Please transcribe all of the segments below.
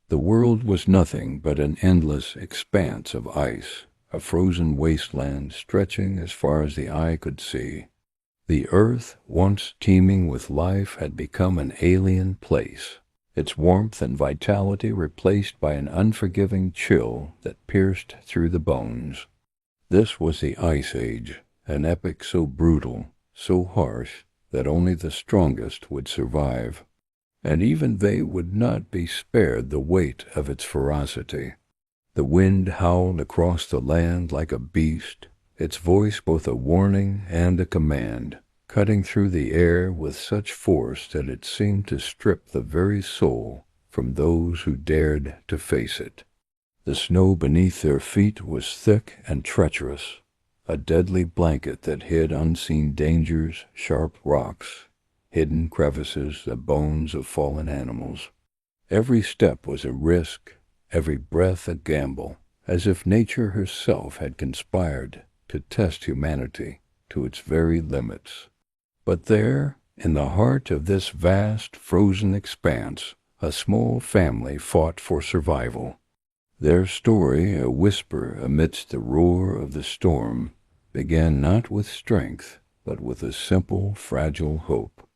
The world was nothing but an endless expanse of ice, a frozen wasteland stretching as far as the eye could see. The earth, once teeming with life, had become an alien place, its warmth and vitality replaced by an unforgiving chill that pierced through the bones. This was the Ice Age, an epoch so brutal, so harsh, that only the strongest would survive. And even they would not be spared the weight of its ferocity. The wind howled across the land like a beast, its voice both a warning and a command, cutting through the air with such force that it seemed to strip the very soul from those who dared to face it. The snow beneath their feet was thick and treacherous, a deadly blanket that hid unseen dangers, sharp rocks, hidden crevices, the bones of fallen animals. Every step was a risk, every breath a gamble, as if nature herself had conspired to test humanity to its very limits. But there, in the heart of this vast, frozen expanse, a small family fought for survival. Their story, a whisper amidst the roar of the storm, began not with strength, but with a simple, fragile hope.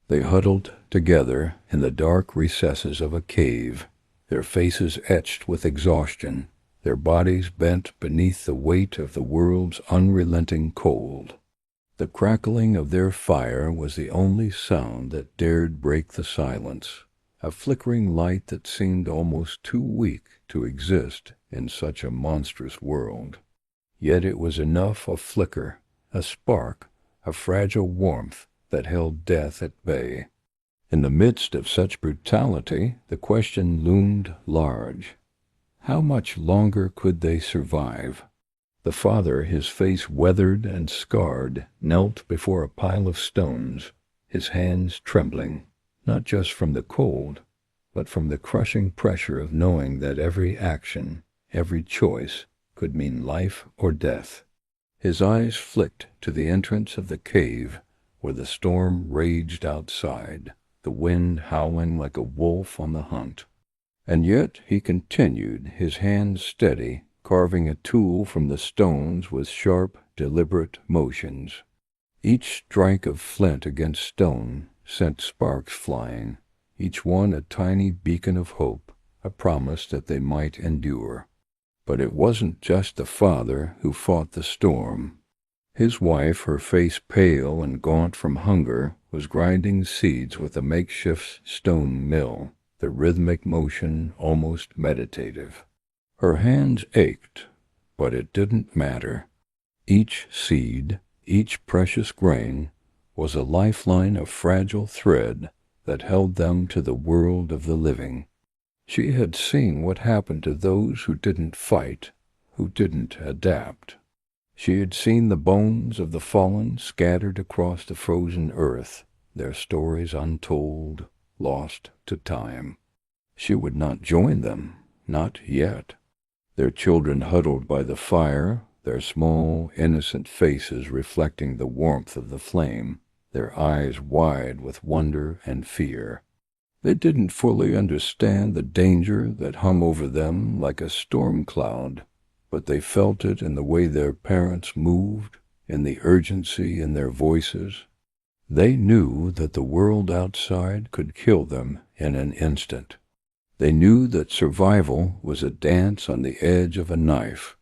They huddled together in the dark recesses of a cave, their faces etched with exhaustion, their bodies bent beneath the weight of the world's unrelenting cold. The crackling of their fire was the only sound that dared break the silence, a flickering light that seemed almost too weak to exist in such a monstrous world. Yet it was enough, a flicker, a spark, a fragile warmth that held death at bay. In the midst of such brutality, the question loomed large. How much longer could they survive? The father, his face weathered and scarred, knelt before a pile of stones, his hands trembling, not just from the cold, but from the crushing pressure of knowing that every action, every choice, could mean life or death. His eyes flicked to the entrance of the cave, where the storm raged outside, the wind howling like a wolf on the hunt. And yet he continued, his hands steady, carving a tool from the stones with sharp, deliberate motions. Each strike of flint against stone sent sparks flying, each one a tiny beacon of hope, a promise that they might endure. But it wasn't just the father who fought the storm. His wife, her face pale and gaunt from hunger, was grinding seeds with a makeshift stone mill, the rhythmic motion almost meditative. Her hands ached, but it didn't matter. Each seed, each precious grain, was a lifeline of fragile thread that held them to the world of the living. She had seen what happened to those who didn't fight, who didn't adapt. She had seen the bones of the fallen scattered across the frozen earth, their stories untold, lost to time. She would not join them, not yet. Their children huddled by the fire, their small, innocent faces reflecting the warmth of the flame, their eyes wide with wonder and fear. They didn't fully understand the danger that hung over them like a storm cloud, but they felt it in the way their parents moved, in the urgency in their voices. They knew that the world outside could kill them in an instant. They knew that survival was a dance on the edge of a knife,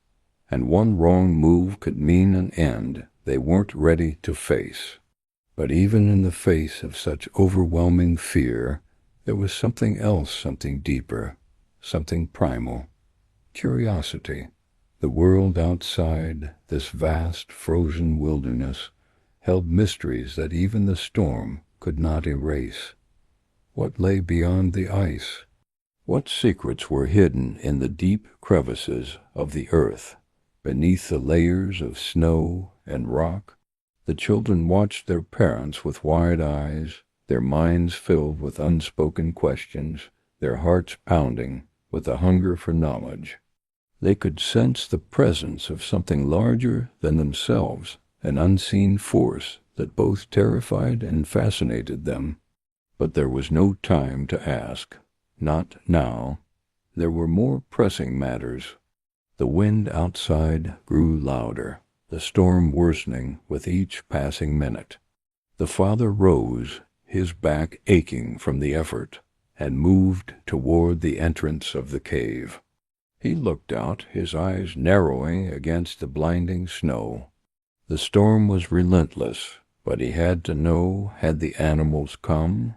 and one wrong move could mean an end they weren't ready to face. But even in the face of such overwhelming fear, there was something else, something deeper, something primal. Curiosity. The world outside, this vast frozen wilderness, held mysteries that even the storm could not erase. What lay beyond the ice? What secrets were hidden in the deep crevices of the earth, beneath the layers of snow and rock? The children watched their parents with wide eyes, their minds filled with unspoken questions, their hearts pounding with a hunger for knowledge. They could sense the presence of something larger than themselves, an unseen force that both terrified and fascinated them. But there was no time to ask. Not now. there were more pressing matters. The wind outside grew louder, the storm worsening with each passing minute. The father rose, his back aching from the effort, and moved toward the entrance of the cave. He looked out, his eyes narrowing against the blinding snow. The storm was relentless, but he had to know, had the animals come?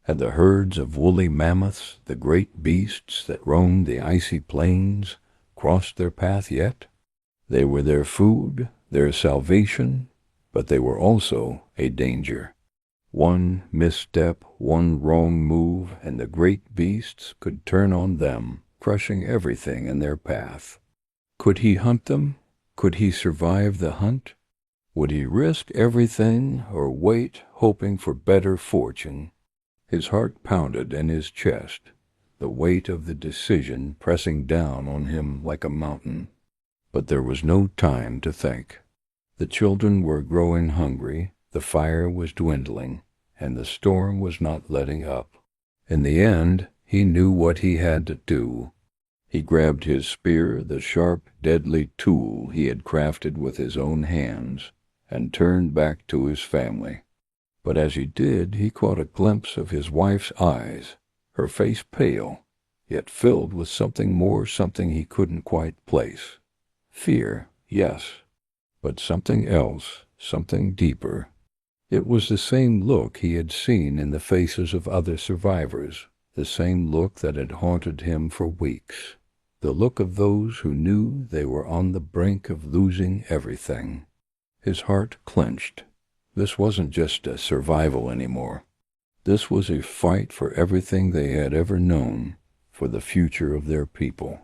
Had the herds of woolly mammoths, the great beasts that roamed the icy plains, crossed their path yet? They were their food, their salvation, but they were also a danger. One misstep, one wrong move, and the great beasts could turn on them, crushing everything in their path. Could he hunt them? Could he survive the hunt? Would he risk everything or wait, hoping for better fortune? His heart pounded in his chest, the weight of the decision pressing down on him like a mountain. But there was no time to think. The children were growing hungry, the fire was dwindling, and the storm was not letting up. In the end, he knew what he had to do. He grabbed his spear, the sharp, deadly tool he had crafted with his own hands, and turned back to his family. But as he did, he caught a glimpse of his wife's eyes, her face pale, yet filled with something more, something he couldn't quite place. Fear, yes, but something else, something deeper. It was the same look he had seen in the faces of other survivors, the same look that had haunted him for weeks, the look of those who knew they were on the brink of losing everything. His heart clenched. This wasn't just a survival anymore. This was a fight for everything they had ever known, for the future of their people.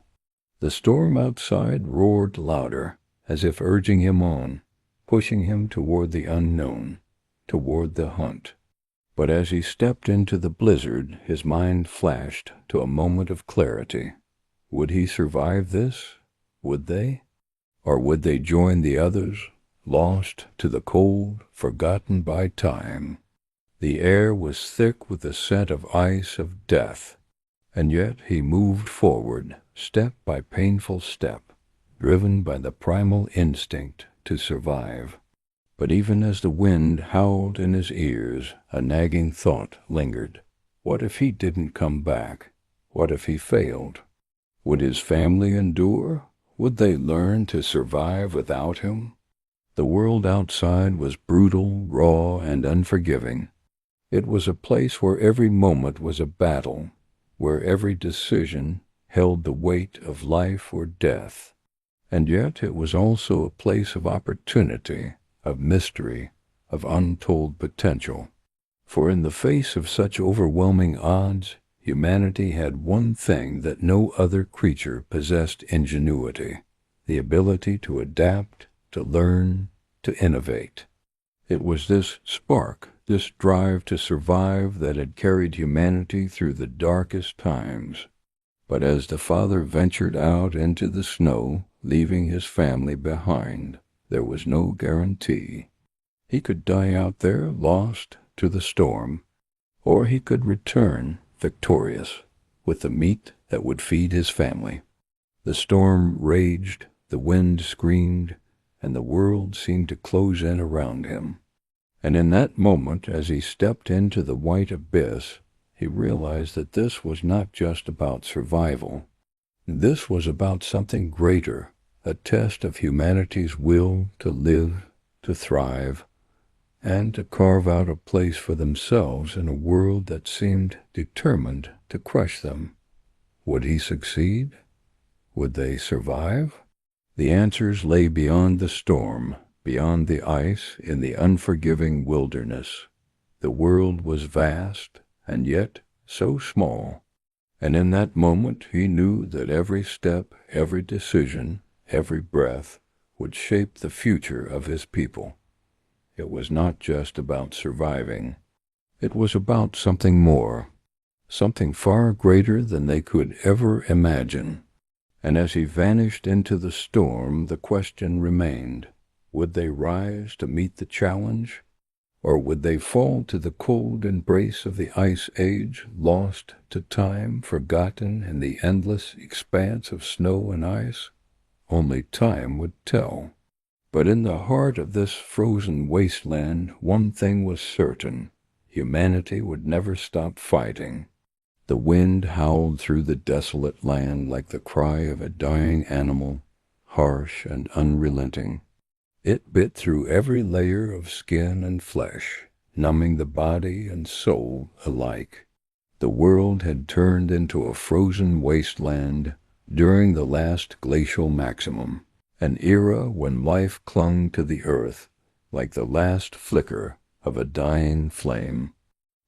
The storm outside roared louder, as if urging him on, pushing him toward the unknown, toward the hunt. But as he stepped into the blizzard, his mind flashed to a moment of clarity. Would he survive this? Would they? Or would they join the others, lost to the cold, forgotten by time? The air was thick with the scent of ice, of death, and yet he moved forward, step by painful step, driven by the primal instinct to survive. But even as the wind howled in his ears, a nagging thought lingered. What if he didn't come back? What if he failed? Would his family endure? Would they learn to survive without him? The world outside was brutal, raw, and unforgiving. It was a place where every moment was a battle, where every decision held the weight of life or death. And yet it was also a place of opportunity, of mystery, of untold potential. For in the face of such overwhelming odds, humanity had one thing that no other creature possessed: ingenuity, the ability to adapt, to learn, to innovate. It was this spark, this drive to survive, that had carried humanity through the darkest times. But as the father ventured out into the snow, leaving his family behind, there was no guarantee. He could die out there, lost to the storm, or he could return victorious, with the meat that would feed his family. The storm raged, the wind screamed, and the world seemed to close in around him. And in that moment, as he stepped into the white abyss, he realized that this was not just about survival. This was about something greater, a test of humanity's will to live, to thrive, and to carve out a place for themselves in a world that seemed determined to crush them. Would he succeed? Would they survive? The answers lay beyond the storm, beyond the ice, in the unforgiving wilderness. The world was vast, and yet so small. And in that moment he knew that every step, every decision, every breath would shape the future of his people. It was not just about surviving. It was about something more, something far greater than they could ever imagine. And as he vanished into the storm, the question remained: would they rise to meet the challenge? Or would they fall to the cold embrace of the Ice Age, lost to time, forgotten in the endless expanse of snow and ice? Only time would tell. But in the heart of this frozen wasteland, one thing was certain: humanity would never stop fighting. The wind howled through the desolate land like the cry of a dying animal, harsh and unrelenting. It bit through every layer of skin and flesh, numbing the body and soul alike. The world had turned into a frozen wasteland during the last glacial maximum, an era when life clung to the earth like the last flicker of a dying flame.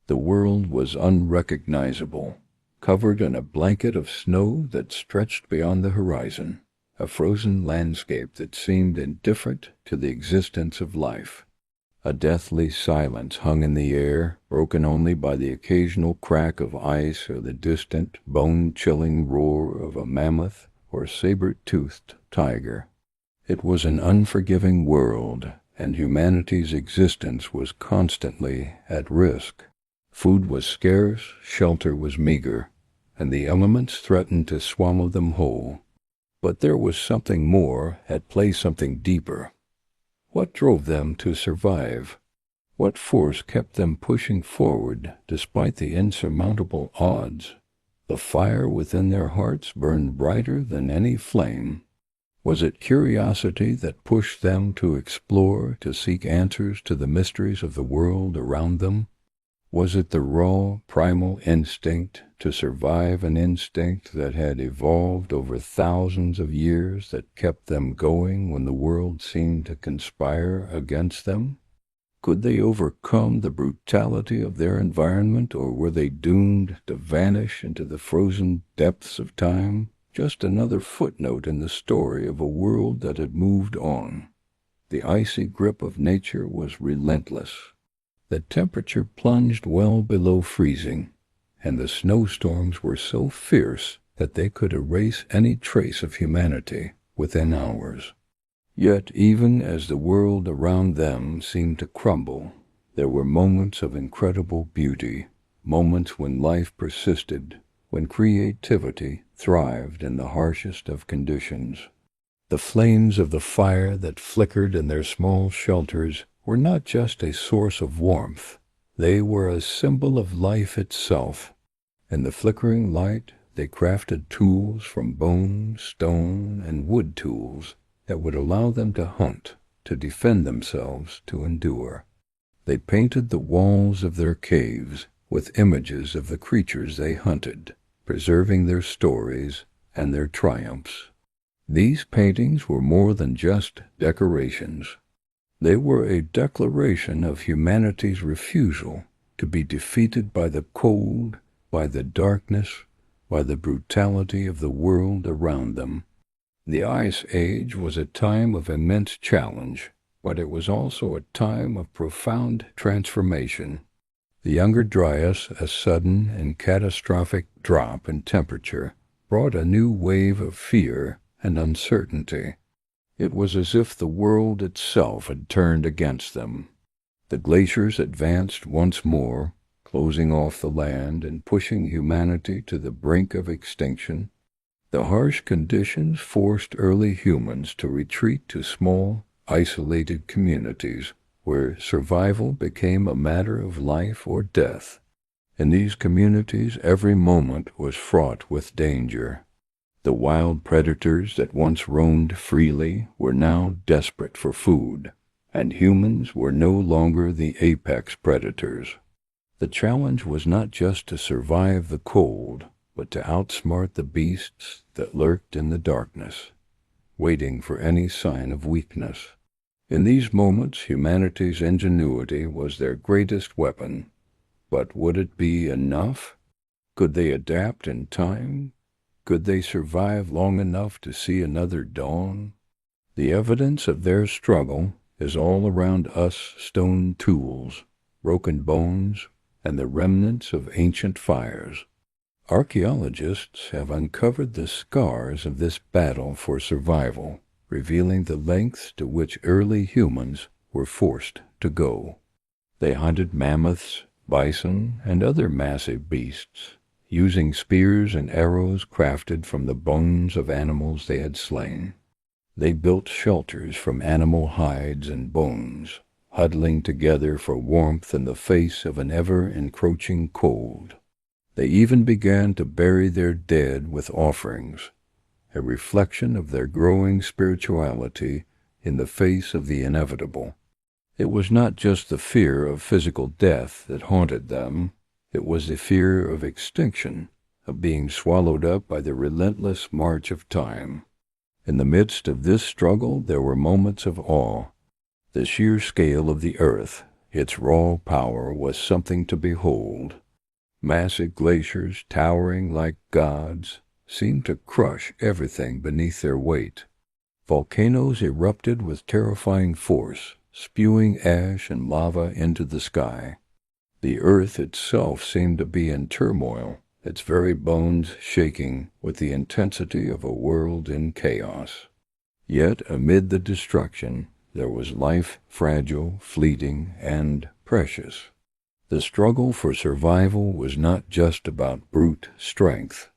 The world was unrecognizable, covered in a blanket of snow that stretched beyond the horizon, a frozen landscape that seemed indifferent to the existence of life. A deathly silence hung in the air, broken only by the occasional crack of ice or the distant, bone-chilling roar of a mammoth or saber-toothed tiger. It was an unforgiving world, and humanity's existence was constantly at risk. Food was scarce, shelter was meager, and the elements threatened to swallow them whole. But there was something more at play, something deeper. What drove them to survive? What force kept them pushing forward despite the insurmountable odds? The fire within their hearts burned brighter than any flame. Was it curiosity that pushed them to explore, to seek answers to the mysteries of the world around them? Was it the raw, primal instinct to survive, an instinct that had evolved over thousands of years that kept them going when the world seemed to conspire against them? Could they overcome the brutality of their environment, or were they doomed to vanish into the frozen depths of time? Just another footnote in the story of a world that had moved on. The icy grip of nature was relentless. The temperature plunged well below freezing, and the snowstorms were so fierce that they could erase any trace of humanity within hours. Yet even as the world around them seemed to crumble, there were moments of incredible beauty, moments when life persisted, when creativity thrived in the harshest of conditions. The flames of the fire that flickered in their small shelters were not just a source of warmth. They were a symbol of life itself. In the flickering light, they crafted tools from bone, stone, and wood tools that would allow them to hunt, to defend themselves, to endure. They painted the walls of their caves with images of the creatures they hunted, preserving their stories and their triumphs. These paintings were more than just decorations. They were a declaration of humanity's refusal to be defeated by the cold, by the darkness, by the brutality of the world around them. The Ice Age was a time of immense challenge, but it was also a time of profound transformation. The Younger Dryas, a sudden and catastrophic drop in temperature, brought a new wave of fear and uncertainty. It was as if the world itself had turned against them. The glaciers advanced once more, closing off the land and pushing humanity to the brink of extinction. The harsh conditions forced early humans to retreat to small, isolated communities where survival became a matter of life or death. In these communities, every moment was fraught with danger. The wild predators that once roamed freely were now desperate for food, and humans were no longer the apex predators. The challenge was not just to survive the cold, but to outsmart the beasts that lurked in the darkness, waiting for any sign of weakness. In these moments, humanity's ingenuity was their greatest weapon. But would it be enough? Could they adapt in time? Could they survive long enough to see another dawn? The evidence of their struggle is all around us: stone tools, broken bones, and the remnants of ancient fires. Archaeologists have uncovered the scars of this battle for survival, revealing the lengths to which early humans were forced to go. They hunted mammoths, bison, and other massive beasts, using spears and arrows crafted from the bones of animals they had slain. They built shelters from animal hides and bones, huddling together for warmth in the face of an ever-encroaching cold. They even began to bury their dead with offerings, a reflection of their growing spirituality in the face of the inevitable. It was not just the fear of physical death that haunted them. It was the fear of extinction, of being swallowed up by the relentless march of time. In the midst of this struggle, there were moments of awe. The sheer scale of the earth, its raw power, was something to behold. Massive glaciers, towering like gods, seemed to crush everything beneath their weight. Volcanoes erupted with terrifying force, spewing ash and lava into the sky. The earth itself seemed to be in turmoil, its very bones shaking with the intensity of a world in chaos. Yet amid the destruction, there was life, fragile, fleeting, and precious. The struggle for survival was not just about brute strength.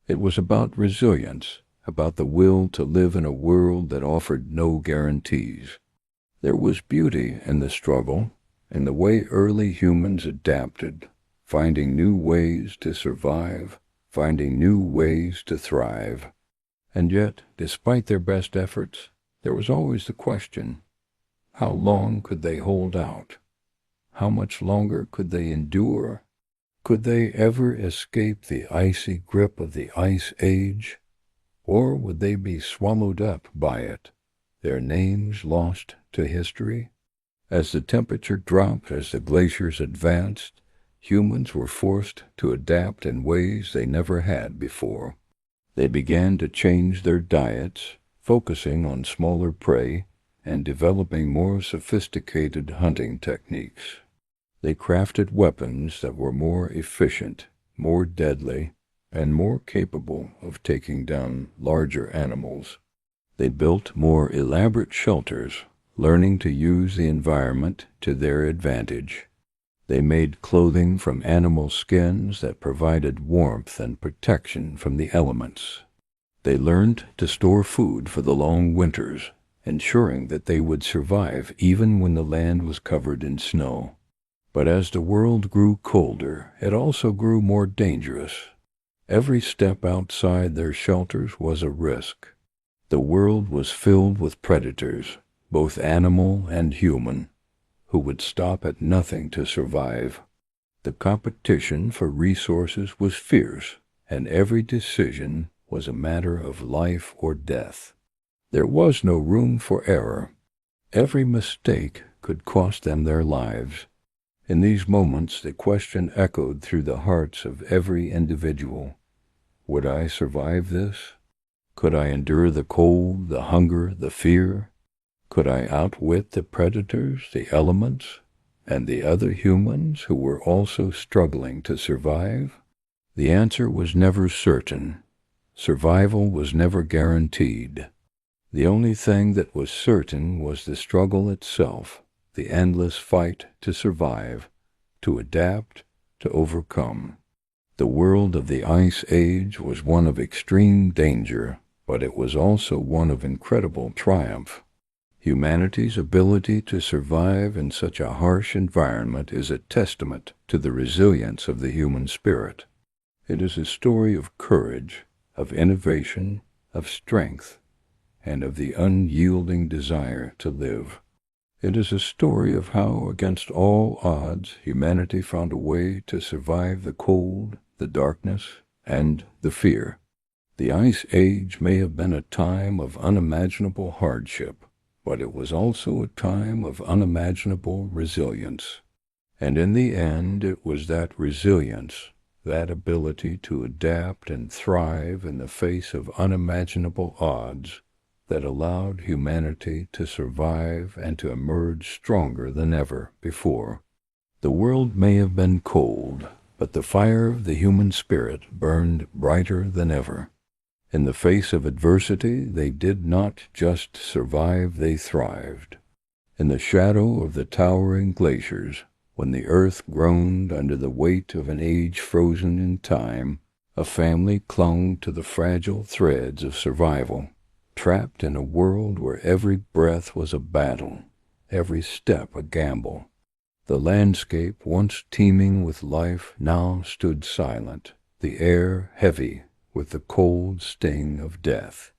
It was about resilience, about the will to live in a world that offered no guarantees. There was beauty in the struggle, in the way early humans adapted, finding new ways to survive, finding new ways to thrive. And yet, despite their best efforts, there was always the question, how long could they hold out? How much longer could they endure? Could they ever escape the icy grip of the Ice Age? Or would they be swallowed up by it, their names lost to history? As the temperature dropped, as the glaciers advanced, humans were forced to adapt in ways they never had before. They began to change their diets, focusing on smaller prey and developing more sophisticated hunting techniques. They crafted weapons that were more efficient, more deadly, and more capable of taking down larger animals. They built more elaborate shelters, learning to use the environment to their advantage. They made clothing from animal skins that provided warmth and protection from the elements. They learned to store food for the long winters, ensuring that they would survive even when the land was covered in snow. But as the world grew colder, it also grew more dangerous. Every step outside their shelters was a risk. The world was filled with predators, both animal and human, who would stop at nothing to survive. The competition for resources was fierce, and every decision was a matter of life or death. There was no room for error. Every mistake could cost them their lives. In these moments, the question echoed through the hearts of every individual. Would I survive this? Could I endure the cold, the hunger, the fear? Could I outwit the predators, the elements, and the other humans who were also struggling to survive? The answer was never certain. Survival was never guaranteed. The only thing that was certain was the struggle itself, the endless fight to survive, to adapt, to overcome. The world of the Ice Age was one of extreme danger, but it was also one of incredible triumph. Humanity's ability to survive in such a harsh environment is a testament to the resilience of the human spirit. It is a story of courage, of innovation, of strength, and of the unyielding desire to live. It is a story of how, against all odds, humanity found a way to survive the cold, the darkness, and the fear. The Ice Age may have been a time of unimaginable hardship, but it was also a time of unimaginable resilience. And in the end, it was that resilience, that ability to adapt and thrive in the face of unimaginable odds, that allowed humanity to survive and to emerge stronger than ever before. The world may have been cold, but the fire of the human spirit burned brighter than ever. In the face of adversity, they did not just survive, they thrived. In the shadow of the towering glaciers, When the earth groaned under the weight of an age frozen in time, a family clung to the fragile threads of survival, trapped in a world where every breath was a battle, every step a gamble. The landscape, once teeming with life, now stood silent, the air heavy with the cold sting of death.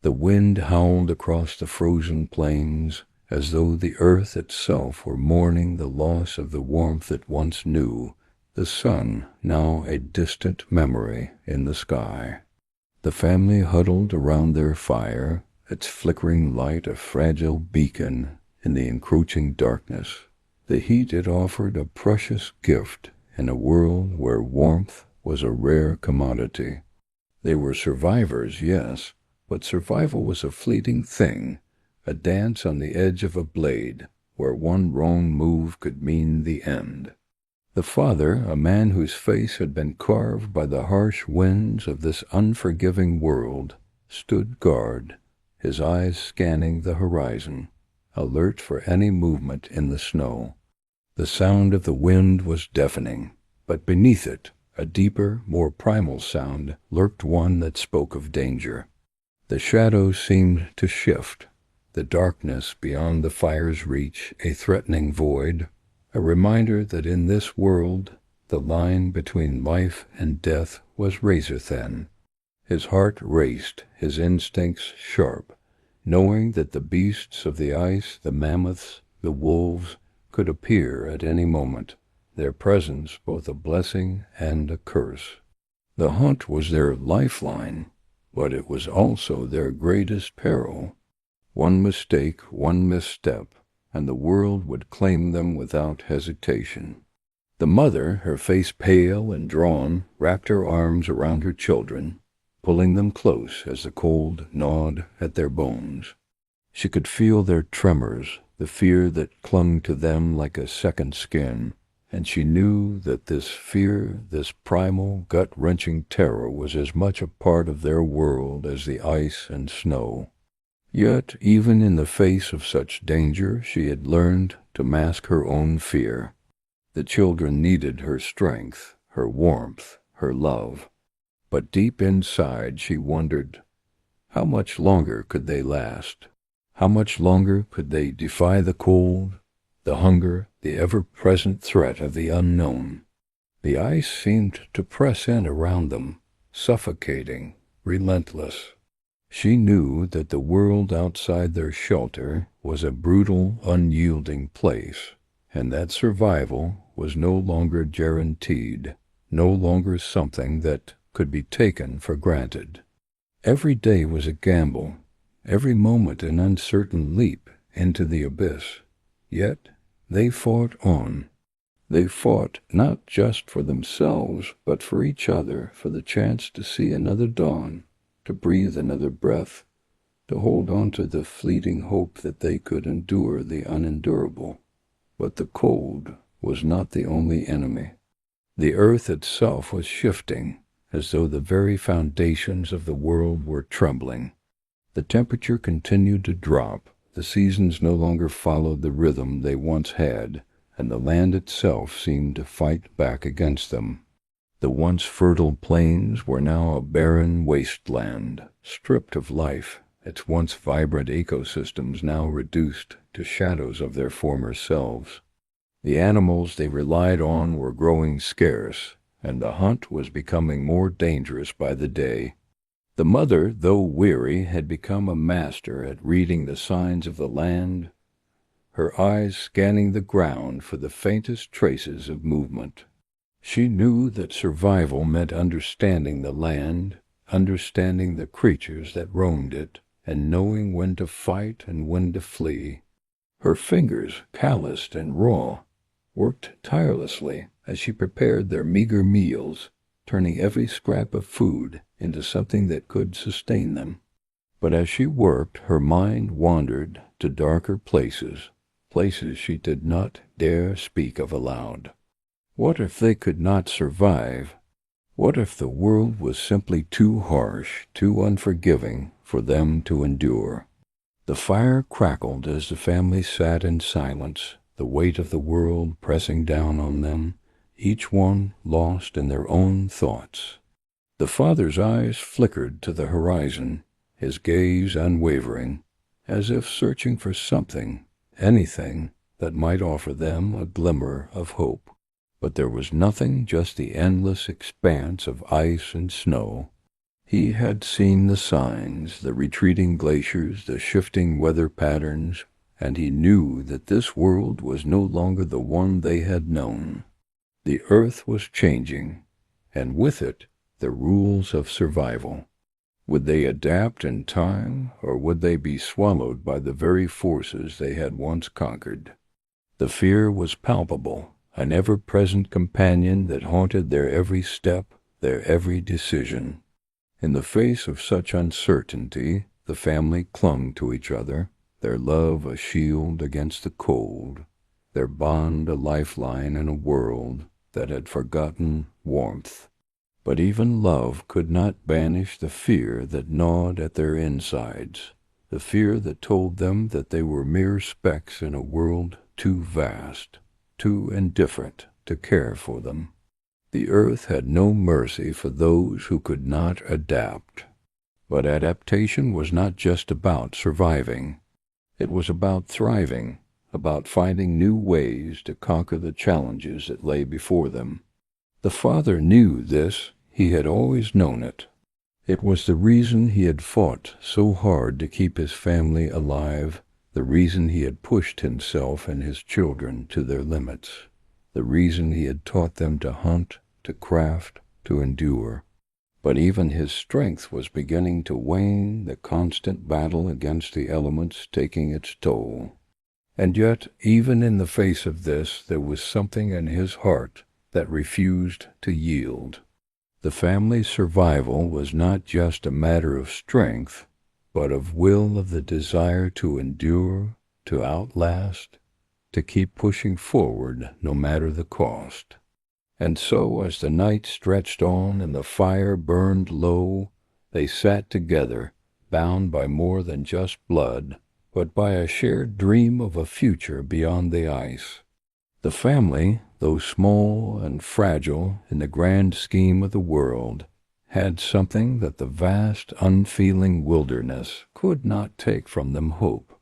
The wind howled across the frozen plains, as though the earth itself were mourning the loss of the warmth it once knew, the sun now a distant memory in the sky. The family huddled around their fire, its flickering light a fragile beacon in the encroaching darkness. The heat it offered a precious gift in a world where warmth was a rare commodity. They were survivors, yes, but survival was a fleeting thing, a dance on the edge of a blade, where one wrong move could mean the end. The father, a man whose face had been carved by the harsh winds of this unforgiving world, stood guard, his eyes scanning the horizon, alert for any movement in the snow. The sound of the wind was deafening, but beneath it, a deeper, more primal sound, lurked one that spoke of danger. The shadows seemed to shift, the darkness beyond the fire's reach a threatening void, a reminder that in this world the line between life and death was razor-thin. His heart raced, his instincts sharp, knowing that the beasts of the ice, the mammoths, the wolves, could appear at any moment, their presence both a blessing and a curse. The hunt was their lifeline, but it was also their greatest peril. One mistake, one misstep, and the world would claim them without hesitation. The mother, her face pale and drawn, wrapped her arms around her children, pulling them close as the cold gnawed at their bones. She could feel their tremors, the fear that clung to them like a second skin, and she knew that this fear, this primal, gut-wrenching terror was as much a part of their world as the ice and snow. Yet, even in the face of such danger, she had learned to mask her own fear. The children needed her strength, her warmth, her love. But deep inside she wondered, how much longer could they last? How much longer could they defy the cold, the hunger, the ever-present threat of the unknown? The ice seemed to press in around them, suffocating, relentless. She knew that the world outside their shelter was a brutal, unyielding place, and that survival was no longer guaranteed, no longer something that could be taken for granted. Every day was a gamble, every moment an uncertain leap into the abyss. Yet they fought on. They fought not just for themselves, but for each other, for the chance to see another dawn, to breathe another breath, to hold on to the fleeting hope that they could endure the unendurable. But the cold was not the only enemy. The earth itself was shifting, as though the very foundations of the world were trembling. The temperature continued to drop, the seasons no longer followed the rhythm they once had, and the land itself seemed to fight back against them. The once fertile plains were now a barren wasteland, stripped of life, its once vibrant ecosystems now reduced to shadows of their former selves. The animals they relied on were growing scarce, and the hunt was becoming more dangerous by the day. The mother, though weary, had become a master at reading the signs of the land, her eyes scanning the ground for the faintest traces of movement. She knew that survival meant understanding the land, understanding the creatures that roamed it, and knowing when to fight and when to flee. Her fingers, calloused and raw, worked tirelessly as she prepared their meager meals, turning every scrap of food into something that could sustain them. But as she worked, her mind wandered to darker places, places she did not dare speak of aloud. What if they could not survive? What if the world was simply too harsh, too unforgiving for them to endure? The fire crackled as the family sat in silence, the weight of the world pressing down on them, each one lost in their own thoughts. The father's eyes flickered to the horizon, his gaze unwavering, as if searching for something, anything, that might offer them a glimmer of hope. But there was nothing, just the endless expanse of ice and snow. He had seen the signs, the retreating glaciers, the shifting weather patterns, and he knew that this world was no longer the one they had known. The earth was changing, and with it, the rules of survival. Would they adapt in time, or would they be swallowed by the very forces they had once conquered? The fear was palpable, an ever-present companion that haunted their every step, their every decision. In the face of such uncertainty, the family clung to each other, their love a shield against the cold, their bond a lifeline in a world that had forgotten warmth. But even love could not banish the fear that gnawed at their insides, the fear that told them that they were mere specks in a world too vast, too indifferent to care for them. The earth had no mercy for those who could not adapt. But adaptation was not just about surviving. It was about thriving, about finding new ways to conquer the challenges that lay before them. The father knew this. He had always known it. It was the reason he had fought so hard to keep his family alive, the reason he had pushed himself and his children to their limits, the reason he had taught them to hunt, to craft, to endure. But even his strength was beginning to wane, the constant battle against the elements taking its toll. And yet, even in the face of this, there was something in his heart that refused to yield. The family's survival was not just a matter of strength, but of will, of the desire to endure, to outlast, to keep pushing forward no matter the cost. And so, as the night stretched on and the fire burned low, they sat together, bound by more than just blood, but by a shared dream of a future beyond the ice. The family, though small and fragile in the grand scheme of the world, had something that the vast, unfeeling wilderness could not take from them: hope.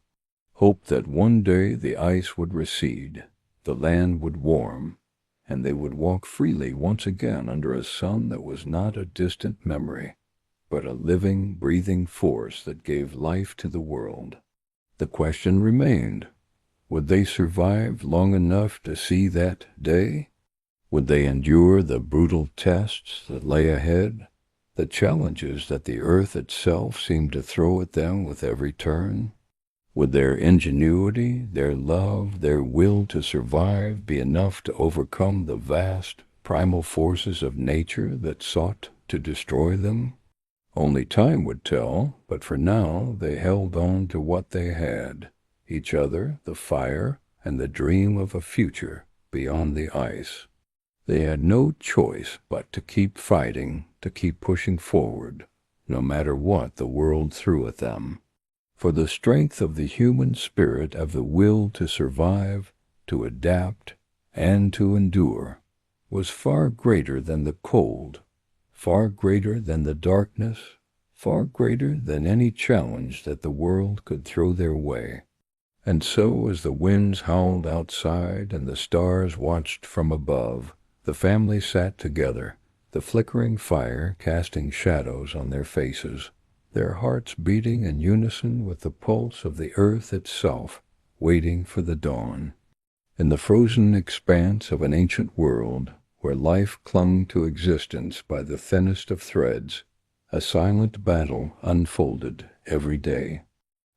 Hope that one day the ice would recede, the land would warm, and they would walk freely once again under a sun that was not a distant memory, but a living, breathing force that gave life to the world. The question remained: would they survive long enough to see that day? Would they endure the brutal tests that lay ahead, the challenges that the earth itself seemed to throw at them with every turn? Would their ingenuity, their love, their will to survive be enough to overcome the vast, primal forces of nature that sought to destroy them? Only time would tell, but for now they held on to what they had: each other, the fire, and the dream of a future beyond the ice. They had no choice but to keep fighting, to keep pushing forward, no matter what the world threw at them. For the strength of the human spirit, of the will to survive, to adapt, and to endure, was far greater than the cold, far greater than the darkness, far greater than any challenge that the world could throw their way. And so, as the winds howled outside and the stars watched from above, the family sat together, the flickering fire casting shadows on their faces, their hearts beating in unison with the pulse of the earth itself, waiting for the dawn. In the frozen expanse of an ancient world, where life clung to existence by the thinnest of threads, a silent battle unfolded every day.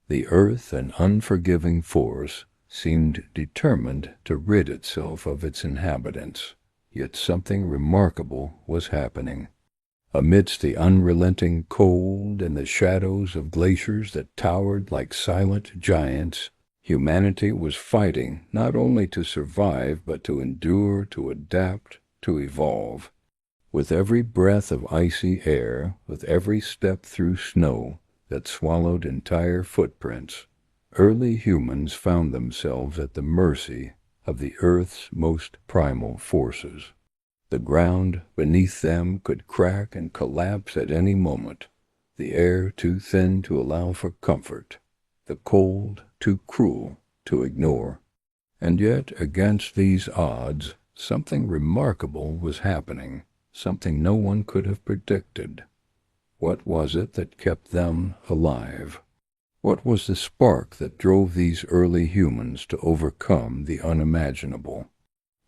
The earth, an unforgiving force, seemed determined to rid itself of its inhabitants, yet something remarkable was happening. Amidst the unrelenting cold and the shadows of glaciers that towered like silent giants, humanity was fighting not only to survive, but to endure, to adapt, to evolve. With every breath of icy air, with every step through snow that swallowed entire footprints, early humans found themselves at the mercy of the earth's most primal forces. The ground beneath them could crack and collapse at any moment, the air too thin to allow for comfort, the cold too cruel to ignore. And yet, against these odds, something remarkable was happening, something no one could have predicted. What was it that kept them alive? What was the spark that drove these early humans to overcome the unimaginable?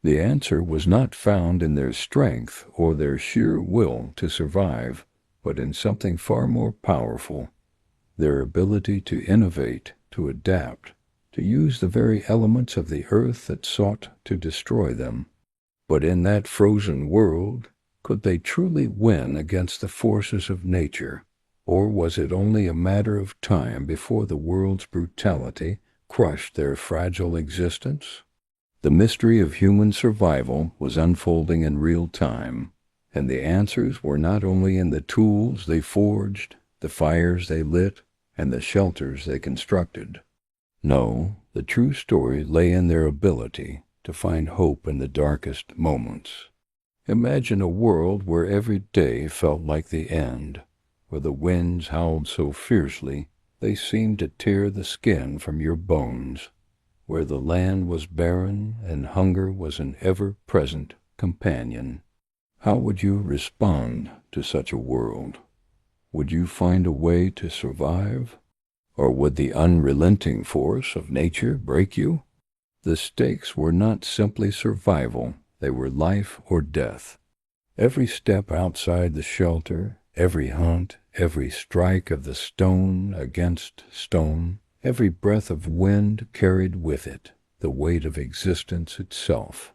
The answer was not found in their strength or their sheer will to survive, but in something far more powerful, their ability to innovate, to adapt, to use the very elements of the earth that sought to destroy them. But in that frozen world, could they truly win against the forces of nature, or was it only a matter of time before the world's brutality crushed their fragile existence? The mystery of human survival was unfolding in real time, and the answers were not only in the tools they forged, the fires they lit, and the shelters they constructed. No, the true story lay in their ability to find hope in the darkest moments. Imagine a world where every day felt like the end, where the winds howled so fiercely they seemed to tear the skin from your bones, where the land was barren and hunger was an ever-present companion. How would you respond to such a world? Would you find a way to survive? Or would the unrelenting force of nature break you? The stakes were not simply survival, they were life or death. Every step outside the shelter, every hunt, every strike of the stone against stone, every breath of wind carried with it the weight of existence itself.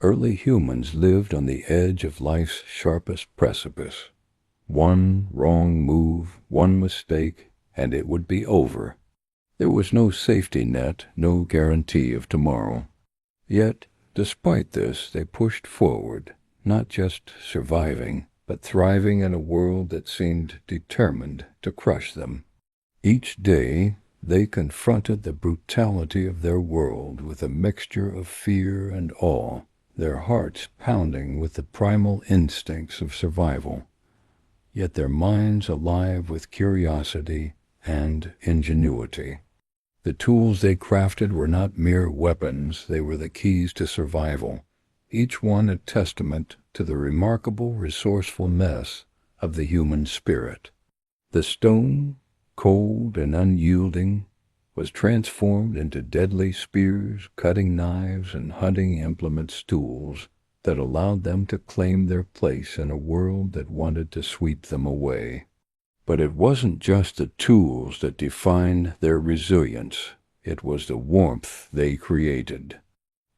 Early humans lived on the edge of life's sharpest precipice. One wrong move, one mistake, and it would be over. There was no safety net, no guarantee of tomorrow. Yet, despite this, they pushed forward, not just surviving, but thriving in a world that seemed determined to crush them. Each day, they confronted the brutality of their world with a mixture of fear and awe, their hearts pounding with the primal instincts of survival, yet their minds alive with curiosity and ingenuity. The tools they crafted were not mere weapons, they were the keys to survival, each one a testament to the remarkable resourcefulness of the human spirit. The stone, cold and unyielding, was transformed into deadly spears, cutting knives, and hunting implements, tools that allowed them to claim their place in a world that wanted to sweep them away. But it wasn't just the tools that defined their resilience, it was the warmth they created.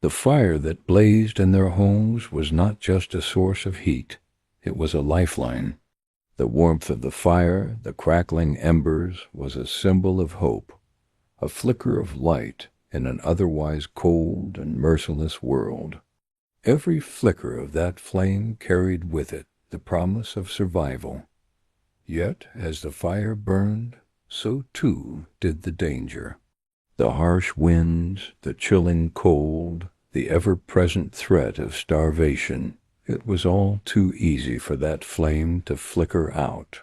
The fire that blazed in their homes was not just a source of heat, it was a lifeline. The warmth of the fire, the crackling embers, was a symbol of hope, a flicker of light in an otherwise cold and merciless world. Every flicker of that flame carried with it the promise of survival. Yet, as the fire burned, so too did the danger. The harsh winds, the chilling cold, the ever-present threat of starvation. It was all too easy for that flame to flicker out.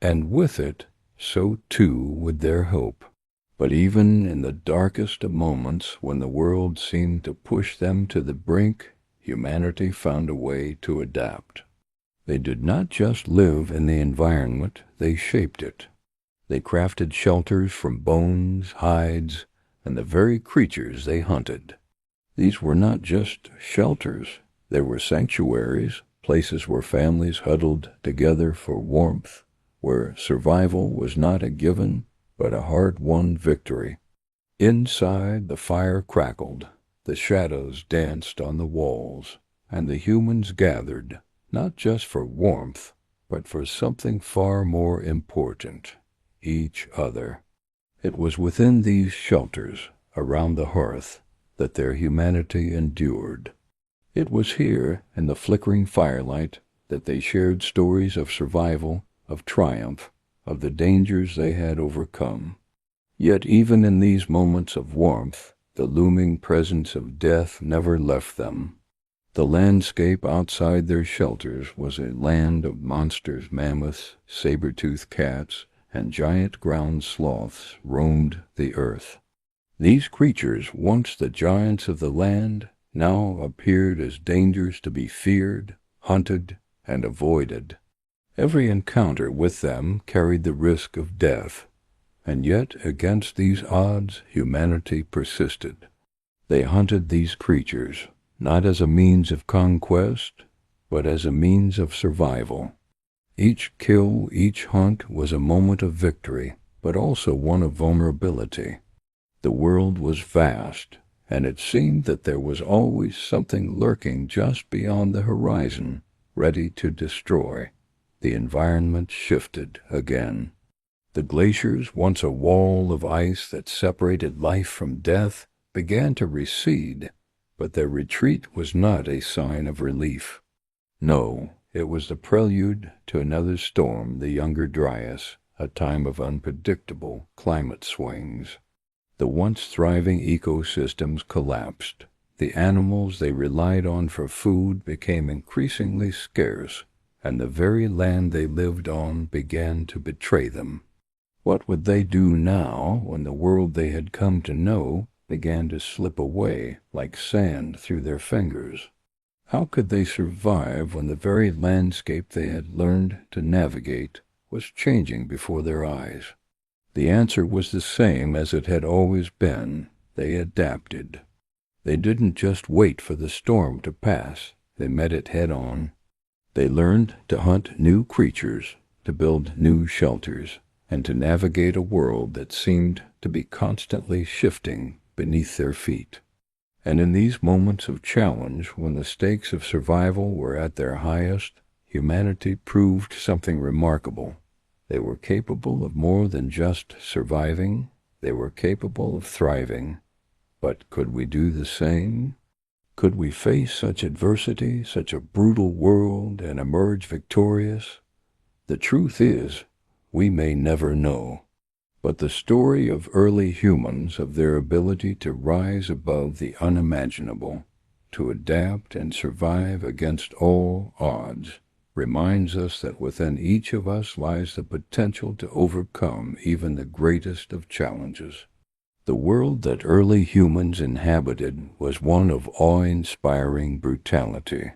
And with it, so too would their hope. But even in the darkest of moments, when the world seemed to push them to the brink, humanity found a way to adapt. They did not just live in the environment, they shaped it. They crafted shelters from bones, hides, and the very creatures they hunted. These were not just shelters, they were sanctuaries, places where families huddled together for warmth, where survival was not a given, but a hard-won victory. Inside, the fire crackled, the shadows danced on the walls, and the humans gathered, not just for warmth, but for something far more important, each other. It was within these shelters, around the hearth, that their humanity endured. It was here, in the flickering firelight, that they shared stories of survival, of triumph, of the dangers they had overcome. Yet even in these moments of warmth, The looming presence of death never left them. The landscape outside their shelters was a land of monsters. Mammoths, saber-toothed cats, and giant ground sloths roamed the earth. These creatures, once the giants of the land, now appeared as dangers to be feared, hunted, and avoided. Every encounter with them carried the risk of death, and yet against these odds humanity persisted. They hunted these creatures, not as a means of conquest, but as a means of survival. Each kill, each hunt was a moment of victory, but also one of vulnerability. The world was vast, and it seemed that there was always something lurking just beyond the horizon, ready to destroy. The environment shifted again. The glaciers, once a wall of ice that separated life from death, began to recede, but their retreat was not a sign of relief. No, it was the prelude to another storm, the Younger Dryas, a time of unpredictable climate swings. The once thriving ecosystems collapsed. The animals they relied on for food became increasingly scarce, and the very land they lived on began to betray them. What would they do now when the world they had come to know began to slip away like sand through their fingers? How could they survive when the very landscape they had learned to navigate was changing before their eyes? The answer was the same as it had always been. They adapted. They didn't just wait for the storm to pass. They met it head on. They learned to hunt new creatures, to build new shelters, and to navigate a world that seemed to be constantly shifting beneath their feet. And in these moments of challenge, when the stakes of survival were at their highest, humanity proved something remarkable. They were capable of more than just surviving. They were capable of thriving. But could we do the same? Could we face such adversity, such a brutal world, and emerge victorious? The truth is, we may never know. But the story of early humans, of their ability to rise above the unimaginable, to adapt and survive against all odds, reminds us that within each of us lies the potential to overcome even the greatest of challenges. The world that early humans inhabited was one of awe-inspiring brutality.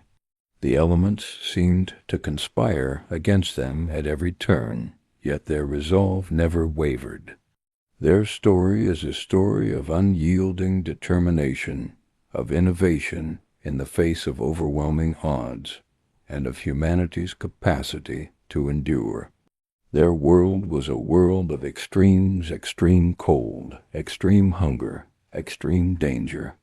The elements seemed to conspire against them at every turn, yet their resolve never wavered. Their story is a story of unyielding determination, of innovation in the face of overwhelming odds, and of humanity's capacity to endure. Their world was a world of extremes, extreme cold, extreme hunger, extreme danger.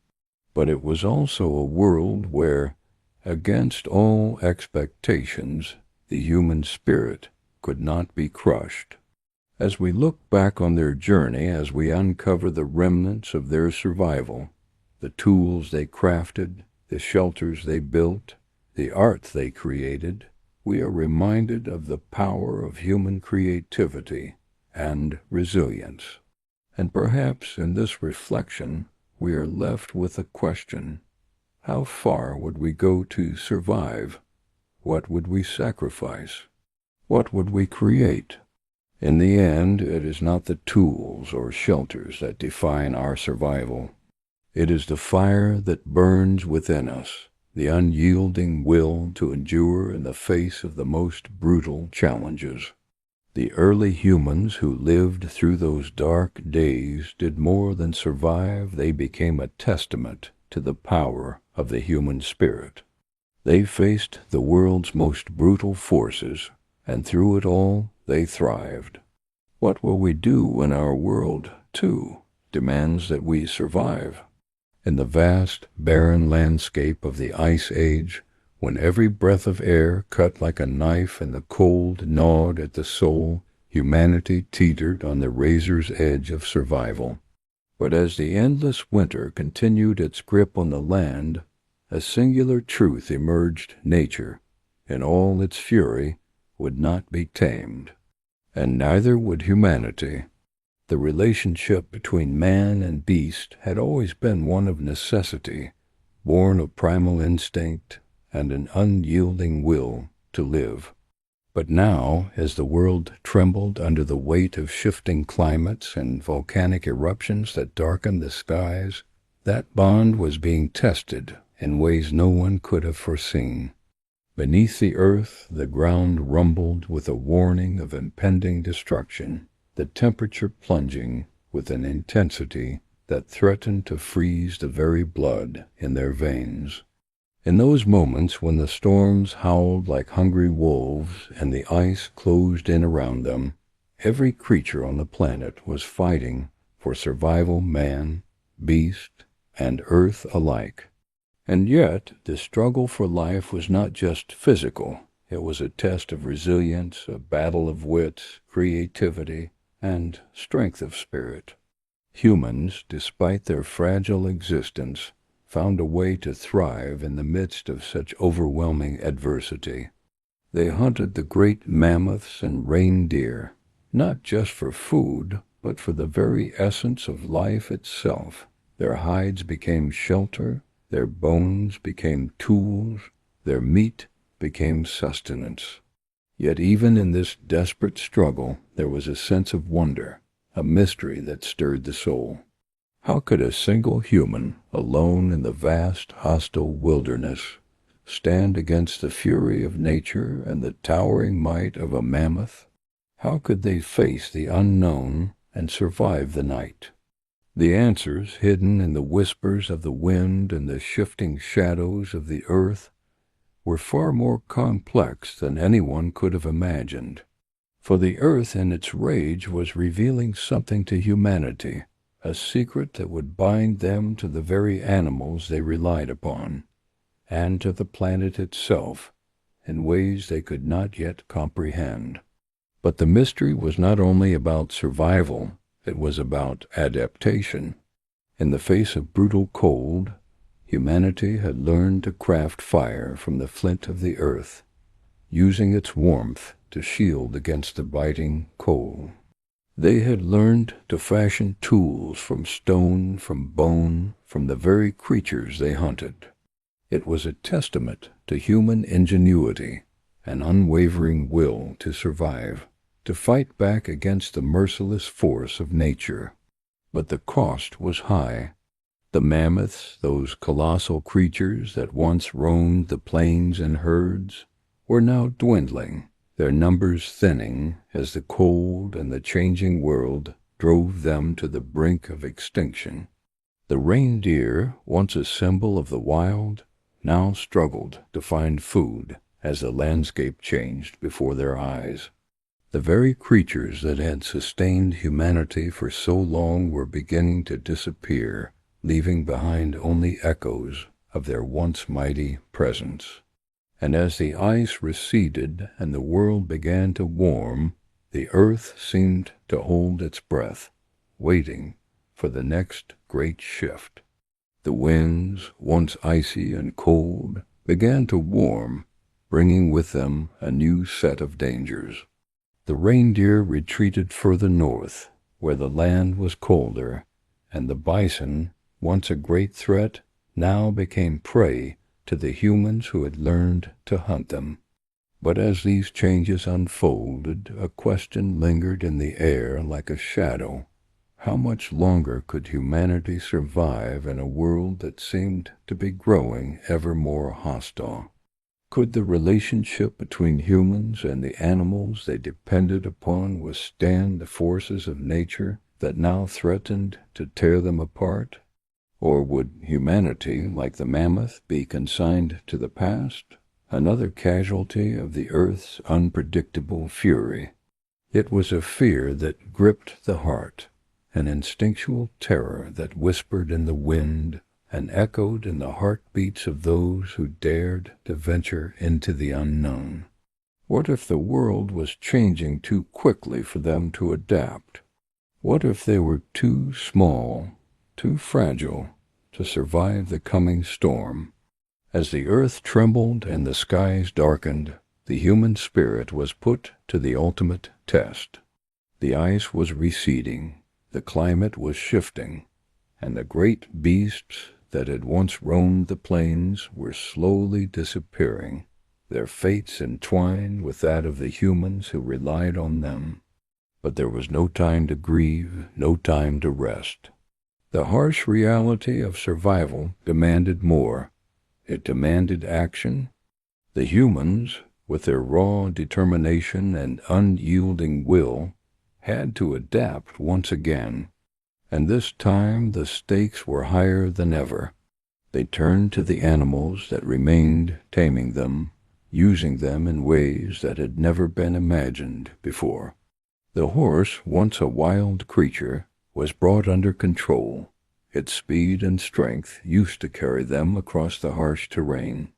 But it was also a world where, against all expectations, the human spirit could not be crushed. As we look back on their journey, as we uncover the remnants of their survival, the tools they crafted, the shelters they built, the art they created, we are reminded of the power of human creativity and resilience. And perhaps in this reflection, we are left with a question: how far would we go to survive? What would we sacrifice? What would we create? In the end, it is not the tools or shelters that define our survival. It is the fire that burns within us, the unyielding will to endure in the face of the most brutal challenges. The early humans who lived through those dark days did more than survive. They became a testament to the power of the human spirit. They faced the world's most brutal forces, and through it all they thrived. What will we do when our world, too, demands that we survive? In the vast, barren landscape of the Ice Age, when every breath of air cut like a knife and the cold gnawed at the soul, humanity teetered on the razor's edge of survival. But as the endless winter continued its grip on the land, a singular truth emerged: nature, in all its fury, would not be tamed. And neither would humanity. The relationship between man and beast had always been one of necessity, born of primal instinct and an unyielding will to live. But now, as the world trembled under the weight of shifting climates and volcanic eruptions that darkened the skies, that bond was being tested in ways no one could have foreseen. Beneath the earth, the ground rumbled with a warning of impending destruction, the temperature plunging with an intensity that threatened to freeze the very blood in their veins. In those moments when the storms howled like hungry wolves and the ice closed in around them, every creature on the planet was fighting for survival, man, beast, and earth alike. And yet, the struggle for life was not just physical. It was a test of resilience, a battle of wits, creativity, and strength of spirit. Humans, despite their fragile existence, found a way to thrive in the midst of such overwhelming adversity. They hunted the great mammoths and reindeer, not just for food, but for the very essence of life itself. Their hides became shelter, their bones became tools, their meat became sustenance. Yet even in this desperate struggle, there was a sense of wonder, a mystery that stirred the soul. How could a single human, alone in the vast, hostile wilderness, stand against the fury of nature and the towering might of a mammoth? How could they face the unknown and survive the night? The answers, hidden in the whispers of the wind and the shifting shadows of the earth, were far more complex than anyone could have imagined. For the earth in its rage was revealing something to humanity, a secret that would bind them to the very animals they relied upon, and to the planet itself, in ways they could not yet comprehend. But the mystery was not only about survival, it was about adaptation. In the face of brutal cold, humanity had learned to craft fire from the flint of the earth, using its warmth to shield against the biting cold. They had learned to fashion tools from stone, from bone, from the very creatures they hunted. It was a testament to human ingenuity, an unwavering will to survive, to fight back against the merciless force of nature. But the cost was high. The mammoths, those colossal creatures that once roamed the plains in herds, were now dwindling, their numbers thinning as the cold and the changing world drove them to the brink of extinction. The reindeer, once a symbol of the wild, now struggled to find food as the landscape changed before their eyes. The very creatures that had sustained humanity for so long were beginning to disappear, leaving behind only echoes of their once mighty presence. And as the ice receded and the world began to warm, the earth seemed to hold its breath, waiting for the next great shift. The winds, once icy and cold, began to warm, bringing with them a new set of dangers. The reindeer retreated further north, where the land was colder, and the bison, once a great threat, now became prey to the humans who had learned to hunt them. But as these changes unfolded, a question lingered in the air like a shadow. How much longer could humanity survive in a world that seemed to be growing ever more hostile? Could the relationship between humans and the animals they depended upon withstand the forces of nature that now threatened to tear them apart? Or would humanity, like the mammoth, be consigned to the past, another casualty of the earth's unpredictable fury? It was a fear that gripped the heart, an instinctual terror that whispered in the wind and echoed in the heartbeats of those who dared to venture into the unknown. What if the world was changing too quickly for them to adapt? What if they were too small, too fragile, to survive the coming storm? As the earth trembled and the skies darkened, the human spirit was put to the ultimate test. The ice was receding, The climate was shifting, and the great beasts that had once roamed the plains were slowly disappearing, their fates entwined with that of the humans who relied on them. But there was no time to grieve, no time to rest. The harsh reality of survival demanded more. It demanded action. The humans, with their raw determination and unyielding will, had to adapt once again, and this time the stakes were higher than ever. They turned to the animals that remained, taming them, using them in ways that had never been imagined before. The horse, once a wild creature, was brought under control. Its speed and strength used to carry them across the harsh terrain.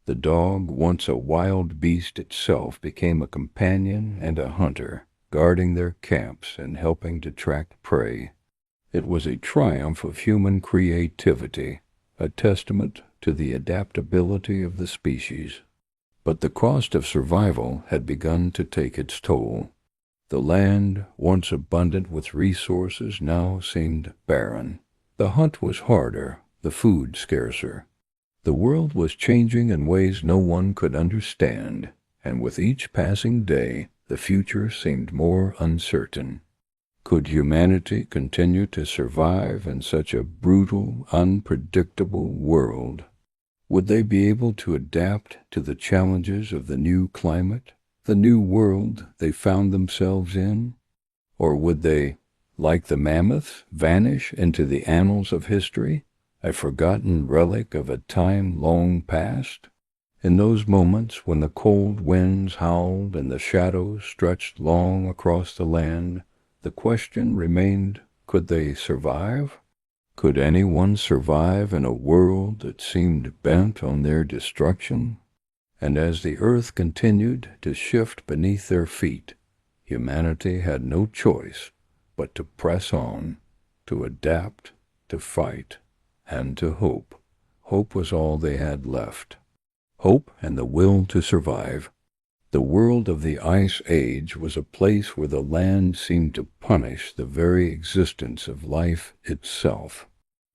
The dog, once a wild beast itself, became a companion and a hunter, guarding their camps and helping to track prey. It was a triumph of human creativity, a testament to the adaptability of the species. But the cost of survival had begun to take its toll. The land, once abundant with resources, now seemed barren. The hunt was harder, the food scarcer. The world was changing in ways no one could understand, and with each passing day, the future seemed more uncertain. Could humanity continue to survive in such a brutal, unpredictable world? Would they be able to adapt to the challenges of the new climate, the new world they found themselves in? Or would they, like the mammoths, vanish into the annals of history, a forgotten relic of a time long past? In those moments when the cold winds howled and the shadows stretched long across the land, the question remained, could they survive? Could anyone survive in a world that seemed bent on their destruction? And as the earth continued to shift beneath their feet, humanity had no choice but to press on, to adapt, to fight, and to hope. Hope was all they had left. Hope and the will to survive. The world of the Ice Age was a place where the land seemed to punish the very existence of life itself.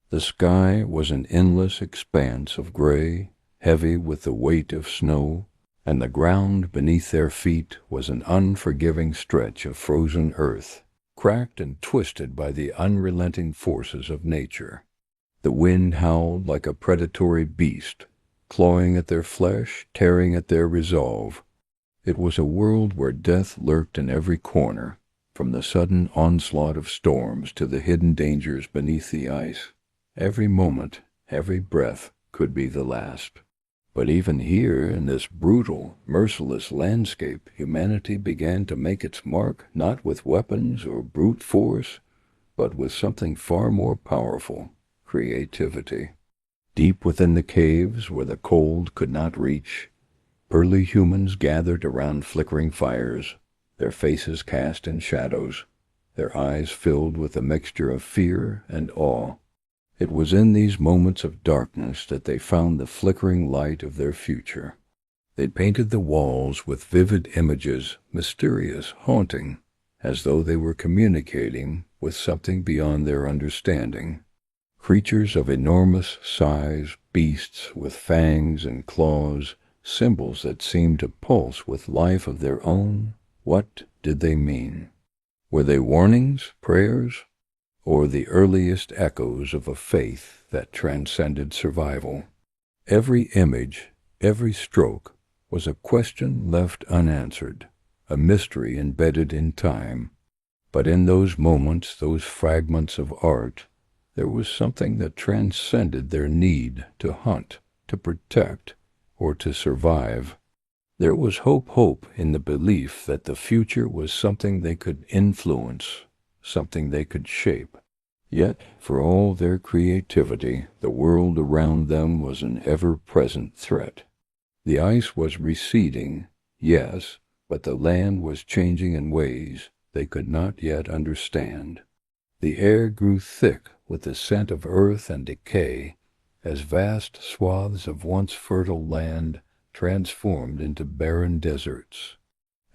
The sky was an endless expanse of gray, heavy with the weight of snow, and the ground beneath their feet was an unforgiving stretch of frozen earth, cracked and twisted by the unrelenting forces of nature. The wind howled like a predatory beast, clawing at their flesh, tearing at their resolve. It was a world where death lurked in every corner, from the sudden onslaught of storms to the hidden dangers beneath the ice. Every moment, every breath could be the last. But even here, in this brutal, merciless landscape, humanity began to make its mark not with weapons or brute force, but with something far more powerful, creativity. Deep within the caves where the cold could not reach, early humans gathered around flickering fires, their faces cast in shadows, their eyes filled with a mixture of fear and awe. It was in these moments of darkness that they found the flickering light of their future. They painted the walls with vivid images, mysterious, haunting, as though they were communicating with something beyond their understanding. Creatures of enormous size, beasts with fangs and claws, symbols that seemed to pulse with life of their own. What did they mean? Were they warnings, prayers, or the earliest echoes of a faith that transcended survival? Every image, every stroke, was a question left unanswered, a mystery embedded in time. But in those moments, those fragments of art, there was something that transcended their need to hunt, to protect, or to survive. There was hope in the belief that the future was something they could influence, something they could shape. Yet, for all their creativity, the world around them was an ever-present threat. The ice was receding, yes, but the land was changing in ways they could not yet understand. The air grew thick with the scent of earth and decay, as vast swaths of once fertile land transformed into barren deserts.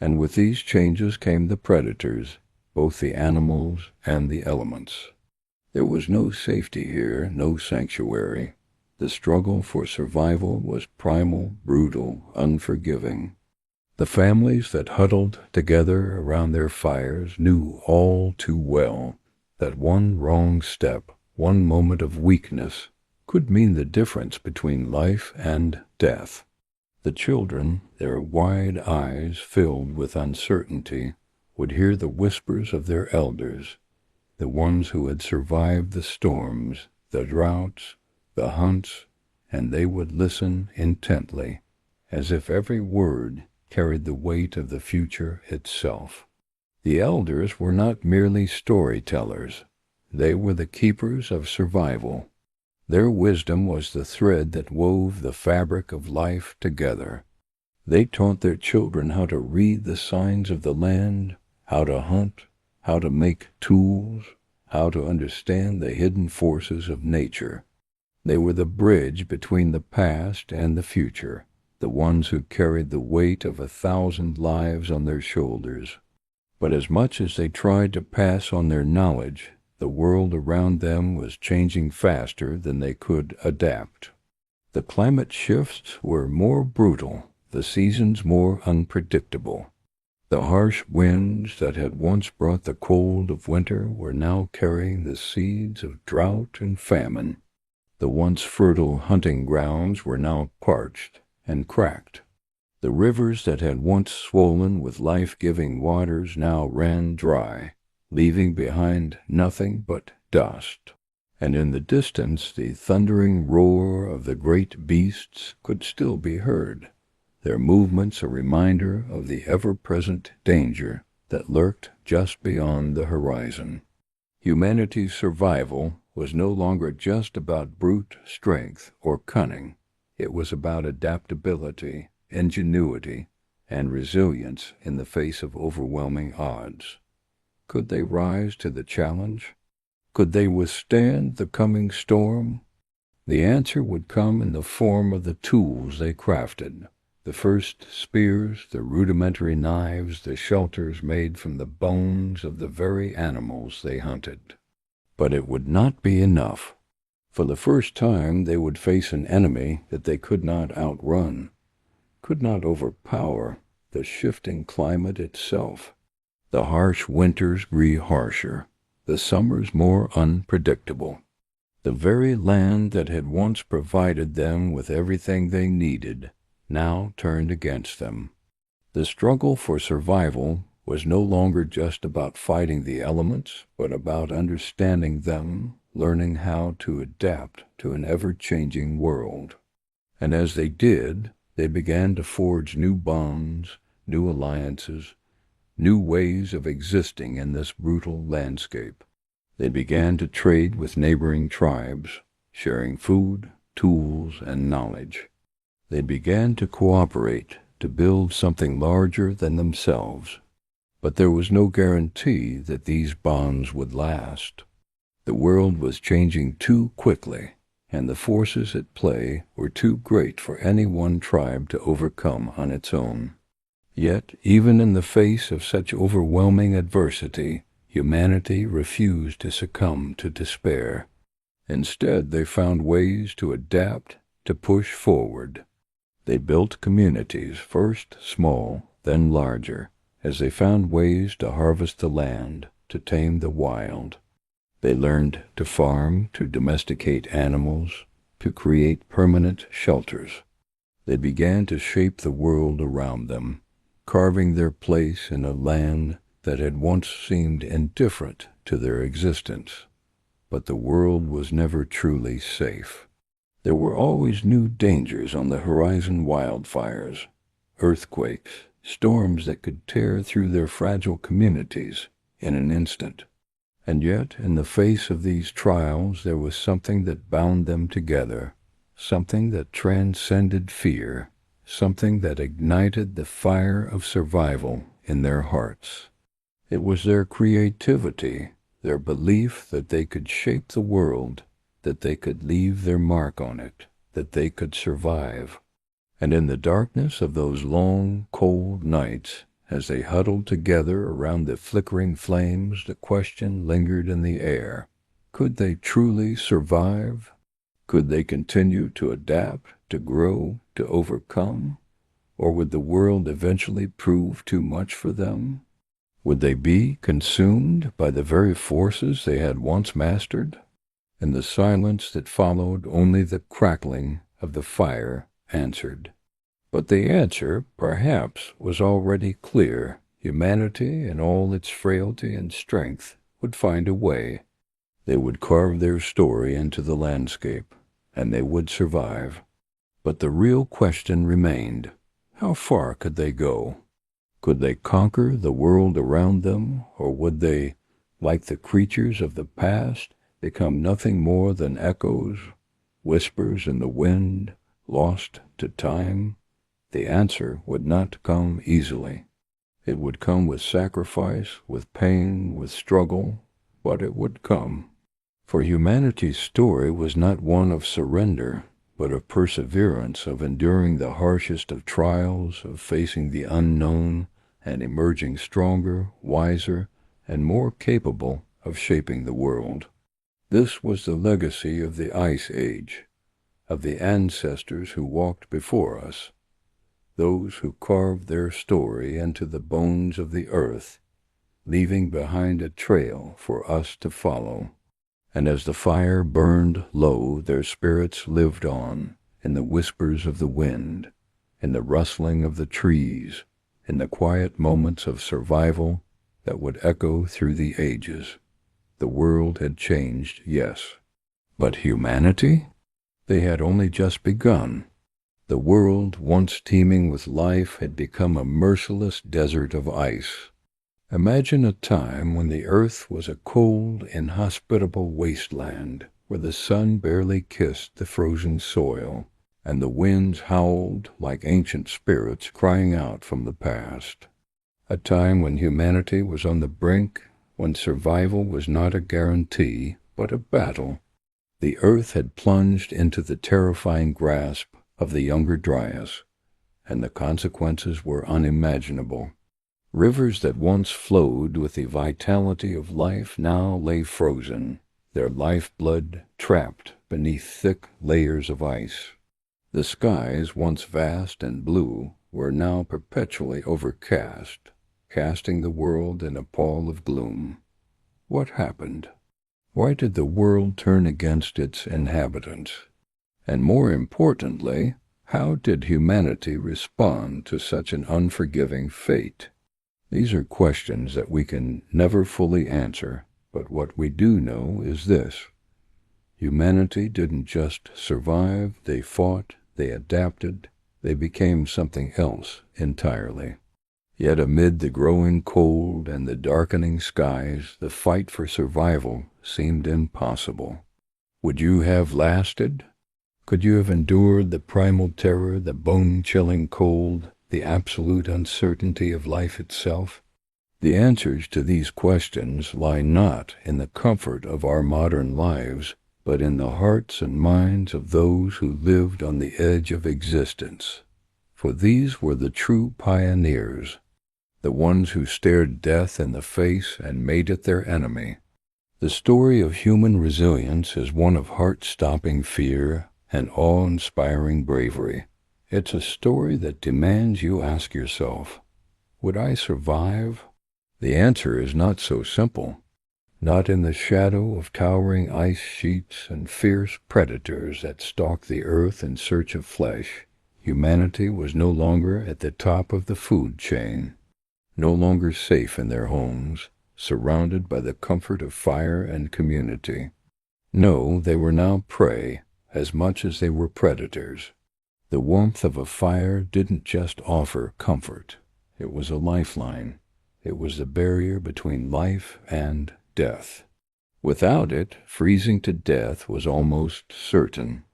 And with these changes came the predators, both the animals and the elements. There was no safety here, no sanctuary. The struggle for survival was primal, brutal, unforgiving. The families that huddled together around their fires knew all too well that one wrong step, one moment of weakness, could mean the difference between life and death. The children, their wide eyes filled with uncertainty, would hear the whispers of their elders, the ones who had survived the storms, the droughts, the hunts, and they would listen intently, as if every word carried the weight of the future itself. The elders were not merely storytellers. They were the keepers of survival. Their wisdom was the thread that wove the fabric of life together. They taught their children how to read the signs of the land, how to hunt, how to make tools, how to understand the hidden forces of nature. They were the bridge between the past and the future, the ones who carried the weight of 1,000 lives on their shoulders. But as much as they tried to pass on their knowledge, the world around them was changing faster than they could adapt. The climate shifts were more brutal, the seasons more unpredictable. The harsh winds that had once brought the cold of winter were now carrying the seeds of drought and famine. The once fertile hunting grounds were now parched and cracked. The rivers that had once swollen with life-giving waters now ran dry, leaving behind nothing but dust. And in the distance the thundering roar of the great beasts could still be heard, their movements a reminder of the ever-present danger that lurked just beyond the horizon. Humanity's survival was no longer just about brute strength or cunning. It was about adaptability, ingenuity, and resilience in the face of overwhelming odds. Could they rise to the challenge? Could they withstand the coming storm? The answer would come in the form of the tools they crafted. The first spears, the rudimentary knives, the shelters made from the bones of the very animals they hunted. But it would not be enough. For the first time they would face an enemy that they could not outrun, could not overpower, the shifting climate itself. The harsh winters grew harsher, the summers more unpredictable. The very land that had once provided them with everything they needed now turned against them. The struggle for survival was no longer just about fighting the elements, but about understanding them, learning how to adapt to an ever-changing world. And as they did, they began to forge new bonds, new alliances, new ways of existing in this brutal landscape. They began to trade with neighboring tribes, sharing food, tools, and knowledge. They began to cooperate, to build something larger than themselves. But there was no guarantee that these bonds would last. The world was changing too quickly, and the forces at play were too great for any one tribe to overcome on its own. Yet, even in the face of such overwhelming adversity, humanity refused to succumb to despair. Instead, they found ways to adapt, to push forward. They built communities, first small, then larger, as they found ways to harvest the land, to tame the wild. They learned to farm, to domesticate animals, to create permanent shelters. They began to shape the world around them, carving their place in a land that had once seemed indifferent to their existence. But the world was never truly safe. There were always new dangers on the horizon: wildfires, earthquakes, storms that could tear through their fragile communities in an instant. And yet, in the face of these trials, there was something that bound them together, something that transcended fear, something that ignited the fire of survival in their hearts. It was their creativity, their belief that they could shape the world, that they could leave their mark on it, that they could survive. And in the darkness of those long, cold nights, as they huddled together around the flickering flames, the question lingered in the air. Could they truly survive? Could they continue to adapt, to grow, to overcome? Or would the world eventually prove too much for them? Would they be consumed by the very forces they had once mastered? In the silence that followed, only the crackling of the fire answered. But the answer, perhaps, was already clear. Humanity, in all its frailty and strength, would find a way. They would carve their story into the landscape, and they would survive. But the real question remained. How far could they go? Could they conquer the world around them, or would they, like the creatures of the past, become nothing more than echoes, whispers in the wind, lost to time? The answer would not come easily. It would come with sacrifice, with pain, with struggle, but it would come. For humanity's story was not one of surrender, but of perseverance, of enduring the harshest of trials, of facing the unknown, and emerging stronger, wiser, and more capable of shaping the world. This was the legacy of the Ice Age, of the ancestors who walked before us, those who carved their story into the bones of the earth, leaving behind a trail for us to follow. And as the fire burned low, their spirits lived on, in the whispers of the wind, in the rustling of the trees, in the quiet moments of survival that would echo through the ages. The world had changed, yes. But humanity? They had only just begun. The world, once teeming with life, had become a merciless desert of ice. Imagine a time when the earth was a cold, inhospitable wasteland, where the sun barely kissed the frozen soil, and the winds howled like ancient spirits crying out from the past. A time when humanity was on the brink, when survival was not a guarantee, but a battle. The earth had plunged into the terrifying grasp of the younger Dryas, and the consequences were unimaginable. Rivers that once flowed with the vitality of life now lay frozen, their lifeblood trapped beneath thick layers of ice. The skies, once vast and blue, were now perpetually overcast, casting the world in a pall of gloom. What happened? Why did the world turn against its inhabitants? And more importantly, how did humanity respond to such an unforgiving fate? These are questions that we can never fully answer, but what we do know is this. Humanity didn't just survive, they fought, they adapted, they became something else entirely. Yet amid the growing cold and the darkening skies, the fight for survival seemed impossible. Would you have lasted? Could you have endured the primal terror, the bone-chilling cold, the absolute uncertainty of life itself? The answers to these questions lie not in the comfort of our modern lives, but in the hearts and minds of those who lived on the edge of existence. For these were the true pioneers, the ones who stared death in the face and made it their enemy. The story of human resilience is one of heart-stopping fear and awe-inspiring bravery. It's a story that demands you ask yourself, would I survive? The answer is not so simple. Not in the shadow of towering ice sheets and fierce predators that stalk the earth in search of flesh. Humanity was no longer at the top of the food chain, no longer safe in their homes, surrounded by the comfort of fire and community. No, they were now prey, as much as they were predators. The warmth of a fire didn't just offer comfort. It was a lifeline. It was the barrier between life and death. Without it, freezing to death was almost certain.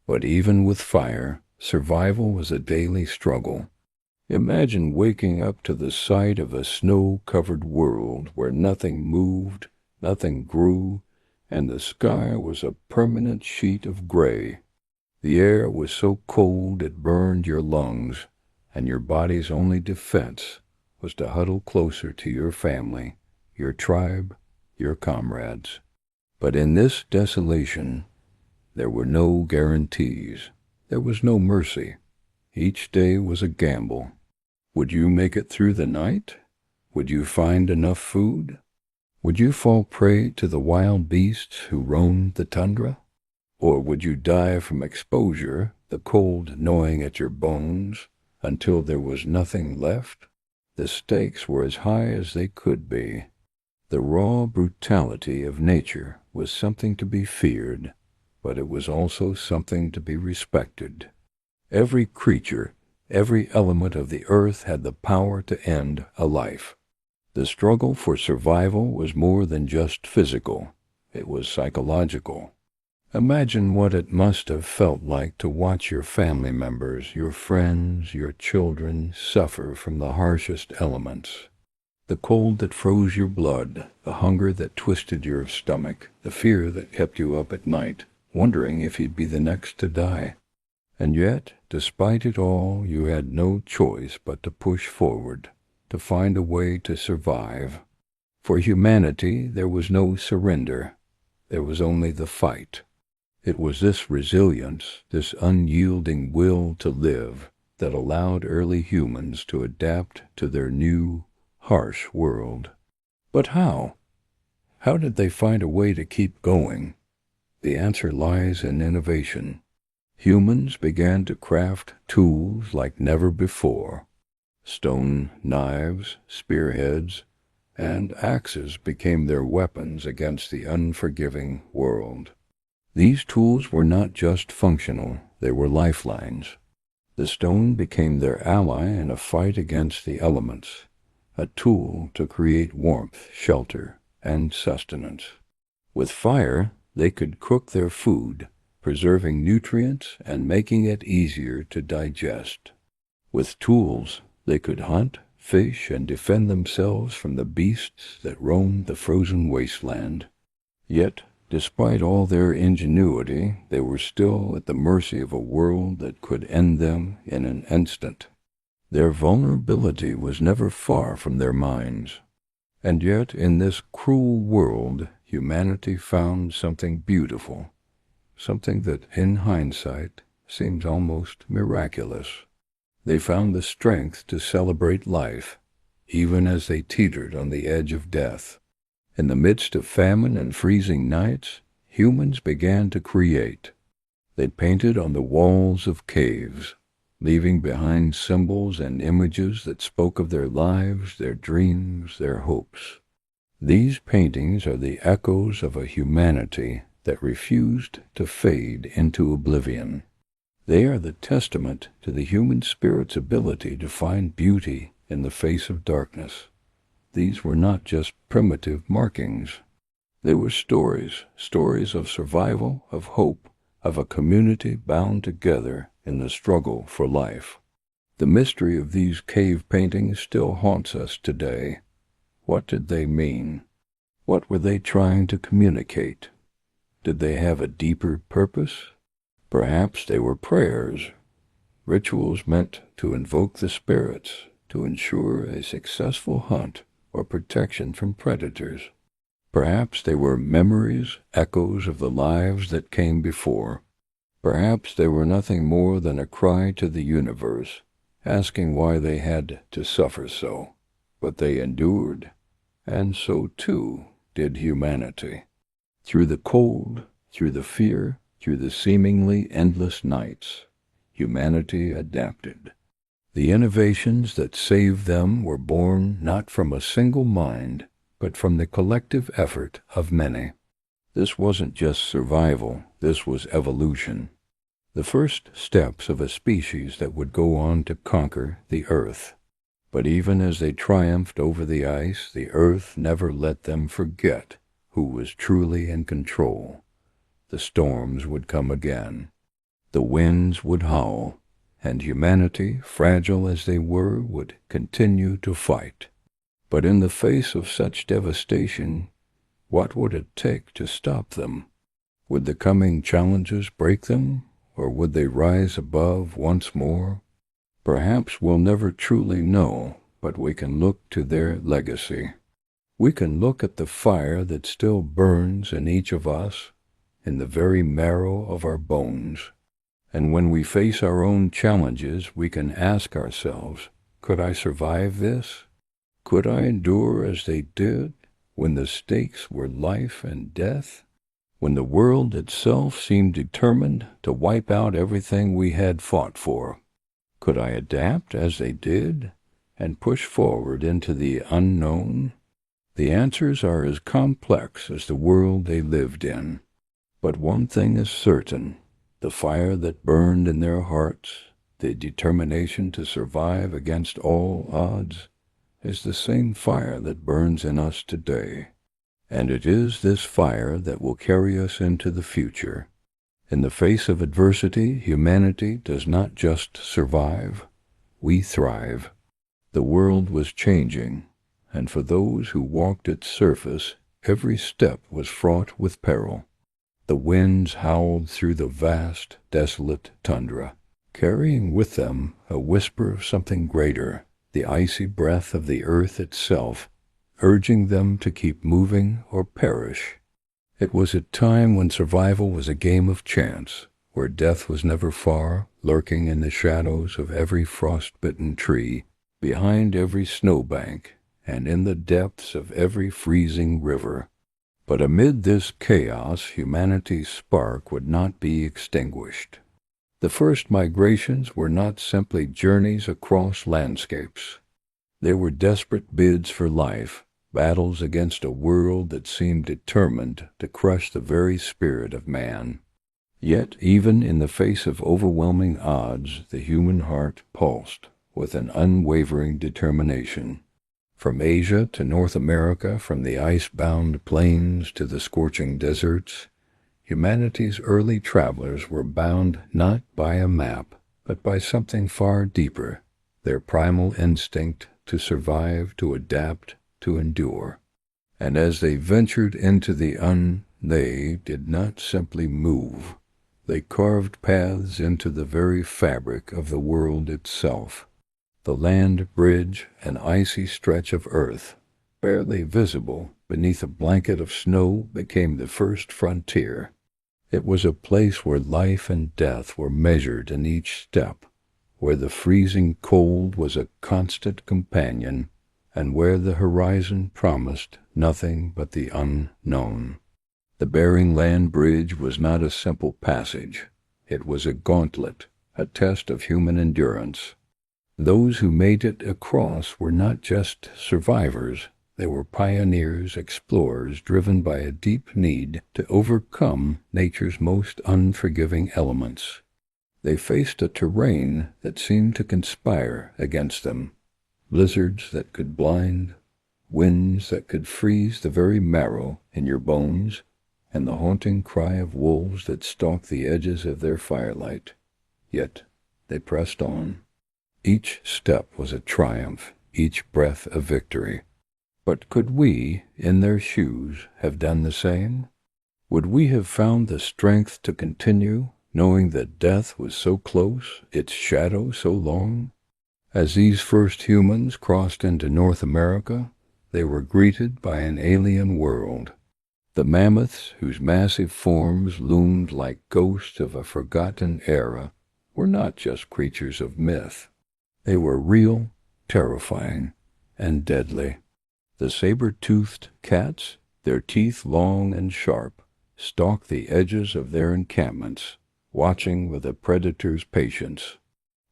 But even with fire, survival was a daily struggle. Imagine waking up to the sight of a snow-covered world where nothing moved, nothing grew, and the sky was a permanent sheet of gray. The air was so cold it burned your lungs, and your body's only defense was to huddle closer to your family, your tribe, your comrades. But in this desolation, there were no guarantees. There was no mercy. Each day was a gamble. Would you make it through the night? Would you find enough food? Would you fall prey to the wild beasts who roamed the tundra? Or would you die from exposure, the cold gnawing at your bones, until there was nothing left? The stakes were as high as they could be. The raw brutality of nature was something to be feared, but it was also something to be respected. Every creature, every element of the earth had the power to end a life. The struggle for survival was more than just physical. It was psychological. Imagine what it must have felt like to watch your family members, your friends, your children suffer from the harshest elements. The cold that froze your blood, the hunger that twisted your stomach, the fear that kept you up at night, wondering if you'd be the next to die. And yet, despite it all, you had no choice but to push forward, to find a way to survive. For humanity, there was no surrender. There was only the fight. It was this resilience, this unyielding will to live, that allowed early humans to adapt to their new, harsh world. But how? How did they find a way to keep going? The answer lies in innovation. Humans began to craft tools like never before. Stone knives, spearheads, and axes became their weapons against the unforgiving world. These tools were not just functional, they were lifelines. The stone became their ally in a fight against the elements, a tool to create warmth, shelter, and sustenance. With fire, they could cook their food, preserving nutrients and making it easier to digest. With tools, they could hunt, fish, and defend themselves from the beasts that roamed the frozen wasteland. Yet, despite all their ingenuity, they were still at the mercy of a world that could end them in an instant. Their vulnerability was never far from their minds. And yet, in this cruel world, humanity found something beautiful, something that, in hindsight, seems almost miraculous. They found the strength to celebrate life, even as they teetered on the edge of death. In the midst of famine and freezing nights, humans began to create. They painted on the walls of caves, leaving behind symbols and images that spoke of their lives, their dreams, their hopes. These paintings are the echoes of a humanity that refused to fade into oblivion. They are the testament to the human spirit's ability to find beauty in the face of darkness. These were not just primitive markings. They were stories of survival, of hope, of a community bound together in the struggle for life. The mystery of these cave paintings still haunts us today. What did they mean? What were they trying to communicate? Did they have a deeper purpose? Perhaps they were prayers, rituals meant to invoke the spirits, to ensure a successful hunt or protection from predators. Perhaps they were memories, echoes of the lives that came before. Perhaps they were nothing more than a cry to the universe, asking why they had to suffer so. But they endured, and so too did humanity. Through the cold, through the fear, through the seemingly endless nights, humanity adapted. The innovations that saved them were born not from a single mind, but from the collective effort of many. This wasn't just survival, this was evolution. The first steps of a species that would go on to conquer the earth. But even as they triumphed over the ice, the earth never let them forget who was truly in control. The storms would come again. The winds would howl, and humanity, fragile as they were, would continue to fight. But in the face of such devastation, what would it take to stop them? Would the coming challenges break them, or would they rise above once more? Perhaps we'll never truly know, but we can look to their legacy. We can look at the fire that still burns in each of us, in the very marrow of our bones. And when we face our own challenges, we can ask ourselves, could I survive this? Could I endure as they did, when the stakes were life and death? When the world itself seemed determined to wipe out everything we had fought for? Could I adapt as they did, and push forward into the unknown? The answers are as complex as the world they lived in. But one thing is certain, the fire that burned in their hearts, the determination to survive against all odds, is the same fire that burns in us today. And it is this fire that will carry us into the future. In the face of adversity, humanity does not just survive, we thrive. The world was changing, and for those who walked its surface, every step was fraught with peril. The winds howled through the vast, desolate tundra, carrying with them a whisper of something greater, the icy breath of the earth itself, urging them to keep moving or perish. It was a time when survival was a game of chance, where death was never far, lurking in the shadows of every frost-bitten tree, behind every snowbank, and in the depths of every freezing river. But amid this chaos, humanity's spark would not be extinguished. The first migrations were not simply journeys across landscapes. They were desperate bids for life, battles against a world that seemed determined to crush the very spirit of man. Yet, even in the face of overwhelming odds, the human heart pulsed with an unwavering determination. From Asia to North America, from the ice-bound plains to the scorching deserts, humanity's early travelers were bound not by a map, but by something far deeper, their primal instinct to survive, to adapt, to endure. And as they ventured into the they did not simply move. They carved paths into the very fabric of the world itself. The land bridge, an icy stretch of earth, barely visible beneath a blanket of snow, became the first frontier. It was a place where life and death were measured in each step, where the freezing cold was a constant companion, and where the horizon promised nothing but the unknown. The Bering Land Bridge was not a simple passage. It was a gauntlet, a test of human endurance. Those who made it across were not just survivors. They were pioneers, explorers, driven by a deep need to overcome nature's most unforgiving elements. They faced a terrain that seemed to conspire against them, blizzards that could blind, winds that could freeze the very marrow in your bones, and the haunting cry of wolves that stalked the edges of their firelight. Yet they pressed on. Each step was a triumph, each breath a victory. But could we, in their shoes, have done the same? Would we have found the strength to continue, knowing that death was so close, its shadow so long? As these first humans crossed into North America, they were greeted by an alien world. The mammoths, whose massive forms loomed like ghosts of a forgotten era, were not just creatures of myth. They were real, terrifying, and deadly. The saber-toothed cats, their teeth long and sharp, stalked the edges of their encampments, watching with a predator's patience,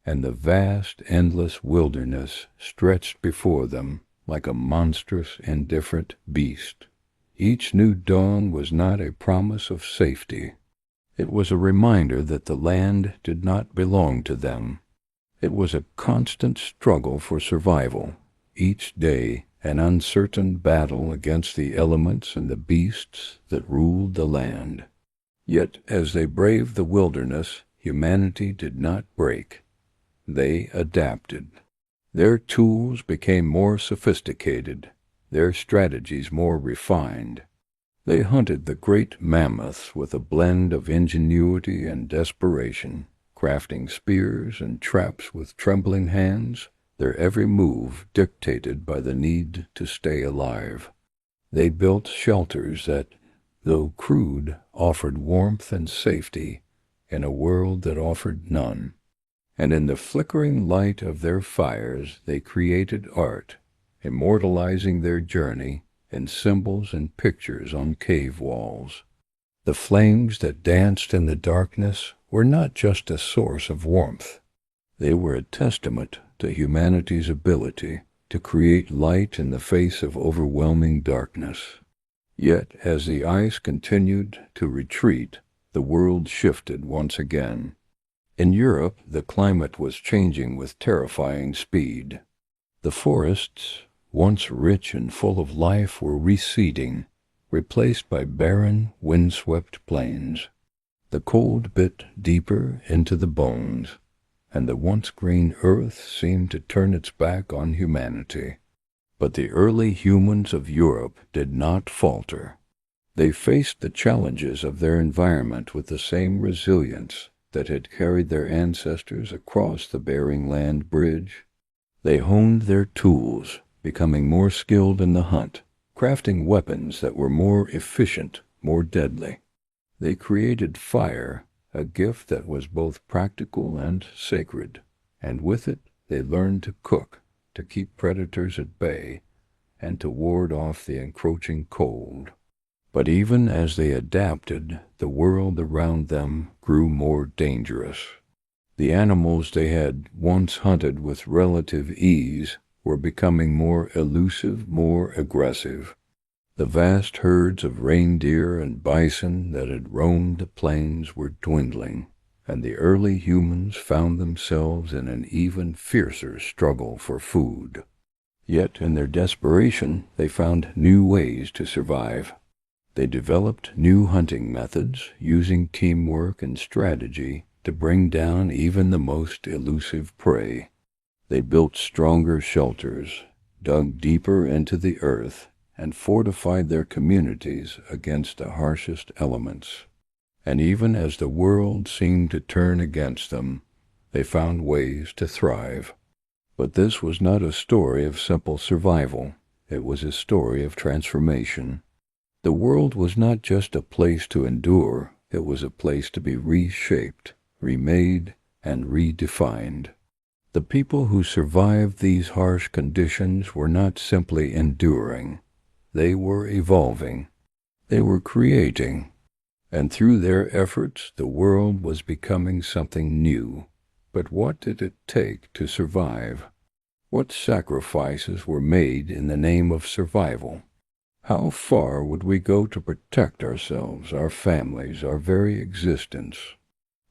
and the vast, endless wilderness stretched before them like a monstrous, indifferent beast. Each new dawn was not a promise of safety. It was a reminder that the land did not belong to them. It was a constant struggle for survival, each day an uncertain battle against the elements and the beasts that ruled the land. Yet as they braved the wilderness, humanity did not break. They adapted. Their tools became more sophisticated, their strategies more refined. They hunted the great mammoths with a blend of ingenuity and desperation, crafting spears and traps with trembling hands, their every move dictated by the need to stay alive. They built shelters that, though crude, offered warmth and safety in a world that offered none. And in the flickering light of their fires they created art, immortalizing their journey in symbols and pictures on cave walls. The flames that danced in the darkness were not just a source of warmth. They were a testament to humanity's ability to create light in the face of overwhelming darkness. Yet, as the ice continued to retreat, the world shifted once again. In Europe, the climate was changing with terrifying speed. The forests, once rich and full of life, were receding, replaced by barren, windswept plains. The cold bit deeper into the bones, and the once green earth seemed to turn its back on humanity. But the early humans of Europe did not falter. They faced the challenges of their environment with the same resilience that had carried their ancestors across the Bering Land Bridge. They honed their tools, becoming more skilled in the hunt, crafting weapons that were more efficient, more deadly. They created fire, a gift that was both practical and sacred, and with it they learned to cook, to keep predators at bay, and to ward off the encroaching cold. But even as they adapted, the world around them grew more dangerous. The animals they had once hunted with relative ease were becoming more elusive, more aggressive. The vast herds of reindeer and bison that had roamed the plains were dwindling, and the early humans found themselves in an even fiercer struggle for food. Yet in their desperation, they found new ways to survive. They developed new hunting methods, using teamwork and strategy to bring down even the most elusive prey. They built stronger shelters, dug deeper into the earth, and fortified their communities against the harshest elements. And even as the world seemed to turn against them, they found ways to thrive. But this was not a story of simple survival. It was a story of transformation. The world was not just a place to endure, it was a place to be reshaped, remade, and redefined. The people who survived these harsh conditions were not simply enduring. They were evolving. They were creating. And through their efforts, the world was becoming something new. But what did it take to survive? What sacrifices were made in the name of survival? How far would we go to protect ourselves, our families, our very existence?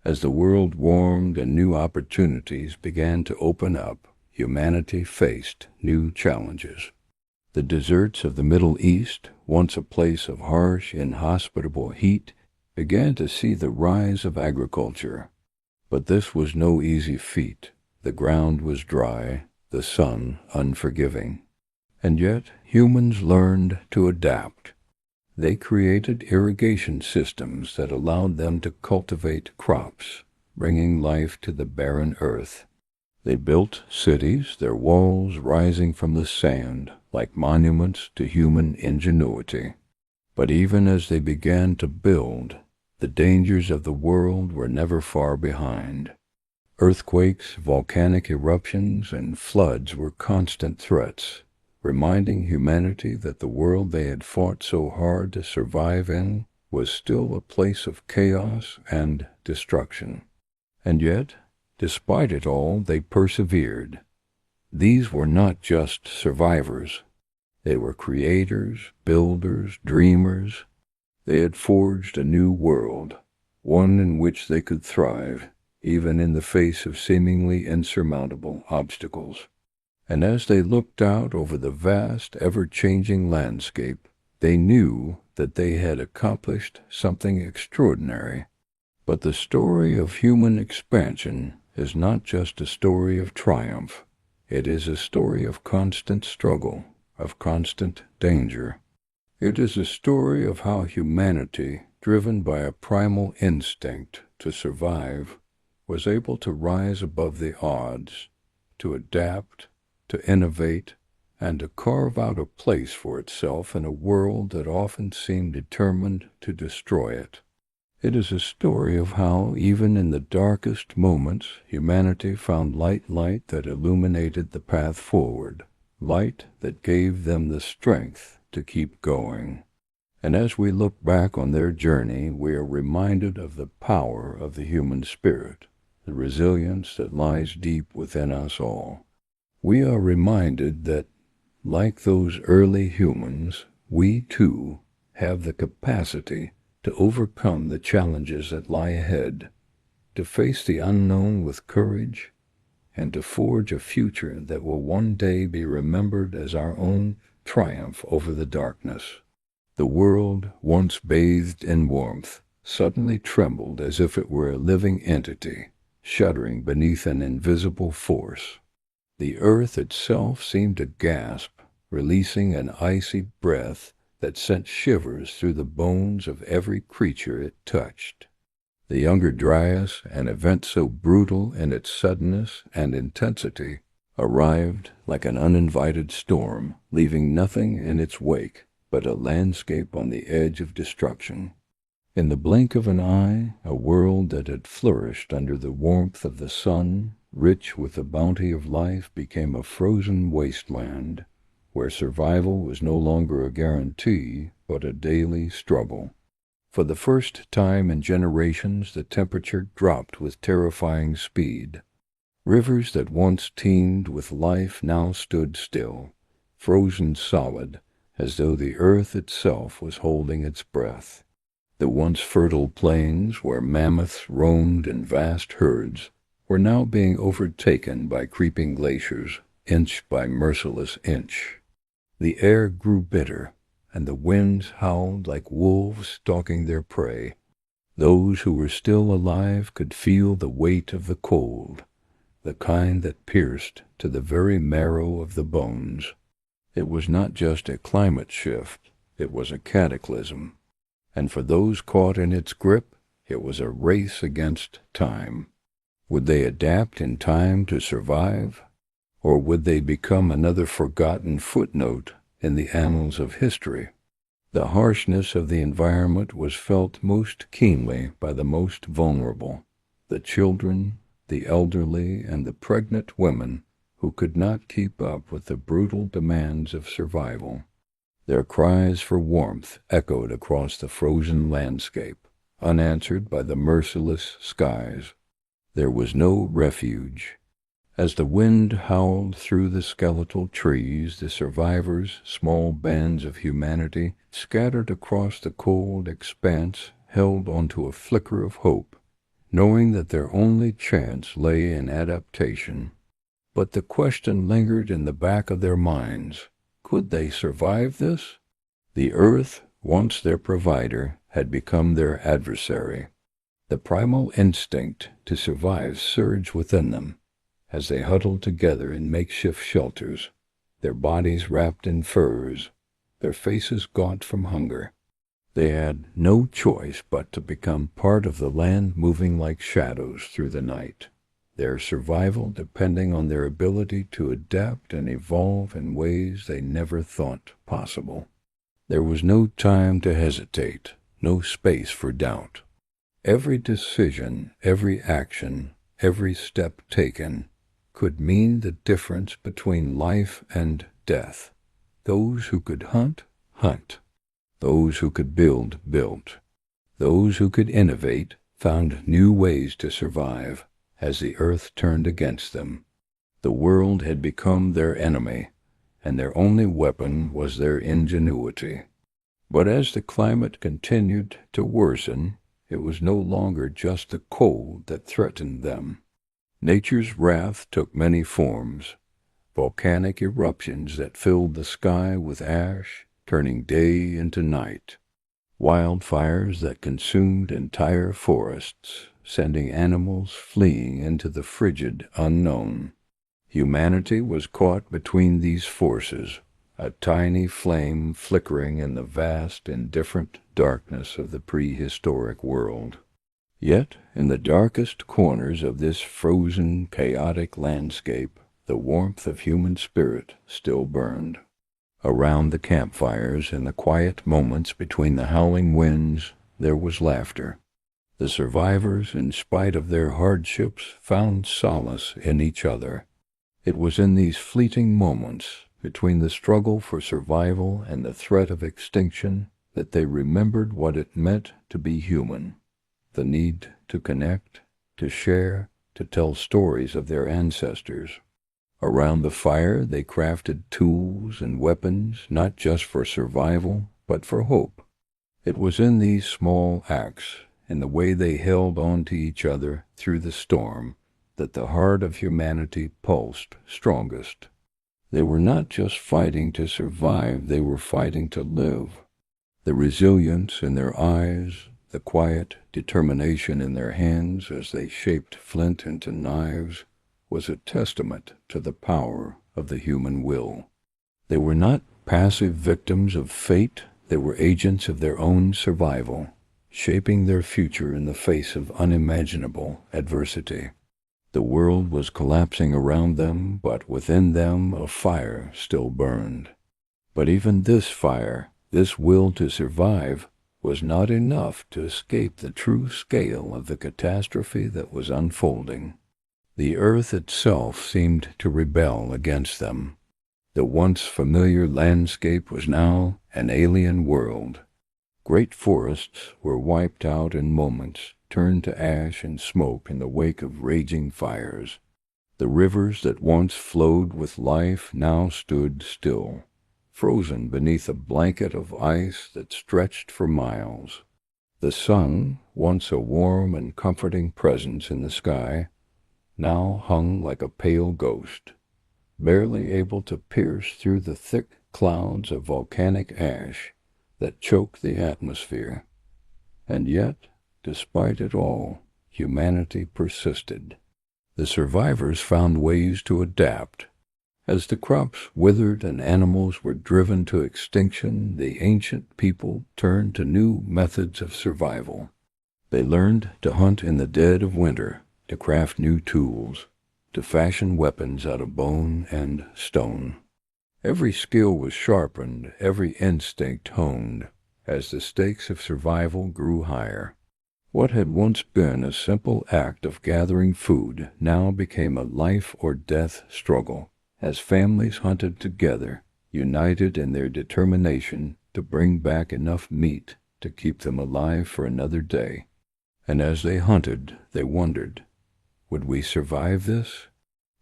As the world warmed and new opportunities began to open up, humanity faced new challenges. The deserts of the Middle East, once a place of harsh, inhospitable heat, began to see the rise of agriculture. But this was no easy feat. The ground was dry, the sun unforgiving. And yet humans learned to adapt. They created irrigation systems that allowed them to cultivate crops, bringing life to the barren earth. They built cities, their walls rising from the sand like monuments to human ingenuity. But even as they began to build, the dangers of the world were never far behind. Earthquakes, volcanic eruptions, and floods were constant threats, reminding humanity that the world they had fought so hard to survive in was still a place of chaos and destruction. And yet, despite it all, they persevered. These were not just survivors. They were creators, builders, dreamers. They had forged a new world, one in which they could thrive, even in the face of seemingly insurmountable obstacles. And as they looked out over the vast, ever-changing landscape, they knew that they had accomplished something extraordinary. But the story of human expansion is not just a story of triumph. It is a story of constant struggle, of constant danger. It is a story of how humanity, driven by a primal instinct to survive, was able to rise above the odds, to adapt, to innovate, and to carve out a place for itself in a world that often seemed determined to destroy it. It is a story of how, even in the darkest moments, humanity found light that illuminated the path forward, light that gave them the strength to keep going. And as we look back on their journey, we are reminded of the power of the human spirit, the resilience that lies deep within us all. We are reminded that, like those early humans, we too have the capacity to overcome the challenges that lie ahead, to face the unknown with courage, and to forge a future that will one day be remembered as our own triumph over the darkness. The world, once bathed in warmth, suddenly trembled as if it were a living entity, shuddering beneath an invisible force. The earth itself seemed to gasp, releasing an icy breath that sent shivers through the bones of every creature it touched. The younger Dryas, an event so brutal in its suddenness and intensity, arrived like an uninvited storm, leaving nothing in its wake but a landscape on the edge of destruction. In the blink of an eye, a world that had flourished under the warmth of the sun, rich with the bounty of life, became a frozen wasteland, where survival was no longer a guarantee, but a daily struggle. For the first time in generations, the temperature dropped with terrifying speed. Rivers that once teemed with life now stood still, frozen solid, as though the earth itself was holding its breath. The once fertile plains, where mammoths roamed in vast herds, were now being overtaken by creeping glaciers, inch by merciless inch. The air grew bitter, and the winds howled like wolves stalking their prey. Those who were still alive could feel the weight of the cold, the kind that pierced to the very marrow of the bones. It was not just a climate shift, it was a cataclysm, and for those caught in its grip, it was a race against time. Would they adapt in time to survive? Or would they become another forgotten footnote in the annals of history? The harshness of the environment was felt most keenly by the most vulnerable, the children, the elderly, and the pregnant women who could not keep up with the brutal demands of survival. Their cries for warmth echoed across the frozen landscape, unanswered by the merciless skies. There was no refuge. As the wind howled through the skeletal trees, the survivors, small bands of humanity, scattered across the cold expanse, held onto a flicker of hope, knowing that their only chance lay in adaptation. But the question lingered in the back of their minds: could they survive this? The earth, once their provider, had become their adversary. The primal instinct to survive surged within them as they huddled together in makeshift shelters, their bodies wrapped in furs, their faces gaunt from hunger. They had no choice but to become part of the land moving like shadows through the night, their survival depending on their ability to adapt and evolve in ways they never thought possible. There was no time to hesitate, no space for doubt. Every decision, every action, every step taken could mean the difference between life and death. Those who could hunt, hunt. Those who could build, built. Those who could innovate found new ways to survive as the earth turned against them. The world had become their enemy, and their only weapon was their ingenuity. But as the climate continued to worsen, it was no longer just the cold that threatened them. Nature's wrath took many forms: volcanic eruptions that filled the sky with ash, turning day into night; wildfires that consumed entire forests, sending animals fleeing into the frigid unknown. Humanity was caught between these forces, a tiny flame flickering in the vast, indifferent darkness of the prehistoric world. Yet, in the darkest corners of this frozen, chaotic landscape, the warmth of human spirit still burned. Around the campfires, in the quiet moments between the howling winds, there was laughter. The survivors, in spite of their hardships, found solace in each other. It was in these fleeting moments, between the struggle for survival and the threat of extinction, that they remembered what it meant to be human, the need to connect, to share, to tell stories of their ancestors. Around the fire they crafted tools and weapons, not just for survival, but for hope. It was in these small acts, in the way they held on to each other through the storm, that the heart of humanity pulsed strongest. They were not just fighting to survive, they were fighting to live. The resilience in their eyes, the quiet determination in their hands as they shaped flint into knives, was a testament to the power of the human will. They were not passive victims of fate, they were agents of their own survival, shaping their future in the face of unimaginable adversity. The world was collapsing around them, but within them a fire still burned. But even this fire, this will to survive, was not enough to escape the true scale of the catastrophe that was unfolding. The earth itself seemed to rebel against them. The once familiar landscape was now an alien world. Great forests were wiped out in moments, turned to ash and smoke in the wake of raging fires. The rivers that once flowed with life now stood still, frozen beneath a blanket of ice that stretched for miles. The sun, once a warm and comforting presence in the sky, now hung like a pale ghost, barely able to pierce through the thick clouds of volcanic ash that choked the atmosphere. And yet, despite it all, humanity persisted. The survivors found ways to adapt. As the crops withered and animals were driven to extinction, the ancient people turned to new methods of survival. They learned to hunt in the dead of winter, to craft new tools, to fashion weapons out of bone and stone. Every skill was sharpened, every instinct honed, as the stakes of survival grew higher. What had once been a simple act of gathering food now became a life-or-death struggle, as families hunted together, united in their determination to bring back enough meat to keep them alive for another day. And as they hunted, they wondered, would we survive this?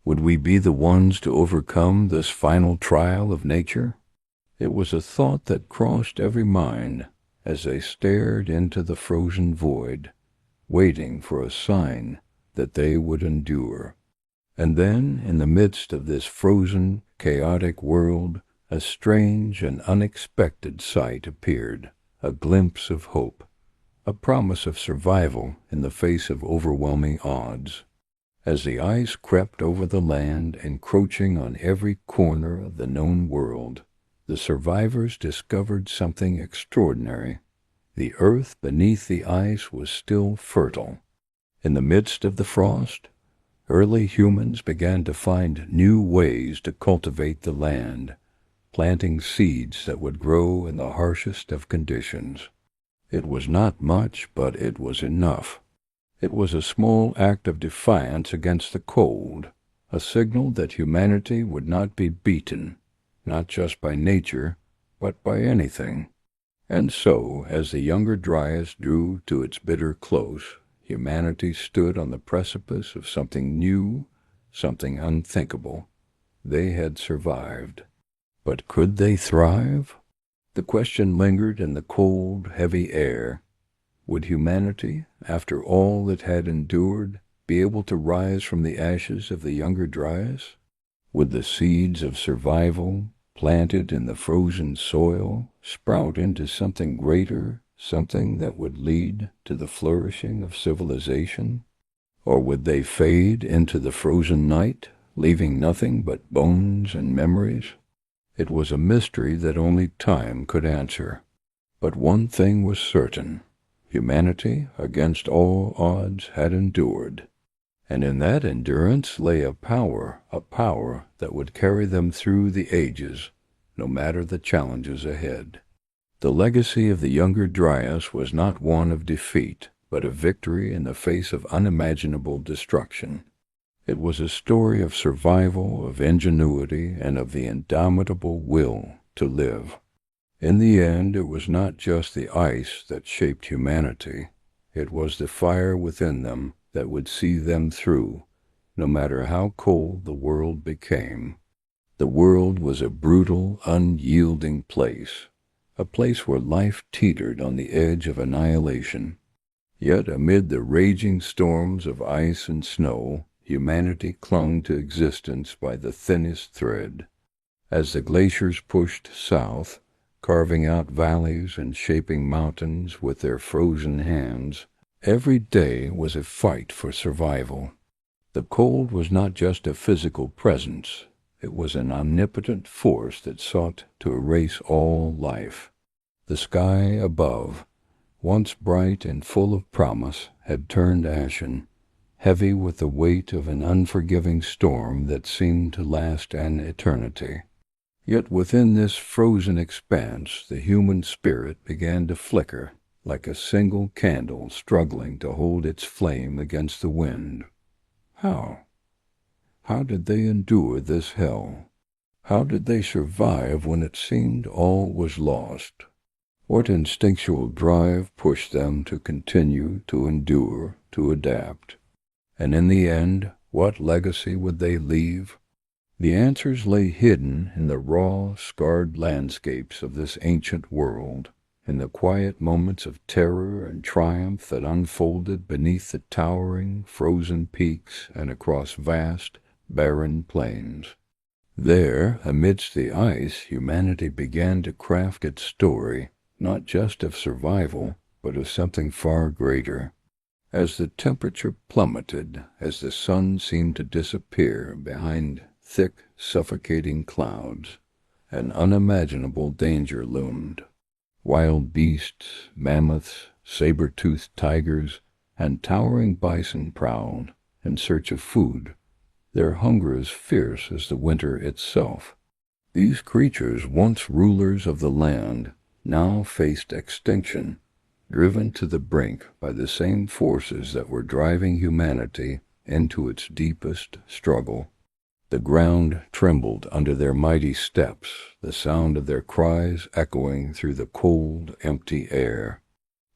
Would we be the ones to overcome this final trial of nature? It was a thought that crossed every mind as they stared into the frozen void, waiting for a sign that they would endure. And then, in the midst of this frozen, chaotic world, a strange and unexpected sight appeared, a glimpse of hope, a promise of survival in the face of overwhelming odds. As the ice crept over the land, encroaching on every corner of the known world, the survivors discovered something extraordinary. The earth beneath the ice was still fertile. In the midst of the frost, early humans began to find new ways to cultivate the land, planting seeds that would grow in the harshest of conditions. It was not much, but it was enough. It was a small act of defiance against the cold, a signal that humanity would not be beaten, not just by nature, but by anything. And so, as the younger Dryas drew to its bitter close, humanity stood on the precipice of something new, something unthinkable. They had survived. But could they thrive? The question lingered in the cold, heavy air. Would humanity, after all it had endured, be able to rise from the ashes of the younger Dryas? Would the seeds of survival, planted in the frozen soil, sprout into something greater, something that would lead to the flourishing of civilization? Or would they fade into the frozen night, leaving nothing but bones and memories? It was a mystery that only time could answer. But one thing was certain. Humanity, against all odds, had endured, And in that endurance lay a power that would carry them through the ages, no matter the challenges ahead. The legacy of the younger Dryas was not one of defeat, but of victory in the face of unimaginable destruction. It was a story of survival, of ingenuity, and of the indomitable will to live. In the end, it was not just the ice that shaped humanity. It was the fire within them that would see them through, no matter how cold the world became. The world was a brutal, unyielding place, a place where life teetered on the edge of annihilation. Yet amid the raging storms of ice and snow, humanity clung to existence by the thinnest thread. As the glaciers pushed south, carving out valleys and shaping mountains with their frozen hands, every day was a fight for survival. The cold was not just a physical presence. It was an omnipotent force that sought to erase all life. The sky above, once bright and full of promise, had turned ashen, heavy with the weight of an unforgiving storm that seemed to last an eternity. Yet within this frozen expanse the human spirit began to flicker, like a single candle struggling to hold its flame against the wind. How? How did they endure this hell? How did they survive when it seemed all was lost? What instinctual drive pushed them to continue, to endure, to adapt? And in the end, what legacy would they leave? The answers lay hidden in the raw, scarred landscapes of this ancient world, in the quiet moments of terror and triumph that unfolded beneath the towering, frozen peaks and across vast, barren plains. There, amidst the ice, humanity began to craft its story, not just of survival, but of something far greater. As the temperature plummeted, as the sun seemed to disappear behind thick, suffocating clouds, an unimaginable danger loomed. Wild beasts, mammoths, saber-toothed tigers, and towering bison prowled in search of food, their hunger as fierce as the winter itself. These creatures, once rulers of the land, now faced extinction, driven to the brink by the same forces that were driving humanity into its deepest struggle. The ground trembled under their mighty steps, the sound of their cries echoing through the cold, empty air.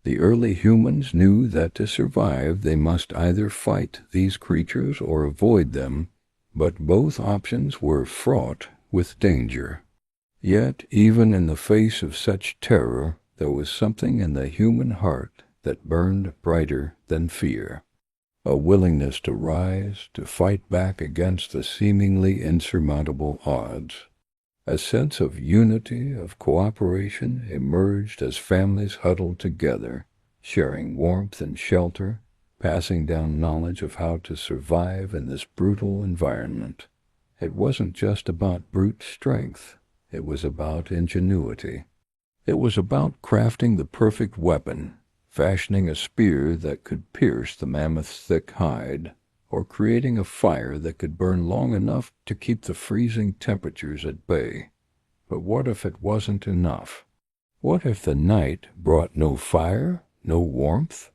The early humans knew that to survive they must either fight these creatures or avoid them, but both options were fraught with danger. Yet, even in the face of such terror, there was something in the human heart that burned brighter than fear. A willingness to rise, to fight back against the seemingly insurmountable odds. A sense of unity, of cooperation, emerged as families huddled together, sharing warmth and shelter, passing down knowledge of how to survive in this brutal environment. It wasn't just about brute strength. It was about ingenuity. It was about crafting the perfect weapon, fashioning a spear that could pierce the mammoth's thick hide, or creating a fire that could burn long enough to keep the freezing temperatures at bay. But what if it wasn't enough? What if the night brought no fire, no warmth?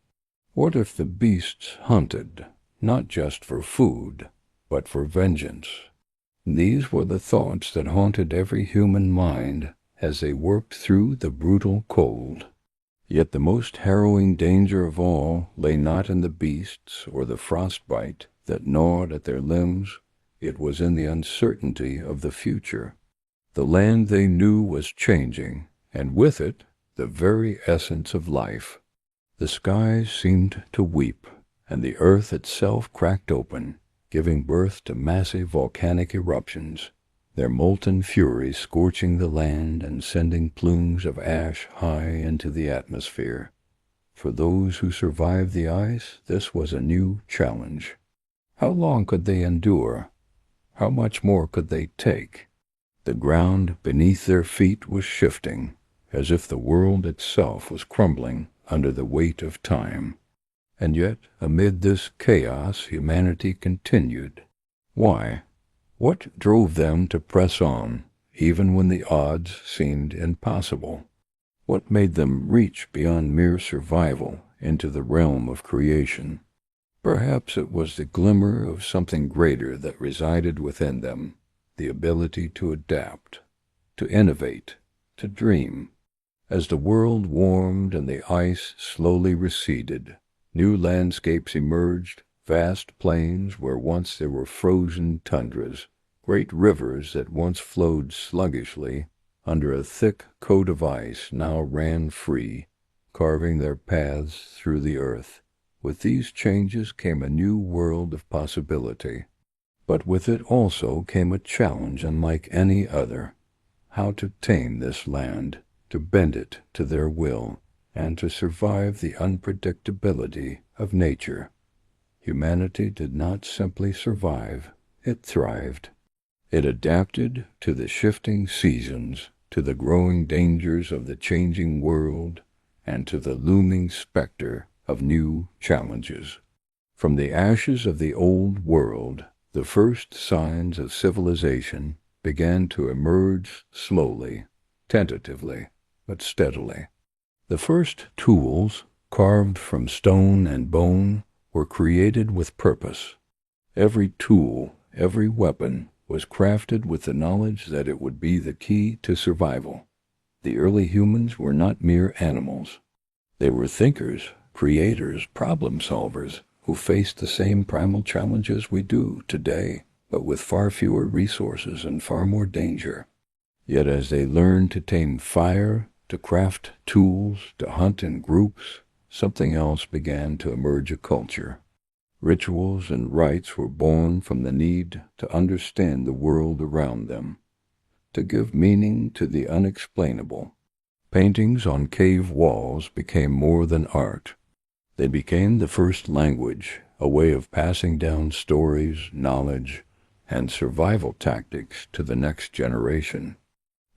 What if the beasts hunted, not just for food, but for vengeance? These were the thoughts that haunted every human mind as they worked through the brutal cold. Yet the most harrowing danger of all lay not in the beasts or the frostbite that gnawed at their limbs. It was in the uncertainty of the future. The land they knew was changing, and with it, the very essence of life. The skies seemed to weep, and the earth itself cracked open, giving birth to massive volcanic eruptions, their molten fury scorching the land and sending plumes of ash high into the atmosphere. For those who survived the ice, this was a new challenge. How long could they endure? How much more could they take? The ground beneath their feet was shifting, as if the world itself was crumbling under the weight of time. And yet, amid this chaos, humanity continued. Why? What drove them to press on, even when the odds seemed impossible? What made them reach beyond mere survival into the realm of creation? Perhaps it was the glimmer of something greater that resided within them, the ability to adapt, to innovate, to dream. As the world warmed and the ice slowly receded, new landscapes emerged, vast plains where once there were frozen tundras, great rivers that once flowed sluggishly under a thick coat of ice now ran free, carving their paths through the earth. With these changes came a new world of possibility. But with it also came a challenge unlike any other: how to tame this land, to bend it to their will, and to survive the unpredictability of nature. Humanity did not simply survive, it thrived. It adapted to the shifting seasons, to the growing dangers of the changing world, and to the looming specter of new challenges. From the ashes of the old world, the first signs of civilization began to emerge slowly, tentatively, but steadily. The first tools, carved from stone and bone, were created with purpose. Every tool, every weapon, was crafted with the knowledge that it would be the key to survival. The early humans were not mere animals. They were thinkers, creators, problem solvers, who faced the same primal challenges we do today, but with far fewer resources and far more danger. Yet as they learned to tame fire, to craft tools, to hunt in groups, something else began to emerge: a culture. Rituals and rites were born from the need to understand the world around them, to give meaning to the unexplainable. Paintings on cave walls became more than art. They became the first language, a way of passing down stories, knowledge, and survival tactics to the next generation.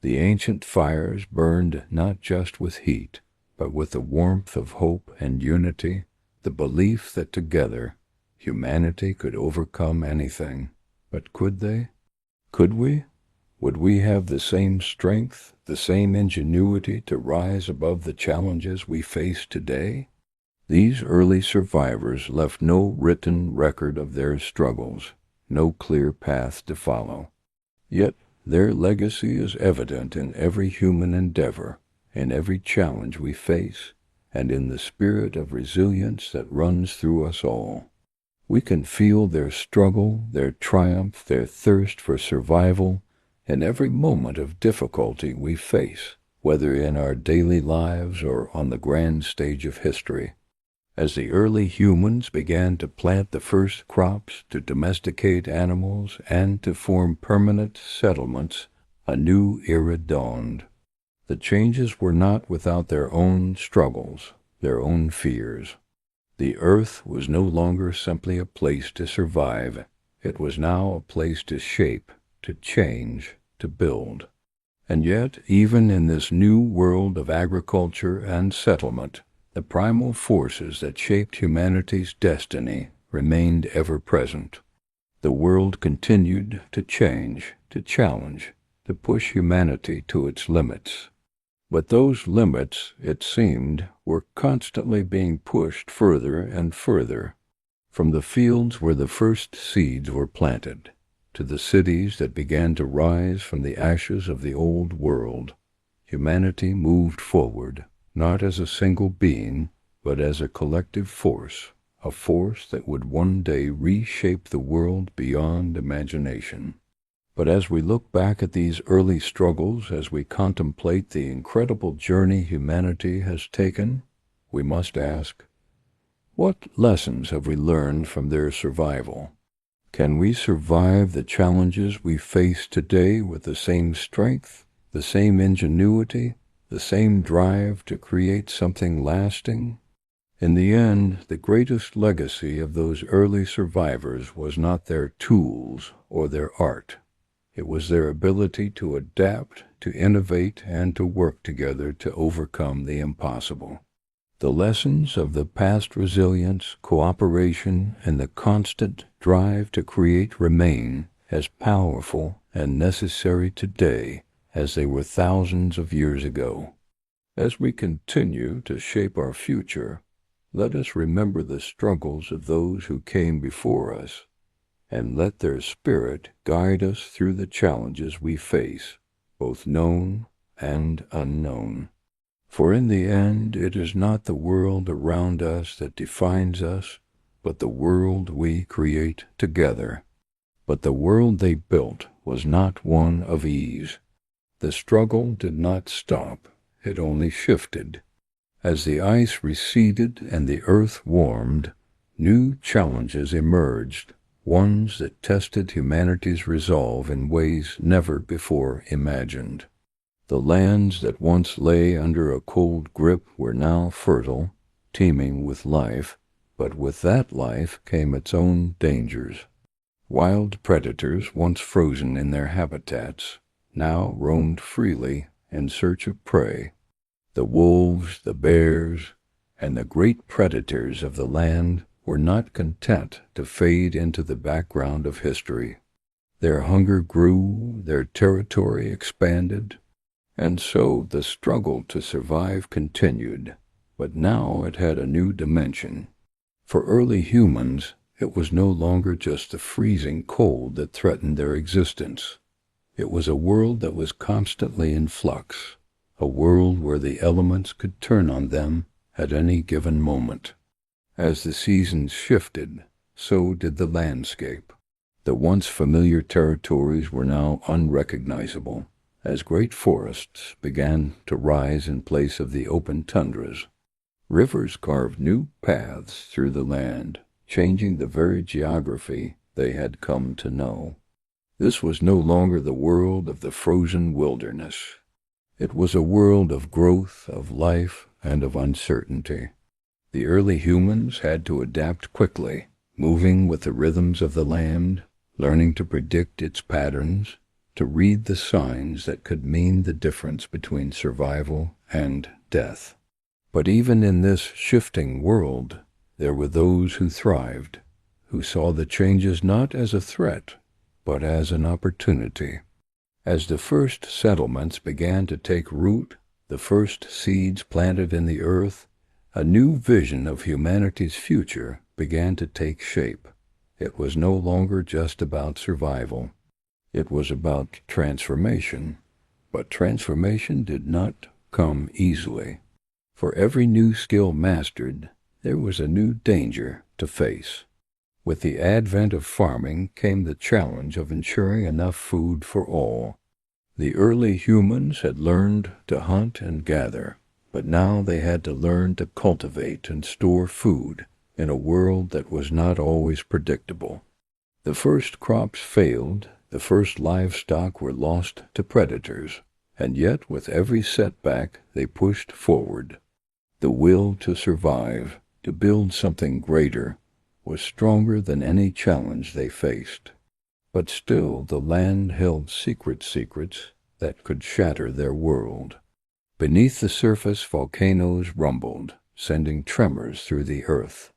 The ancient fires burned not just with heat, but with the warmth of hope and unity, the belief that together humanity could overcome anything. But could they? Could we? Would we have the same strength, the same ingenuity to rise above the challenges we face today? These early survivors left no written record of their struggles, no clear path to follow. Yet their legacy is evident in every human endeavor, in every challenge we face, and in the spirit of resilience that runs through us all. We can feel their struggle, their triumph, their thirst for survival in every moment of difficulty we face, whether in our daily lives or on the grand stage of history. As the early humans began to plant the first crops, to domesticate animals, and to form permanent settlements, a new era dawned. The changes were not without their own struggles, their own fears. The earth was no longer simply a place to survive. It was now a place to shape, to change, to build. And yet, even in this new world of agriculture and settlement, the primal forces that shaped humanity's destiny remained ever present. The world continued to change, to challenge, to push humanity to its limits. But those limits, it seemed, were constantly being pushed further and further. From the fields where the first seeds were planted, to the cities that began to rise from the ashes of the old world, humanity moved forward, not as a single being, but as a collective force, a force that would one day reshape the world beyond imagination. But as we look back at these early struggles, as we contemplate the incredible journey humanity has taken, we must ask, what lessons have we learned from their survival? Can we survive the challenges we face today with the same strength, the same ingenuity, the same drive to create something lasting? In the end, the greatest legacy of those early survivors was not their tools or their art. It was their ability to adapt, to innovate, and to work together to overcome the impossible. The lessons of the past resilience, cooperation, and the constant drive to create remain as powerful and necessary today as they were thousands of years ago. As we continue to shape our future, let us remember the struggles of those who came before us, and let their spirit guide us through the challenges we face, both known and unknown. For in the end, it is not the world around us that defines us, but the world we create together. But the world they built was not one of ease. The struggle did not stop, it only shifted. As the ice receded and the earth warmed, new challenges emerged, ones that tested humanity's resolve in ways never before imagined. The lands that once lay under a cold grip were now fertile, teeming with life, but with that life came its own dangers. Wild predators, once frozen in their habitats, now roamed freely in search of prey. The wolves, the bears, and the great predators of the land were not content to fade into the background of history. Their hunger grew, their territory expanded, and so the struggle to survive continued, but now it had a new dimension. For early humans, it was no longer just the freezing cold that threatened their existence. It was a world that was constantly in flux, a world where the elements could turn on them at any given moment. As the seasons shifted, so did the landscape. The once familiar territories were now unrecognizable, as great forests began to rise in place of the open tundras. Rivers carved new paths through the land, changing the very geography they had come to know. This was no longer the world of the frozen wilderness. It was a world of growth, of life, and of uncertainty. The early humans had to adapt quickly, moving with the rhythms of the land, learning to predict its patterns, to read the signs that could mean the difference between survival and death. But even in this shifting world, there were those who thrived, who saw the changes not as a threat, but as an opportunity. As the first settlements began to take root, the first seeds planted in the earth, a new vision of humanity's future began to take shape. It was no longer just about survival. It was about transformation. But transformation did not come easily. For every new skill mastered, there was a new danger to face. With the advent of farming came the challenge of ensuring enough food for all. The early humans had learned to hunt and gather, but now they had to learn to cultivate and store food in a world that was not always predictable. The first crops failed, the first livestock were lost to predators, and yet with every setback they pushed forward. The will to survive, to build something greater, was stronger than any challenge they faced. But still the land held secrets that could shatter their world. Beneath the surface, volcanoes rumbled, sending tremors through the earth.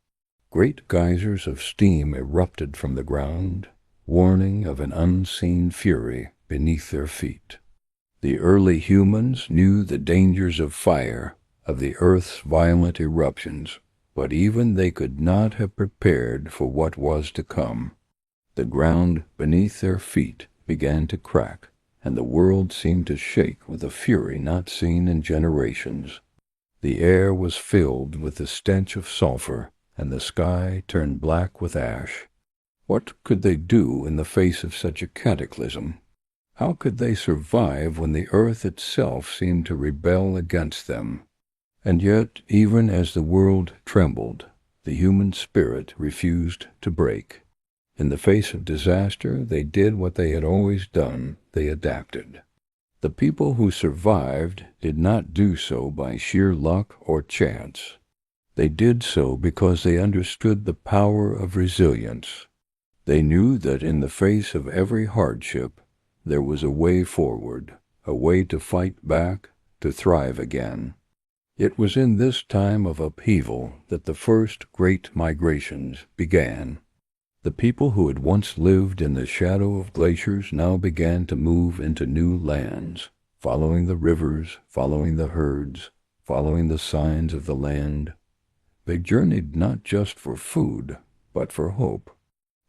Great geysers of steam erupted from the ground, warning of an unseen fury beneath their feet. The early humans knew the dangers of fire, of the earth's violent eruptions, but even they could not have prepared for what was to come. The ground beneath their feet began to crack, and the world seemed to shake with a fury not seen in generations. The air was filled with the stench of sulfur, and the sky turned black with ash. What could they do in the face of such a cataclysm? How could they survive when the earth itself seemed to rebel against them? And yet, even as the world trembled, the human spirit refused to break. In the face of disaster, they did what they had always done. They adapted. The people who survived did not do so by sheer luck or chance. They did so because they understood the power of resilience. They knew that in the face of every hardship, there was a way forward, a way to fight back, to thrive again. It was in this time of upheaval that the first great migrations began. The people who had once lived in the shadow of glaciers now began to move into new lands, following the rivers, following the herds, following the signs of the land. They journeyed not just for food, but for hope.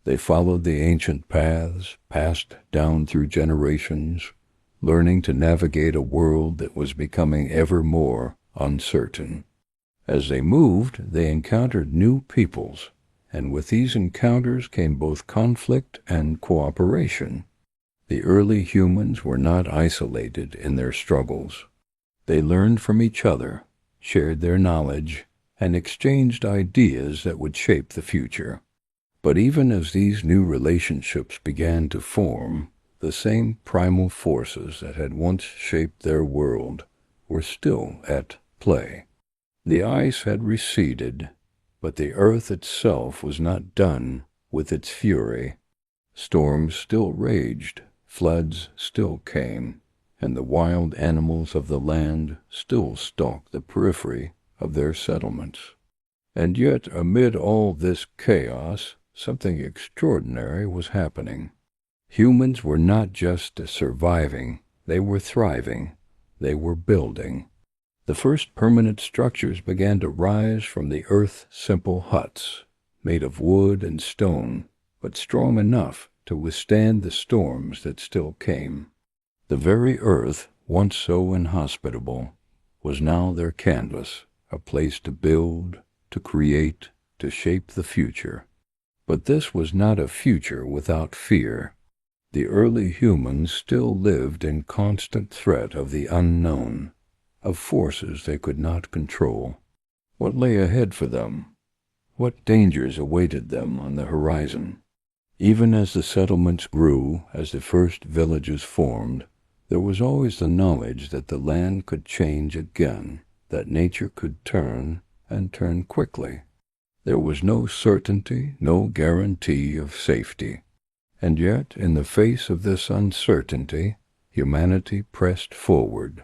They followed the ancient paths, passed down through generations, learning to navigate a world that was becoming ever more uncertain. As they moved, they encountered new peoples, and with these encounters came both conflict and cooperation. The early humans were not isolated in their struggles. They learned from each other, shared their knowledge, and exchanged ideas that would shape the future. But even as these new relationships began to form, the same primal forces that had once shaped their world were still at play. The ice had receded, but the earth itself was not done with its fury. Storms still raged, floods still came, and the wild animals of the land still stalked the periphery of their settlements. And yet, amid all this chaos, something extraordinary was happening. Humans were not just surviving, they were thriving, they were building. The first permanent structures began to rise from the earth's simple huts, made of wood and stone, but strong enough to withstand the storms that still came. The very earth, once so inhospitable, was now their canvas, a place to build, to create, to shape the future. But this was not a future without fear. The early humans still lived in constant threat of the unknown, of forces they could not control. What lay ahead for them? What dangers awaited them on the horizon? Even as the settlements grew, as the first villages formed, there was always the knowledge that the land could change again, that nature could turn, and turn quickly. There was no certainty, no guarantee of safety. And yet, in the face of this uncertainty, humanity pressed forward.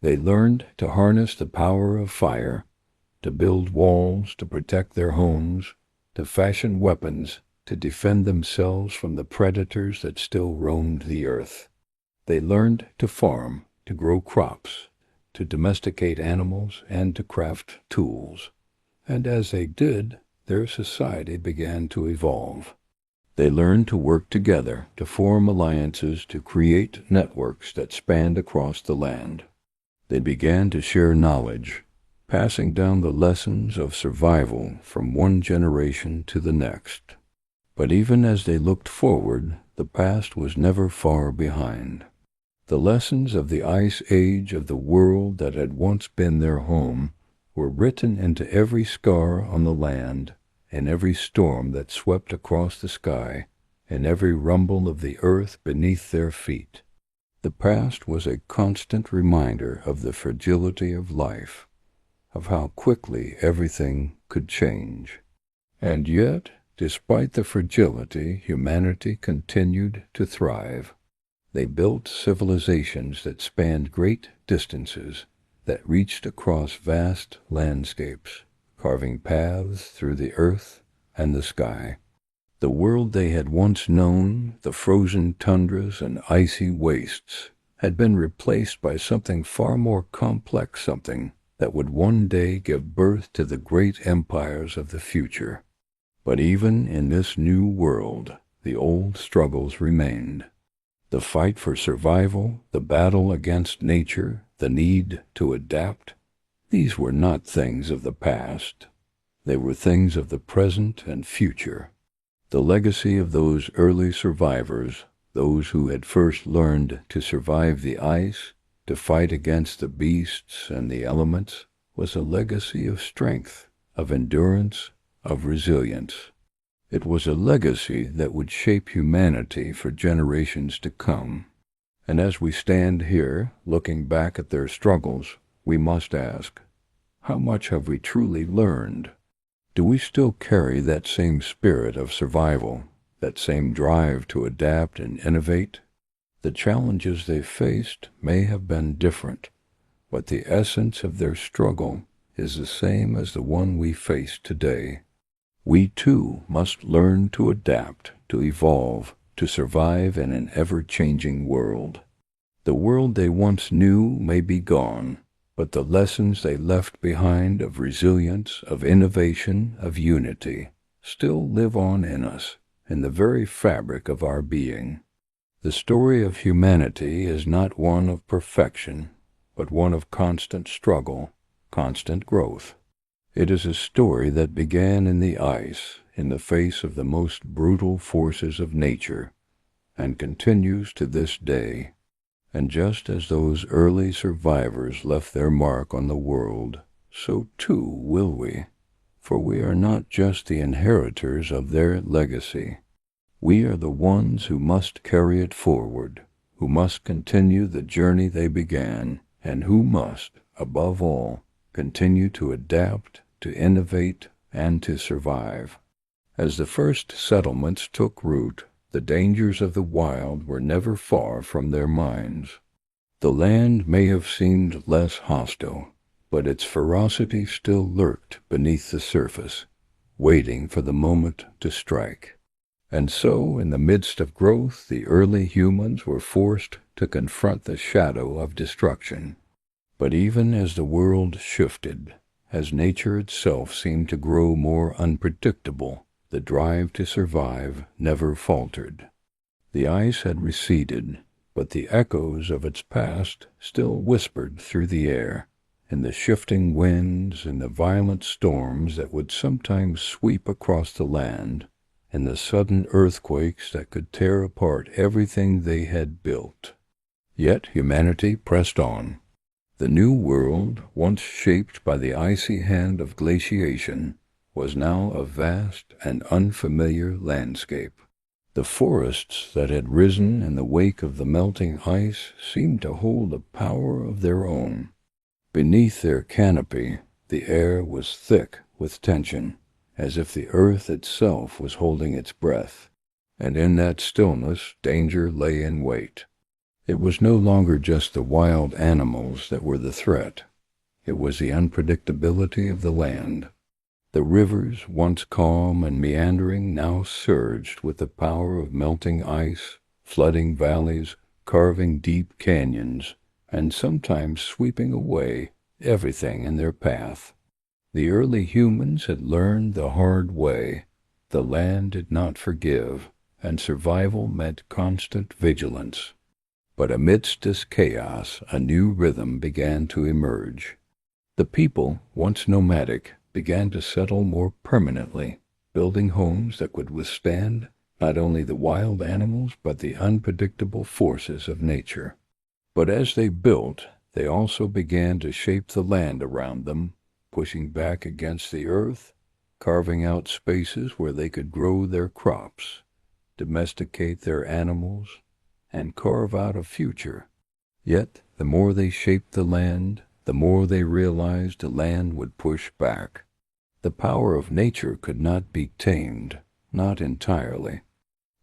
They learned to harness the power of fire, to build walls to protect their homes, to fashion weapons to defend themselves from the predators that still roamed the earth. They learned to farm, to grow crops, to domesticate animals, and to craft tools. And as they did, their society began to evolve. They learned to work together, to form alliances, to create networks that spanned across the land. They began to share knowledge, passing down the lessons of survival from one generation to the next. But even as they looked forward, the past was never far behind. The lessons of the ice age of the world that had once been their home were written into every scar on the land, in every storm that swept across the sky, in every rumble of the earth beneath their feet. The past was a constant reminder of the fragility of life, of how quickly everything could change. And yet, despite the fragility, humanity continued to thrive. They built civilizations that spanned great distances, that reached across vast landscapes, carving paths through the earth and the sky. The world they had once known, the frozen tundras and icy wastes, had been replaced by something far more complex, something that would one day give birth to the great empires of the future. But even in this new world, the old struggles remained. The fight for survival, the battle against nature, the need to adapt, these were not things of the past. They were things of the present and future. The legacy of those early survivors, those who had first learned to survive the ice, to fight against the beasts and the elements, was a legacy of strength, of endurance, of resilience. It was a legacy that would shape humanity for generations to come. And as we stand here, looking back at their struggles, we must ask, how much have we truly learned? Do we still carry that same spirit of survival, that same drive to adapt and innovate? The challenges they faced may have been different, but the essence of their struggle is the same as the one we face today. We too must learn to adapt, to evolve, to survive in an ever-changing world. The world they once knew may be gone, but the lessons they left behind of resilience, of innovation, of unity, still live on in us, in the very fabric of our being. The story of humanity is not one of perfection, but one of constant struggle, constant growth. It is a story that began in the ice, in the face of the most brutal forces of nature, and continues to this day. And just as those early survivors left their mark on the world, so too will we, for we are not just the inheritors of their legacy. We are the ones who must carry it forward, who must continue the journey they began, and who must, above all, continue to adapt, to innovate, and to survive. As the first settlements took root, the dangers of the wild were never far from their minds. The land may have seemed less hostile, but its ferocity still lurked beneath the surface, waiting for the moment to strike. And so, in the midst of growth, the early humans were forced to confront the shadow of destruction. But even as the world shifted, as nature itself seemed to grow more unpredictable, the drive to survive never faltered. The ice had receded, but the echoes of its past still whispered through the air, in the shifting winds, in the violent storms that would sometimes sweep across the land, in the sudden earthquakes that could tear apart everything they had built. Yet humanity pressed on. The new world, once shaped by the icy hand of glaciation, was now a vast and unfamiliar landscape. The forests that had risen in the wake of the melting ice seemed to hold a power of their own. Beneath their canopy, the air was thick with tension, as if the earth itself was holding its breath, and in that stillness danger lay in wait. It was no longer just the wild animals that were the threat. It was the unpredictability of the land. The rivers, once calm and meandering, now surged with the power of melting ice, flooding valleys, carving deep canyons, and sometimes sweeping away everything in their path. The early humans had learned the hard way. The land did not forgive, and survival meant constant vigilance. But amidst this chaos, a new rhythm began to emerge. The people, once nomadic, began to settle more permanently, building homes that could withstand not only the wild animals but the unpredictable forces of nature. But as they built, they also began to shape the land around them, pushing back against the earth, carving out spaces where they could grow their crops, domesticate their animals, and carve out a future. Yet, the more they shaped the land, the more they realized the land would push back. The power of nature could not be tamed, not entirely.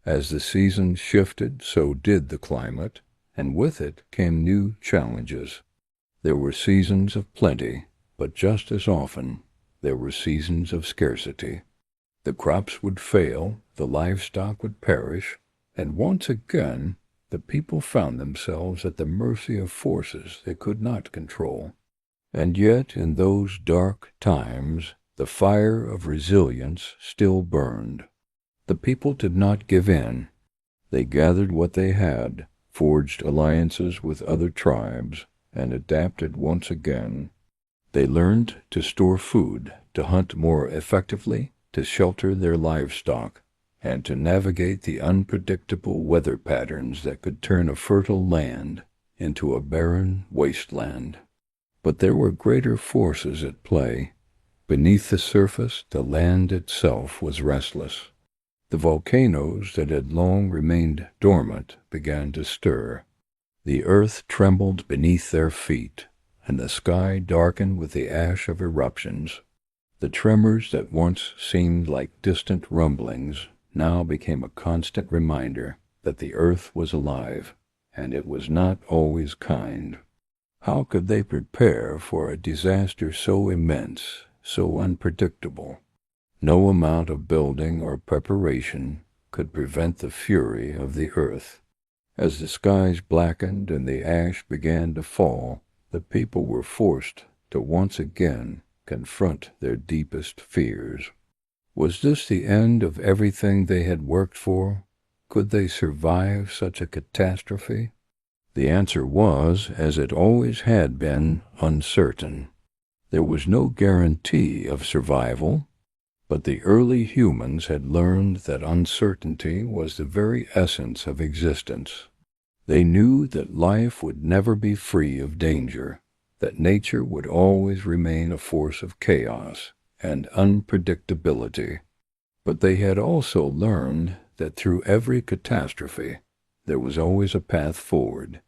As the seasons shifted, so did the climate, and with it came new challenges. There were seasons of plenty, but just as often, there were seasons of scarcity. The crops would fail, the livestock would perish, and once again, the people found themselves at the mercy of forces they could not control. And yet, in those dark times, the fire of resilience still burned. The people did not give in. They gathered what they had, forged alliances with other tribes, and adapted once again. They learned to store food, to hunt more effectively, to shelter their livestock, and to navigate the unpredictable weather patterns that could turn a fertile land into a barren wasteland. But there were greater forces at play. Beneath the surface, the land itself was restless. The volcanoes that had long remained dormant began to stir. The earth trembled beneath their feet, and the sky darkened with the ash of eruptions. The tremors that once seemed like distant rumblings now became a constant reminder that the earth was alive, and it was not always kind. How could they prepare for a disaster so immense, so unpredictable? No amount of building or preparation could prevent the fury of the earth. As the skies blackened and the ash began to fall, the people were forced to once again confront their deepest fears. Was this the end of everything they had worked for? Could they survive such a catastrophe? The answer was, as it always had been, uncertain. There was no guarantee of survival, but the early humans had learned that uncertainty was the very essence of existence. They knew that life would never be free of danger, that nature would always remain a force of chaos and unpredictability. But they had also learned that through every catastrophe, there was always a path forward.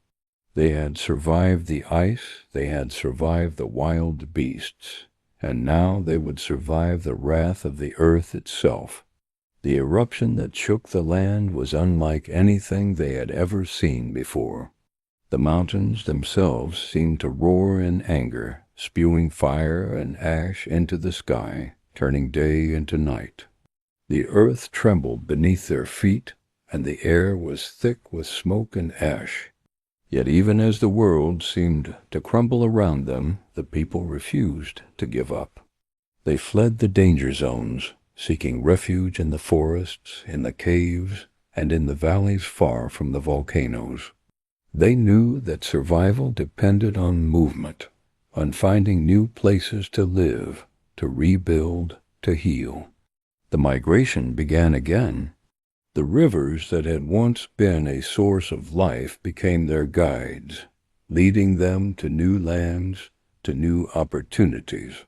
They had survived the ice, they had survived the wild beasts, and now they would survive the wrath of the earth itself. The eruption that shook the land was unlike anything they had ever seen before. The mountains themselves seemed to roar in anger, spewing fire and ash into the sky, turning day into night. The earth trembled beneath their feet, and the air was thick with smoke and ash. Yet even as the world seemed to crumble around them, the people refused to give up. They fled the danger zones, seeking refuge in the forests, in the caves, and in the valleys far from the volcanoes. They knew that survival depended on movement, on finding new places to live, to rebuild, to heal. The migration began again. The rivers that had once been a source of life became their guides, leading them to new lands, to new opportunities.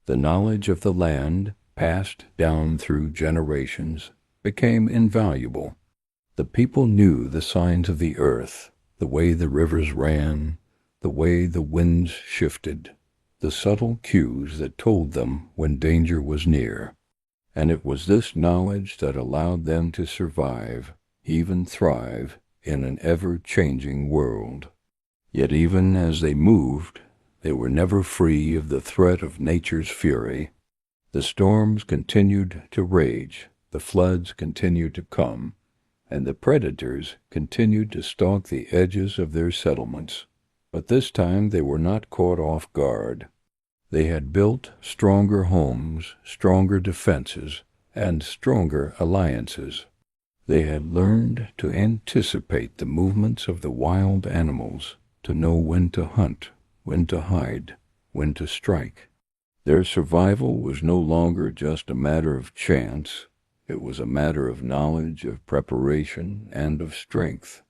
The knowledge of the land, passed down through generations, became invaluable. The people knew the signs of the earth, the way the rivers ran, the way the winds shifted, the subtle cues that told them when danger was near. And it was this knowledge that allowed them to survive, even thrive, in an ever-changing world. Yet even as they moved, they were never free of the threat of nature's fury. The storms continued to rage, the floods continued to come, and the predators continued to stalk the edges of their settlements. But this time they were not caught off guard. They had built stronger homes, stronger defenses, and stronger alliances. They had learned to anticipate the movements of the wild animals, to know when to hunt, when to hide, when to strike. Their survival was no longer just a matter of chance. It was a matter of knowledge, of preparation, and of strength.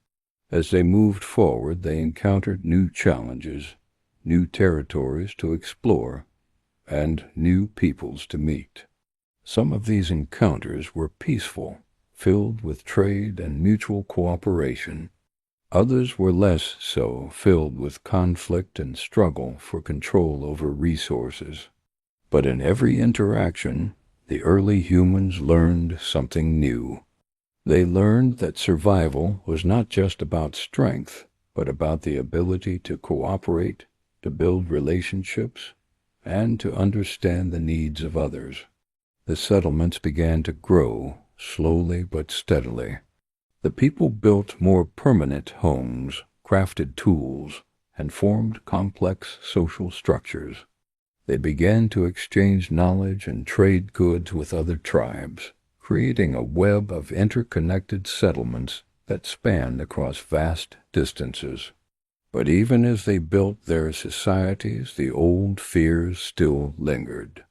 As they moved forward, they encountered new challenges, new territories to explore, and new peoples to meet. Some of these encounters were peaceful, filled with trade and mutual cooperation. Others were less so, filled with conflict and struggle for control over resources. But in every interaction, the early humans learned something new. They learned that survival was not just about strength, but about the ability to cooperate, to build relationships, and to understand the needs of others. The settlements began to grow, slowly but steadily. The people built more permanent homes, crafted tools, and formed complex social structures. They began to exchange knowledge and trade goods with other tribes, creating a web of interconnected settlements that spanned across vast distances. But even as they built their societies, the old fears still lingered.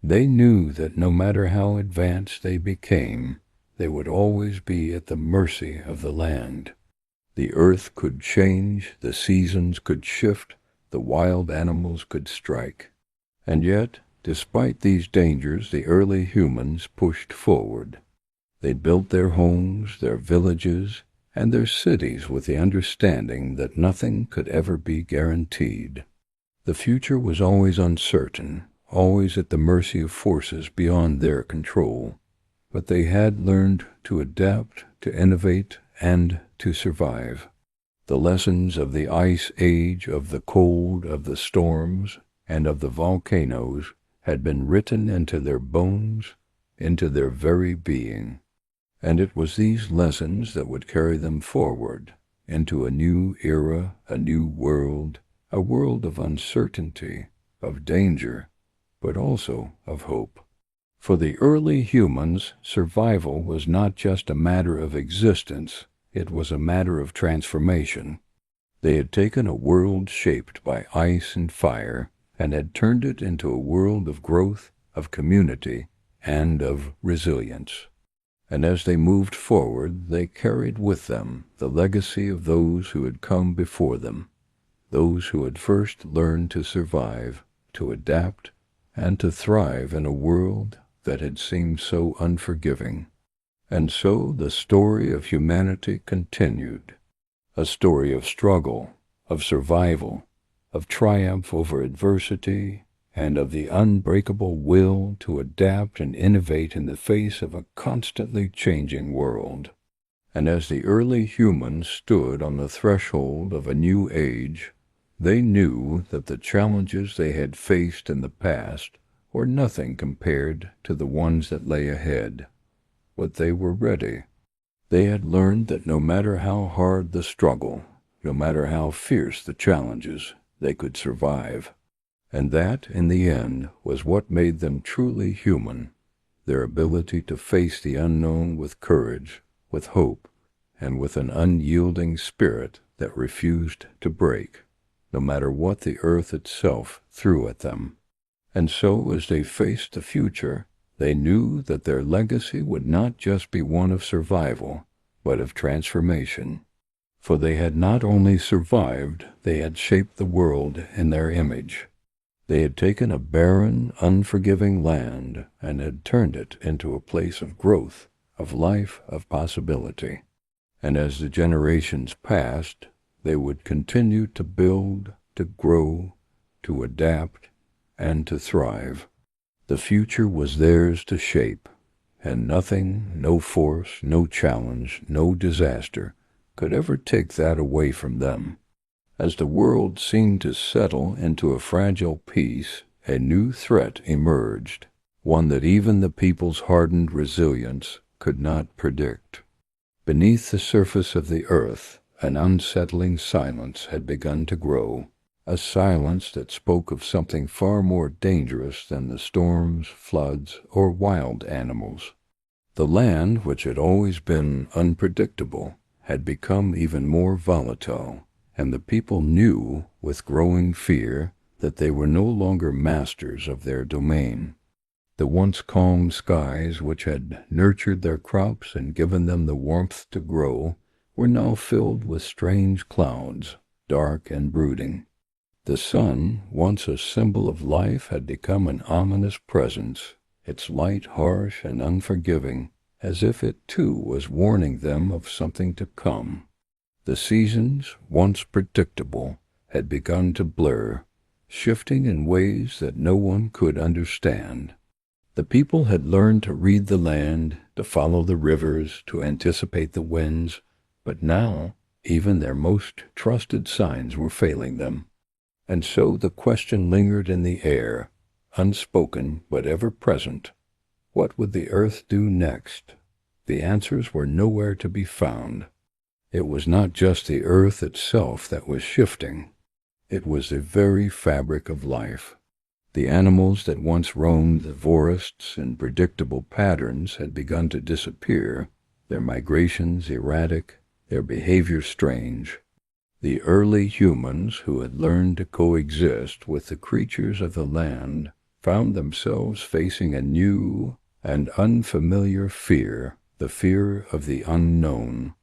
They knew that no matter how advanced they became, they would always be at the mercy of the land. The earth could change, the seasons could shift, the wild animals could strike. And yet, despite these dangers, the early humans pushed forward. They built their homes, their villages, and their cities with the understanding that nothing could ever be guaranteed. The future was always uncertain, always at the mercy of forces beyond their control. But they had learned to adapt, to innovate, and to survive. The lessons of the ice age, of the cold, of the storms, and of the volcanoes had been written into their bones, into their very being. And it was these lessons that would carry them forward into a new era, a new world, a world of uncertainty, of danger, but also of hope. For the early humans, survival was not just a matter of existence, it was a matter of transformation. They had taken a world shaped by ice and fire and had turned it into a world of growth, of community, and of resilience. And as they moved forward, they carried with them the legacy of those who had come before them, those who had first learned to survive, to adapt, and to thrive in a world that had seemed so unforgiving. And so the story of humanity continued, a story of struggle, of survival, of triumph over adversity, and of the unbreakable will to adapt and innovate in the face of a constantly changing world. And as the early humans stood on the threshold of a new age, they knew that the challenges they had faced in the past were nothing compared to the ones that lay ahead. But they were ready. They had learned that no matter how hard the struggle, no matter how fierce the challenges, they could survive. And that, in the end, was what made them truly human, their ability to face the unknown with courage, with hope, and with an unyielding spirit that refused to break, no matter what the earth itself threw at them. And so, as they faced the future, they knew that their legacy would not just be one of survival, but of transformation. For they had not only survived, they had shaped the world in their image. They had taken a barren, unforgiving land and had turned it into a place of growth, of life, of possibility. And as the generations passed, they would continue to build, to grow, to adapt, and to thrive. The future was theirs to shape, and nothing, no force, no challenge, no disaster could ever take that away from them. As the world seemed to settle into a fragile peace, a new threat emerged, one that even the people's hardened resilience could not predict. Beneath the surface of the earth, an unsettling silence had begun to grow, a silence that spoke of something far more dangerous than the storms, floods, or wild animals. The land, which had always been unpredictable, had become even more volatile, and the people knew, with growing fear, that they were no longer masters of their domain. The once calm skies, which had nurtured their crops and given them the warmth to grow, were now filled with strange clouds, dark and brooding. The sun, once a symbol of life, had become an ominous presence, its light harsh and unforgiving, as if it too was warning them of something to come. The seasons, once predictable, had begun to blur, shifting in ways that no one could understand. The people had learned to read the land, to follow the rivers, to anticipate the winds, but now even their most trusted signs were failing them. And so the question lingered in the air, unspoken but ever present. What would the earth do next? The answers were nowhere to be found. It was not just the earth itself that was shifting. It was the very fabric of life. The animals that once roamed the forests in predictable patterns had begun to disappear, their migrations erratic, their behavior strange. The early humans who had learned to coexist with the creatures of the land found themselves facing a new and unfamiliar fear, the fear of the unknown.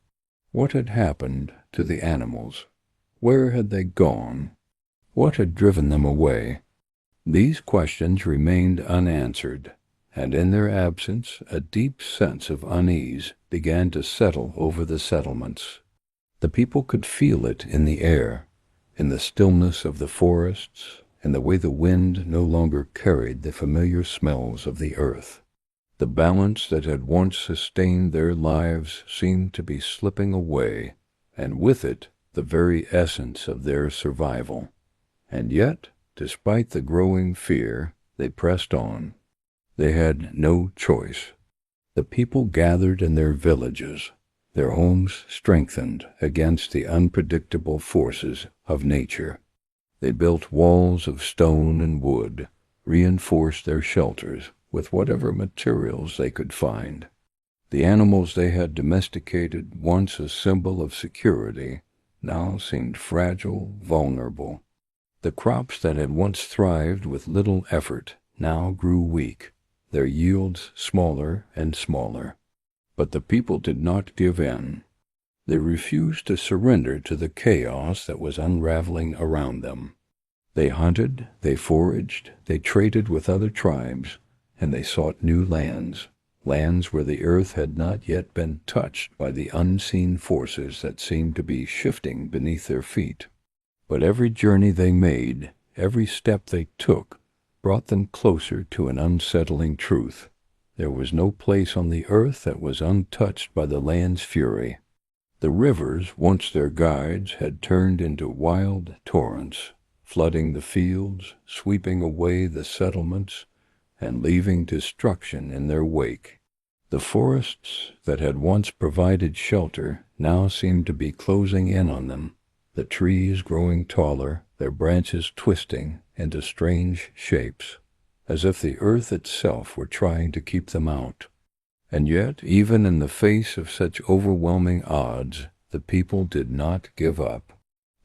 What had happened to the animals? Where had they gone? What had driven them away? These questions remained unanswered, and in their absence a deep sense of unease began to settle over the settlements. The people could feel it in the air, in the stillness of the forests, in the way the wind no longer carried the familiar smells of the earth. The balance that had once sustained their lives seemed to be slipping away, and with it the very essence of their survival. And yet, despite the growing fear, they pressed on. They had no choice. The people gathered in their villages, their homes strengthened against the unpredictable forces of nature. They built walls of stone and wood, reinforced their shelters with whatever materials they could find. The animals they had domesticated, once a symbol of security, now seemed fragile, vulnerable. The crops that had once thrived with little effort now grew weak, their yields smaller and smaller. But the people did not give in. They refused to surrender to the chaos that was unraveling around them. They hunted, they foraged, they traded with other tribes, and they sought new lands, lands where the earth had not yet been touched by the unseen forces that seemed to be shifting beneath their feet. But every journey they made, every step they took, brought them closer to an unsettling truth. There was no place on the earth that was untouched by the land's fury. The rivers, once their guides, had turned into wild torrents, flooding the fields, sweeping away the settlements, and leaving destruction in their wake. The forests that had once provided shelter now seemed to be closing in on them, the trees growing taller, their branches twisting into strange shapes, as if the earth itself were trying to keep them out. And yet, even in the face of such overwhelming odds, the people did not give up.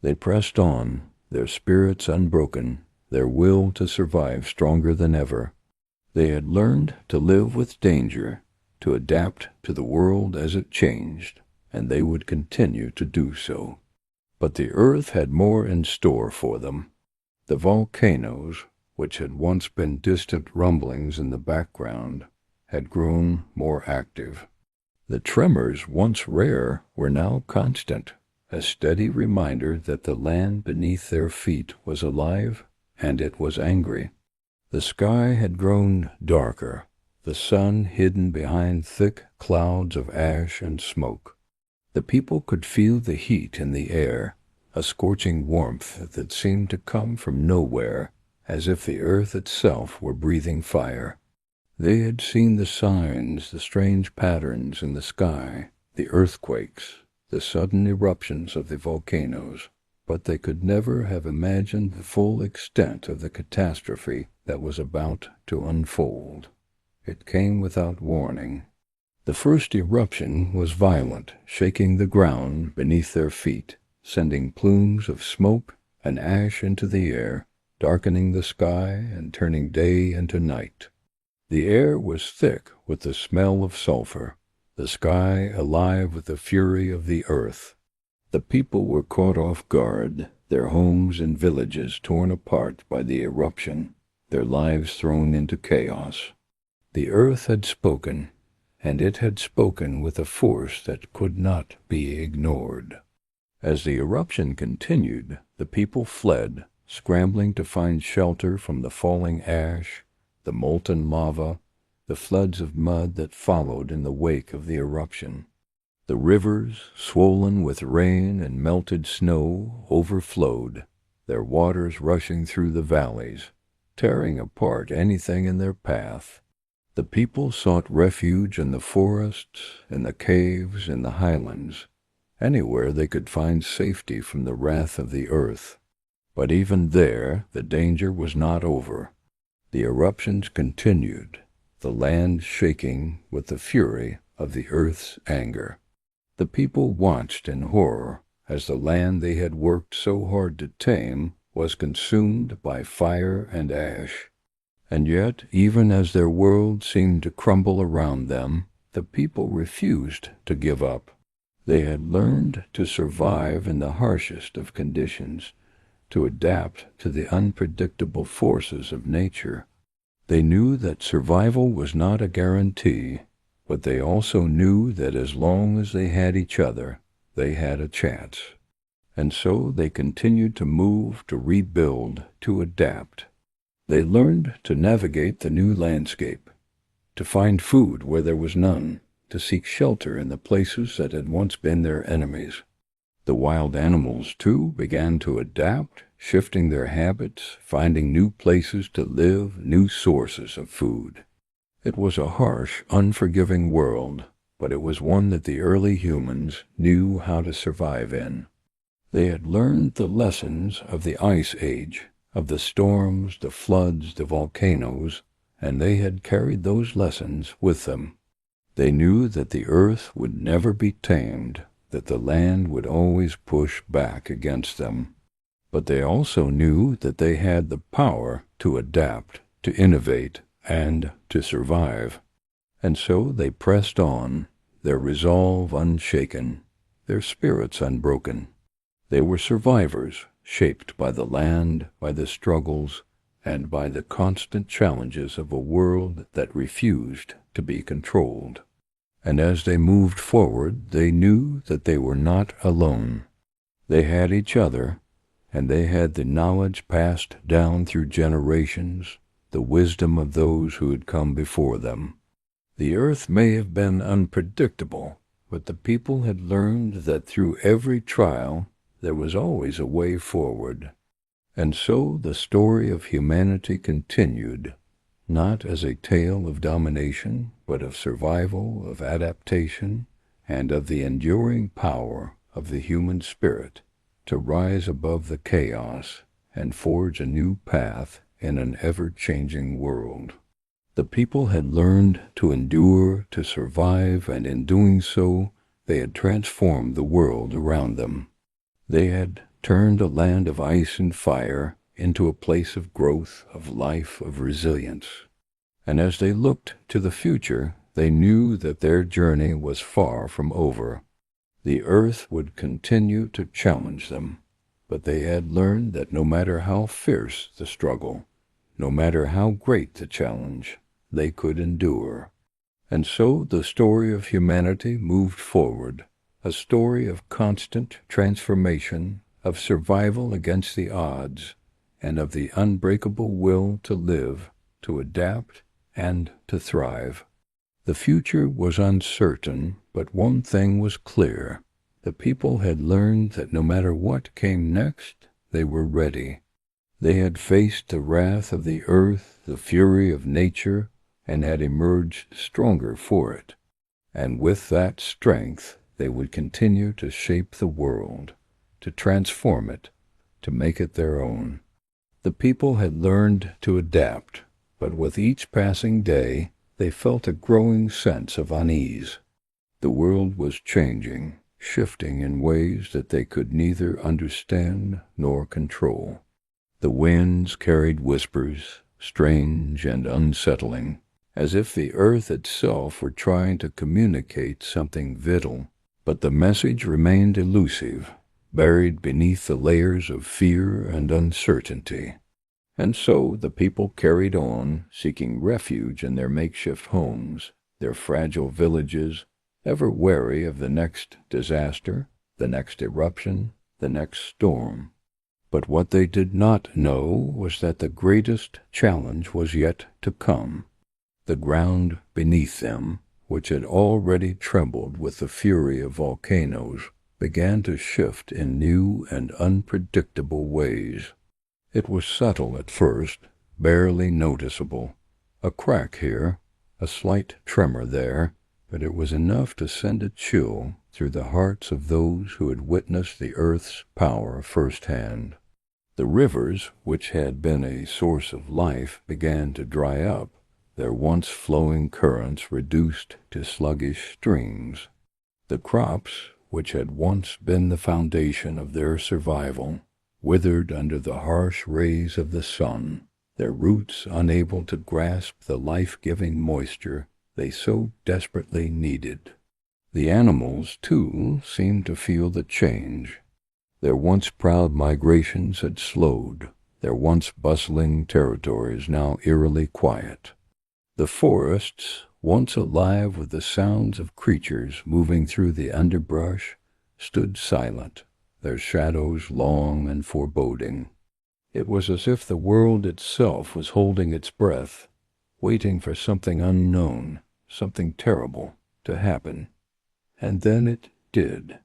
They pressed on, their spirits unbroken, their will to survive stronger than ever. They had learned to live with danger, to adapt to the world as it changed, and they would continue to do so. But the earth had more in store for them. The volcanoes, which had once been distant rumblings in the background, had grown more active. The tremors, once rare, were now constant, a steady reminder that the land beneath their feet was alive and it was angry. The sky had grown darker, the sun hidden behind thick clouds of ash and smoke. The people could feel the heat in the air, a scorching warmth that seemed to come from nowhere, as if the earth itself were breathing fire. They had seen the signs, the strange patterns in the sky, the earthquakes, the sudden eruptions of the volcanoes, but they could never have imagined the full extent of the catastrophe that was about to unfold. It came without warning. The first eruption was violent, shaking the ground beneath their feet, sending plumes of smoke and ash into the air, darkening the sky and turning day into night. The air was thick with the smell of sulfur, the sky alive with the fury of the earth. The people were caught off guard, their homes and villages torn apart by the eruption, their lives thrown into chaos. The earth had spoken, and it had spoken with a force that could not be ignored. As the eruption continued, the people fled, scrambling to find shelter from the falling ash, the molten lava, the floods of mud that followed in the wake of the eruption. The rivers, swollen with rain and melted snow, overflowed, their waters rushing through the valleys, tearing apart anything in their path. The people sought refuge in the forests, in the caves, in the highlands, anywhere they could find safety from the wrath of the earth. But even there, the danger was not over. The eruptions continued, the land shaking with the fury of the earth's anger. The people watched in horror as the land they had worked so hard to tame was consumed by fire and ash. And yet, even as their world seemed to crumble around them, the people refused to give up. They had learned to survive in the harshest of conditions, to adapt to the unpredictable forces of nature. They knew that survival was not a guarantee, but they also knew that as long as they had each other, they had a chance. And so they continued to move, to rebuild, to adapt. They learned to navigate the new landscape, to find food where there was none, to seek shelter in the places that had once been their enemies. The wild animals, too, began to adapt, shifting their habits, finding new places to live, new sources of food. It was a harsh, unforgiving world, but it was one that the early humans knew how to survive in. They had learned the lessons of the Ice Age, of the storms, the floods, the volcanoes, and they had carried those lessons with them. They knew that the earth would never be tamed, that the land would always push back against them. But they also knew that they had the power to adapt, to innovate, and to survive. And so they pressed on, their resolve unshaken, their spirits unbroken. They were survivors, shaped by the land, by the struggles, and by the constant challenges of a world that refused to be controlled. And as they moved forward, they knew that they were not alone. They had each other, and they had the knowledge passed down through generations, the wisdom of those who had come before them. The earth may have been unpredictable, but the people had learned that through every trial there was always a way forward. And so the story of humanity continued, not as a tale of domination, but of survival, of adaptation, and of the enduring power of the human spirit to rise above the chaos and forge a new path in an ever-changing world. The people had learned to endure, to survive, and in doing so, they had transformed the world around them. They had turned a land of ice and fire into a place of growth, of life, of resilience. And as they looked to the future, they knew that their journey was far from over. The earth would continue to challenge them, but they had learned that no matter how fierce the struggle, no matter how great the challenge, they could endure. And so the story of humanity moved forward, a story of constant transformation, of survival against the odds, and of the unbreakable will to live, to adapt, and to thrive. The future was uncertain, but one thing was clear. The people had learned that no matter what came next, they were ready. They had faced the wrath of the earth, the fury of nature, and had emerged stronger for it. And with that strength, they would continue to shape the world, to transform it, to make it their own. The people had learned to adapt, but with each passing day, they felt a growing sense of unease. The world was changing, shifting in ways that they could neither understand nor control. The winds carried whispers, strange and unsettling, as if the earth itself were trying to communicate something vital, but the message remained elusive, buried beneath the layers of fear and uncertainty. And so the people carried on, seeking refuge in their makeshift homes, their fragile villages, ever wary of the next disaster, the next eruption, the next storm. But what they did not know was that the greatest challenge was yet to come. The ground beneath them, which had already trembled with the fury of volcanoes, began to shift in new and unpredictable ways. It was subtle at first, barely noticeable. A crack here, a slight tremor there, but it was enough to send a chill through the hearts of those who had witnessed the earth's power firsthand. The rivers, which had been a source of life, began to dry up, their once flowing currents reduced to sluggish streams. The crops, which had once been the foundation of their survival, withered under the harsh rays of the sun, their roots unable to grasp the life-giving moisture they so desperately needed. The animals, too, seemed to feel the change. Their once proud migrations had slowed, their once bustling territories now eerily quiet. The forests, once alive with the sounds of creatures moving through the underbrush, stood silent, their shadows long and foreboding. It was as if the world itself was holding its breath, waiting for something unknown, something terrible, to happen. And then it did.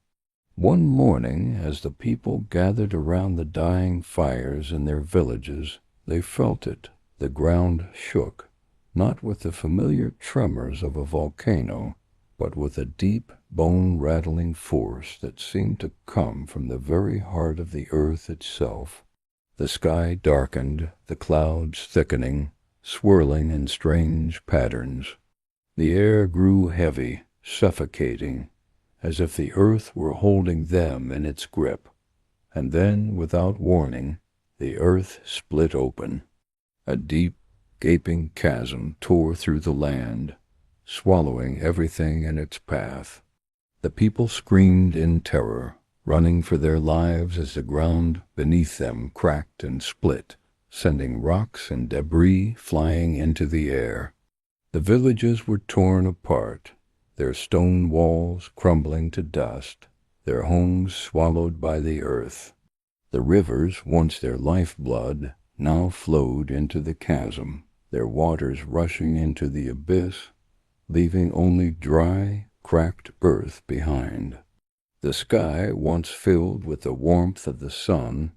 One morning, as the people gathered around the dying fires in their villages, they felt it. The ground shook, not with the familiar tremors of a volcano, but with a deep, bone-rattling force that seemed to come from the very heart of the earth itself. The sky darkened, the clouds thickening, swirling in strange patterns. The air grew heavy, suffocating, as if the earth were holding them in its grip. And then, without warning, the earth split open. A deep, gaping chasm tore through the land, swallowing everything in its path. The people screamed in terror, running for their lives as the ground beneath them cracked and split, sending rocks and debris flying into the air. The villages were torn apart, their stone walls crumbling to dust, their homes swallowed by the earth. The rivers, once their lifeblood, now flowed into the chasm, their waters rushing into the abyss, leaving only dry, cracked earth behind. The sky, once filled with the warmth of the sun,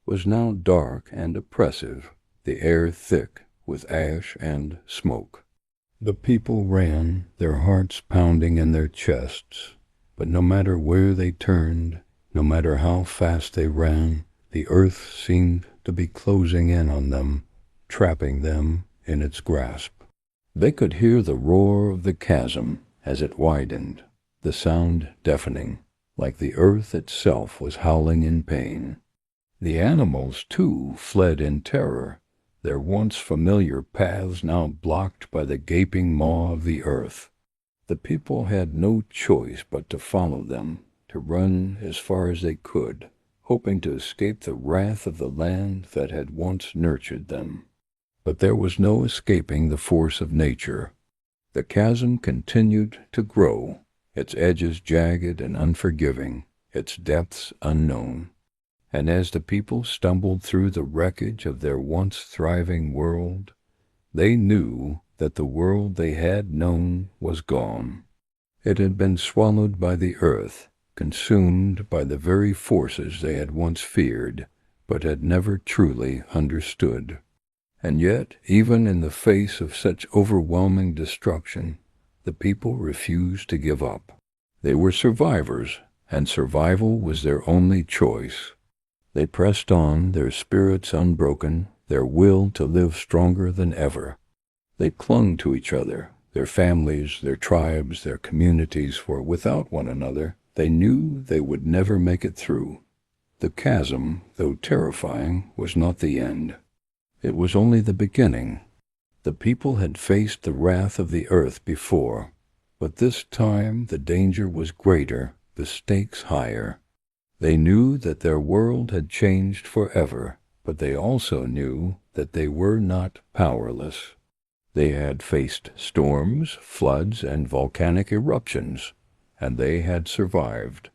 was now dark and oppressive, the air thick with ash and smoke. The people ran, their hearts pounding in their chests, but no matter where they turned, no matter how fast they ran, the earth seemed to be closing in on them, trapping them in its grasp. They could hear the roar of the chasm as it widened, the sound deafening, like the earth itself was howling in pain. The animals, too, fled in terror, their once familiar paths now blocked by the gaping maw of the earth. The people had no choice but to follow them, to run as far as they could, hoping to escape the wrath of the land that had once nurtured them. But there was no escaping the force of nature. The chasm continued to grow, its edges jagged and unforgiving, its depths unknown. And as the people stumbled through the wreckage of their once thriving world, they knew that the world they had known was gone. It had been swallowed by the earth, consumed by the very forces they had once feared, but had never truly understood. And yet, even in the face of such overwhelming destruction, the people refused to give up. They were survivors, and survival was their only choice. They pressed on, their spirits unbroken, their will to live stronger than ever. They clung to each other, their families, their tribes, their communities, for without one another, they knew they would never make it through. The chasm, though terrifying, was not the end. It was only the beginning. The people had faced the wrath of the earth before, but this time the danger was greater, the stakes higher. They knew that their world had changed forever, but they also knew that they were not powerless. They had faced storms, floods, and volcanic eruptions, and they had survived.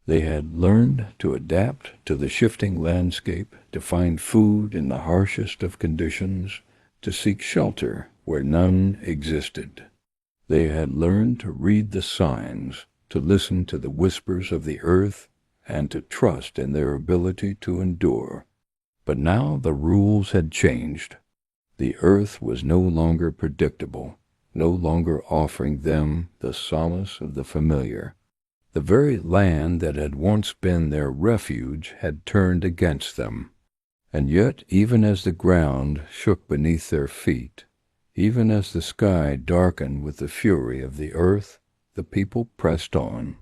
They had learned to adapt to the shifting landscape, to find food in the harshest of conditions, to seek shelter where none existed. They had learned to read the signs, to listen to the whispers of the earth, and to trust in their ability to endure. But now the rules had changed. The earth was no longer predictable, no longer offering them the solace of the familiar. The very land that had once been their refuge had turned against them. And yet, even as the ground shook beneath their feet, even as the sky darkened with the fury of the earth, the people pressed on.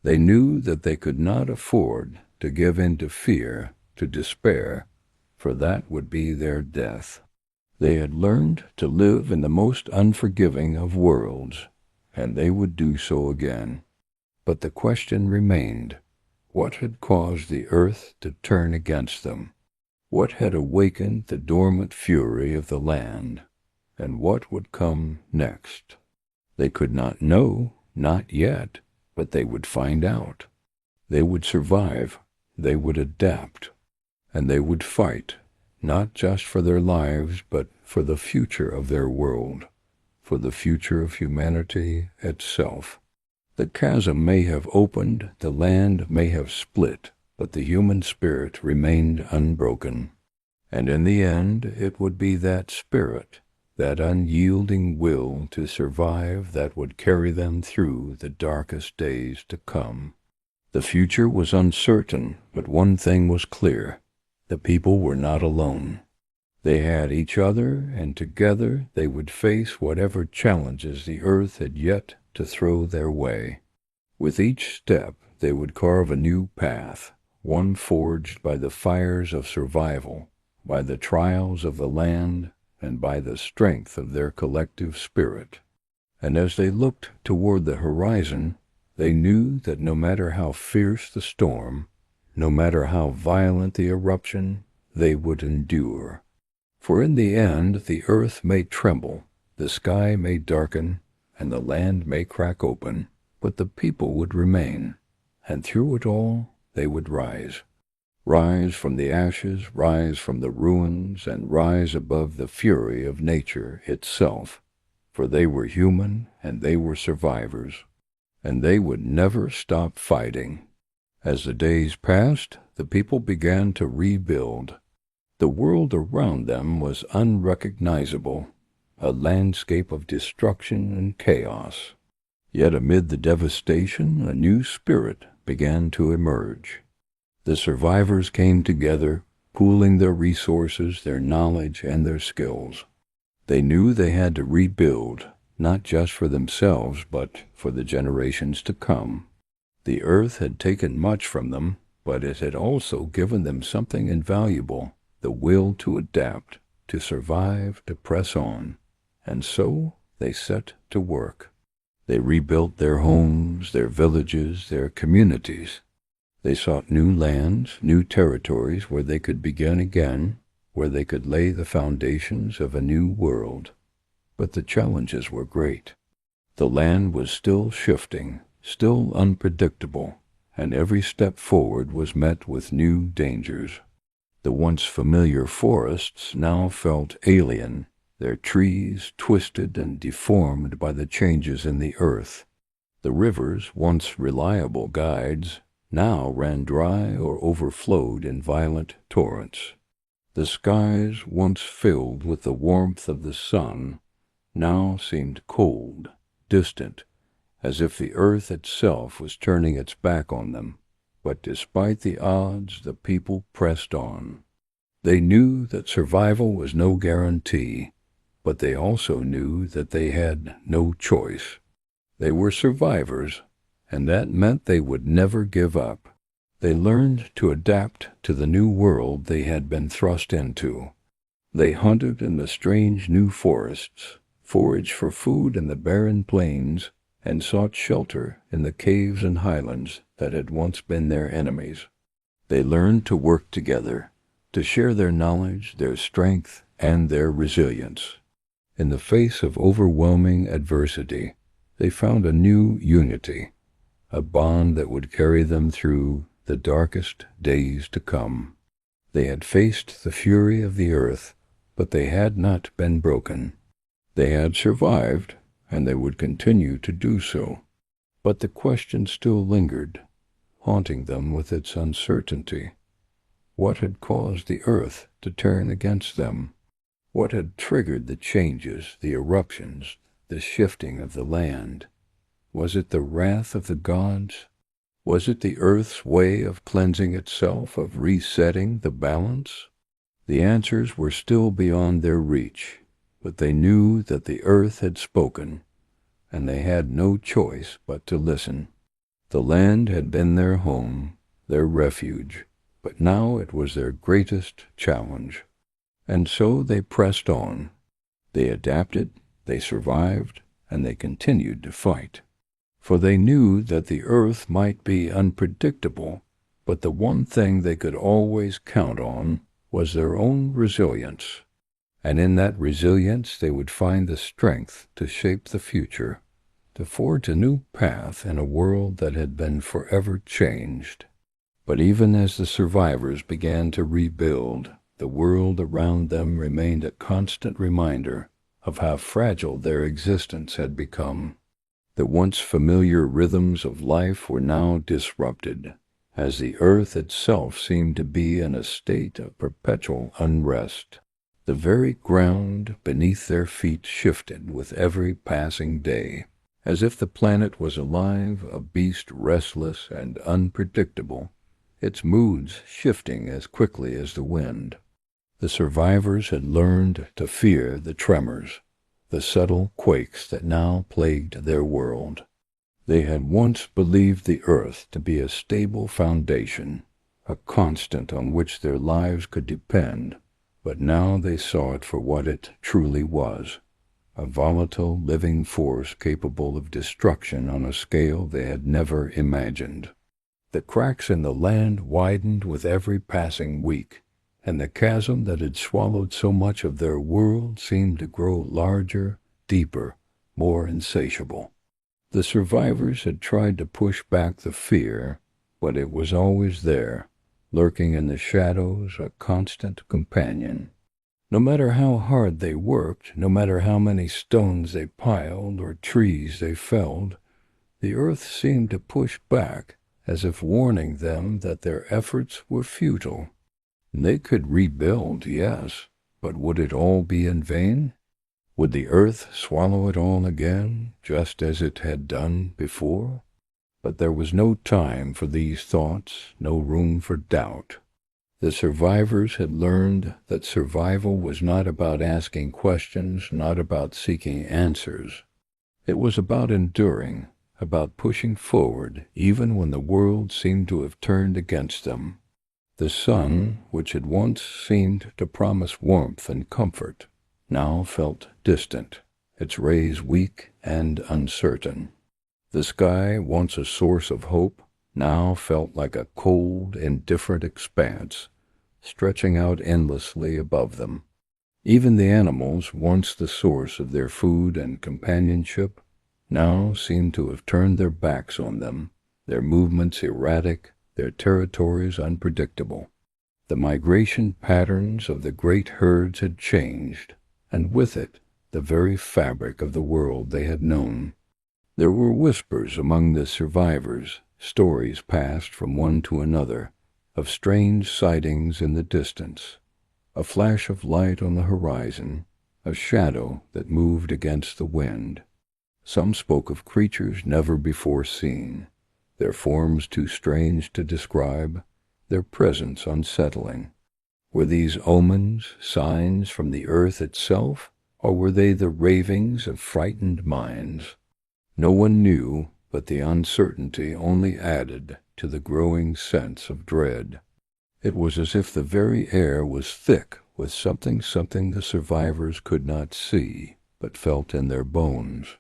They knew that they could not afford to give in to fear, to despair, for that would be their death. They had learned to live in the most unforgiving of worlds, and they would do so again. But the question remained, what had caused the earth to turn against them? What had awakened the dormant fury of the land? And what would come next? They could not know, not yet, but they would find out. They would survive, they would adapt, and they would fight, not just for their lives, but for the future of their world, for the future of humanity itself. The chasm may have opened, the land may have split, but the human spirit remained unbroken. And in the end, it would be that spirit, that unyielding will to survive, that would carry them through the darkest days to come. The future was uncertain, but one thing was clear. The people were not alone. They had each other, and together they would face whatever challenges the earth had yet to throw their way. With each step, they would carve a new path, one forged by the fires of survival, by the trials of the land, and by the strength of their collective spirit. And as they looked toward the horizon, they knew that no matter how fierce the storm, no matter how violent the eruption, they would endure. For in the end the earth may tremble, the sky may darken, and the land may crack open, but the people would remain, and through it all they would rise. Rise from the ashes, rise from the ruins, and rise above the fury of nature itself, for they were human and they were survivors, and they would never stop fighting. As the days passed, the people began to rebuild. The world around them was unrecognizable, a landscape of destruction and chaos. Yet amid the devastation, a new spirit began to emerge. The survivors came together, pooling their resources, their knowledge, and their skills. They knew they had to rebuild, not just for themselves, but for the generations to come. The earth had taken much from them, but it had also given them something invaluable, the will to adapt, to survive, to press on. And so they set to work. They rebuilt their homes, their villages, their communities. They sought new lands, new territories where they could begin again, where they could lay the foundations of a new world. But the challenges were great. The land was still shifting, still unpredictable, and every step forward was met with new dangers. The once familiar forests now felt alien, their trees twisted and deformed by the changes in the earth. The rivers, once reliable guides, now ran dry or overflowed in violent torrents. The skies, once filled with the warmth of the sun, now seemed cold, distant, as if the earth itself was turning its back on them. But despite the odds, the people pressed on. They knew that survival was no guarantee, but they also knew that they had no choice. They were survivors, and that meant they would never give up. They learned to adapt to the new world they had been thrust into. They hunted in the strange new forests, foraged for food in the barren plains, and sought shelter in the caves and highlands that had once been their enemies. They learned to work together, to share their knowledge, their strength, and their resilience. In the face of overwhelming adversity, they found a new unity, a bond that would carry them through the darkest days to come. They had faced the fury of the earth, but they had not been broken. They had survived, and they would continue to do so. But the question still lingered, haunting them with its uncertainty. What had caused the earth to turn against them? What had triggered the changes, the eruptions, the shifting of the land? Was it the wrath of the gods? Was it the earth's way of cleansing itself, of resetting the balance? The answers were still beyond their reach, but they knew that the earth had spoken, and they had no choice but to listen. The land had been their home, their refuge, but now it was their greatest challenge. And so they pressed on. They adapted, they survived, and they continued to fight. For they knew that the earth might be unpredictable, but the one thing they could always count on was their own resilience. And in that resilience they would find the strength to shape the future, to forge a new path in a world that had been forever changed. But even as the survivors began to rebuild, the world around them remained a constant reminder of how fragile their existence had become. The once familiar rhythms of life were now disrupted, as the earth itself seemed to be in a state of perpetual unrest. The very ground beneath their feet shifted with every passing day, as if the planet was alive, a beast restless and unpredictable, its moods shifting as quickly as the wind. The survivors had learned to fear the tremors, the subtle quakes that now plagued their world. They had once believed the earth to be a stable foundation, a constant on which their lives could depend, but now they saw it for what it truly was, a volatile living force capable of destruction on a scale they had never imagined. The cracks in the land widened with every passing week, and the chasm that had swallowed so much of their world seemed to grow larger, deeper, more insatiable. The survivors had tried to push back the fear, but it was always there, lurking in the shadows, a constant companion. No matter how hard they worked, no matter how many stones they piled or trees they felled, the earth seemed to push back, as if warning them that their efforts were futile. They could rebuild, yes, but would it all be in vain? Would the earth swallow it all again, just as it had done before? But there was no time for these thoughts, no room for doubt. The survivors had learned that survival was not about asking questions, not about seeking answers. It was about enduring, about pushing forward, even when the world seemed to have turned against them. The sun, which had once seemed to promise warmth and comfort, now felt distant, its rays weak and uncertain. The sky, once a source of hope, now felt like a cold, indifferent expanse, stretching out endlessly above them. Even the animals, once the source of their food and companionship, now seemed to have turned their backs on them, their movements erratic, their territories unpredictable. The migration patterns of the great herds had changed, and with it the very fabric of the world they had known. There were whispers among the survivors, stories passed from one to another, of strange sightings in the distance, a flash of light on the horizon, a shadow that moved against the wind. Some spoke of creatures never before seen, their forms too strange to describe, their presence unsettling. Were these omens, signs from the earth itself, or were they the ravings of frightened minds? No one knew, but the uncertainty only added to the growing sense of dread. It was as if the very air was thick with something the survivors could not see, but felt in their bones.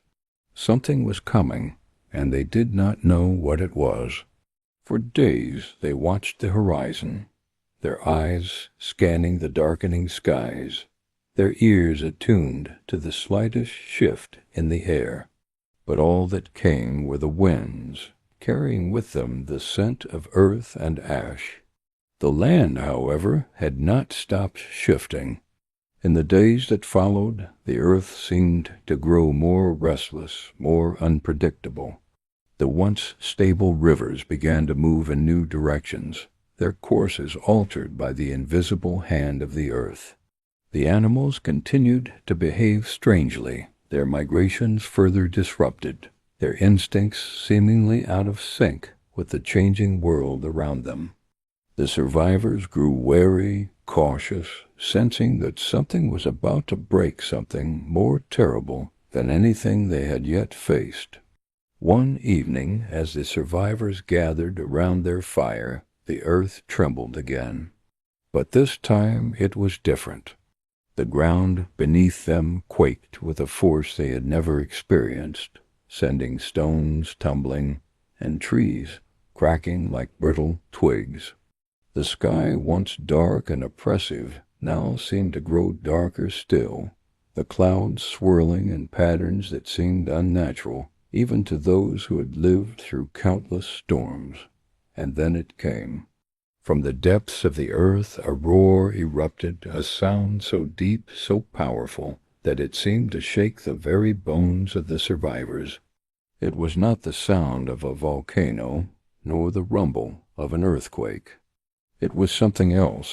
Something was coming, and they did not know what it was. For days they watched the horizon, their eyes scanning the darkening skies, their ears attuned to the slightest shift in the air. But all that came were the winds, carrying with them the scent of earth and ash. The land, however, had not stopped shifting. In the days that followed, the earth seemed to grow more restless, more unpredictable. The once stable rivers began to move in new directions, their courses altered by the invisible hand of the earth. The animals continued to behave strangely, their migrations further disrupted, their instincts seemingly out of sync with the changing world around them. The survivors grew wary, cautious, sensing that something was about to break, something more terrible than anything they had yet faced. One evening, as the survivors gathered around their fire, the earth trembled again. But this time it was different. The ground beneath them quaked with a force they had never experienced, sending stones tumbling and trees cracking like brittle twigs. The sky, once dark and oppressive, now seemed to grow darker still, the clouds swirling in patterns that seemed unnatural, even to those who had lived through countless storms. And then it came. From the depths of the earth a roar erupted, a sound so deep, so powerful, that it seemed to shake the very bones of the survivors. It was not the sound of a volcano, nor the rumble of an earthquake. It was something else,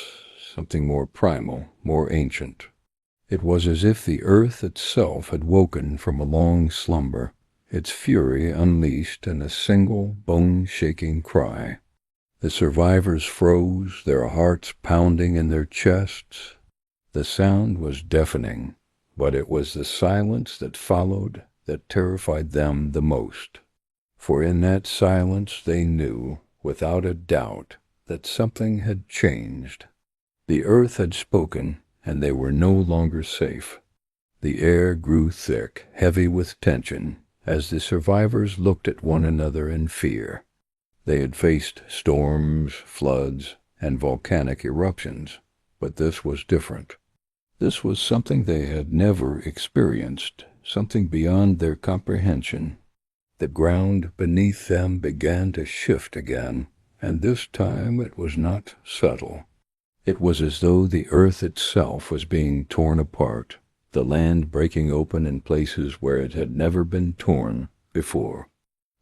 something more primal, more ancient. It was as if the earth itself had woken from a long slumber, its fury unleashed in a single bone-shaking cry. The survivors froze, their hearts pounding in their chests. The sound was deafening, but it was the silence that followed that terrified them the most. For in that silence they knew, without a doubt, that something had changed. The earth had spoken, and they were no longer safe. The air grew thick, heavy with tension, as the survivors looked at one another in fear. They had faced storms, floods, and volcanic eruptions, but this was different. This was something they had never experienced, something beyond their comprehension. The ground beneath them began to shift again, and this time it was not subtle. It was as though the earth itself was being torn apart, the land breaking open in places where it had never been torn before.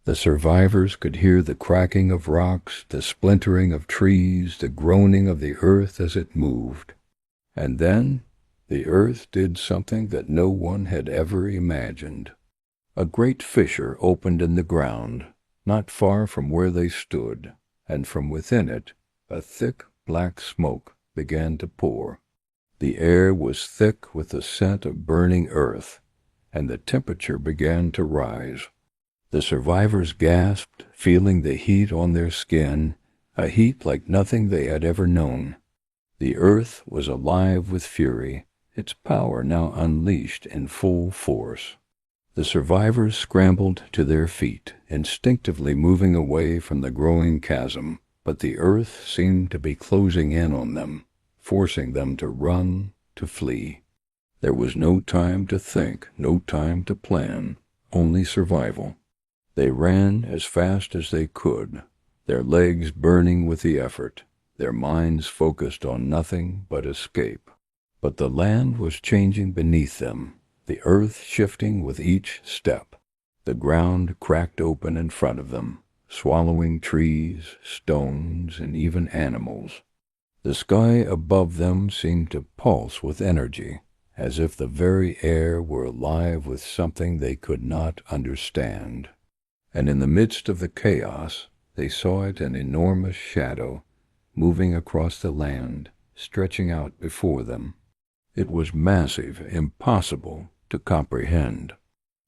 The survivors could hear the cracking of rocks, the splintering of trees, the groaning of the earth as it moved. And then the earth did something that no one had ever imagined. A great fissure opened in the ground, not far from where they stood, and from within it a thick black smoke began to pour. The air was thick with the scent of burning earth, and the temperature began to rise. The survivors gasped, feeling the heat on their skin, a heat like nothing they had ever known. The earth was alive with fury, its power now unleashed in full force. The survivors scrambled to their feet, instinctively moving away from the growing chasm, but the earth seemed to be closing in on them, forcing them to run, to flee. There was no time to think, no time to plan, only survival. They ran as fast as they could, their legs burning with the effort, their minds focused on nothing but escape. But the land was changing beneath them, the earth shifting with each step. The ground cracked open in front of them, swallowing trees, stones, and even animals. The sky above them seemed to pulse with energy, as if the very air were alive with something they could not understand. And in the midst of the chaos, they saw it an enormous shadow, moving across the land, stretching out before them. It was massive, impossible to comprehend.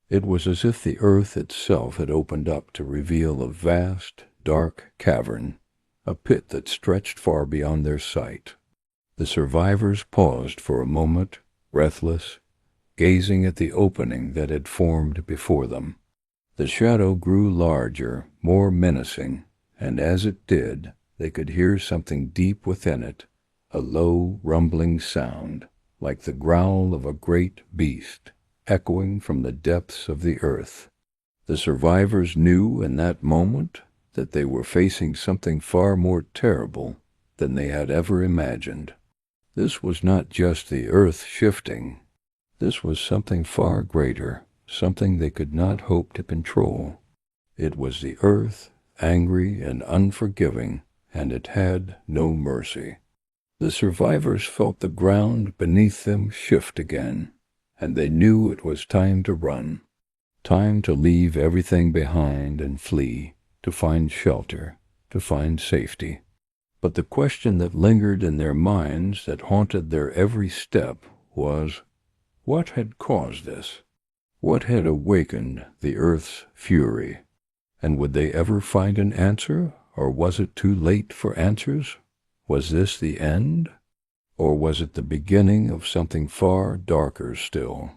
It was as if the earth itself had opened up to reveal a vast, dark cavern, a pit that stretched far beyond their sight. The survivors paused for a moment, breathless, gazing at the opening that had formed before them. The shadow grew larger, more menacing, and as it did, they could hear something deep within it, a low, rumbling sound, like the growl of a great beast, echoing from the depths of the earth. The survivors knew in that moment that they were facing something far more terrible than they had ever imagined. This was not just the earth shifting. This was something far greater, something they could not hope to control. It was the earth, angry and unforgiving, and it had no mercy. The survivors felt the ground beneath them shift again, and they knew it was time to run, time to leave everything behind and flee, to find shelter, to find safety. But the question that lingered in their minds, that haunted their every step, was, what had caused this? What had awakened the earth's fury? And would they ever find an answer, or was it too late for answers? Was this the end? Or was it the beginning of something far darker still?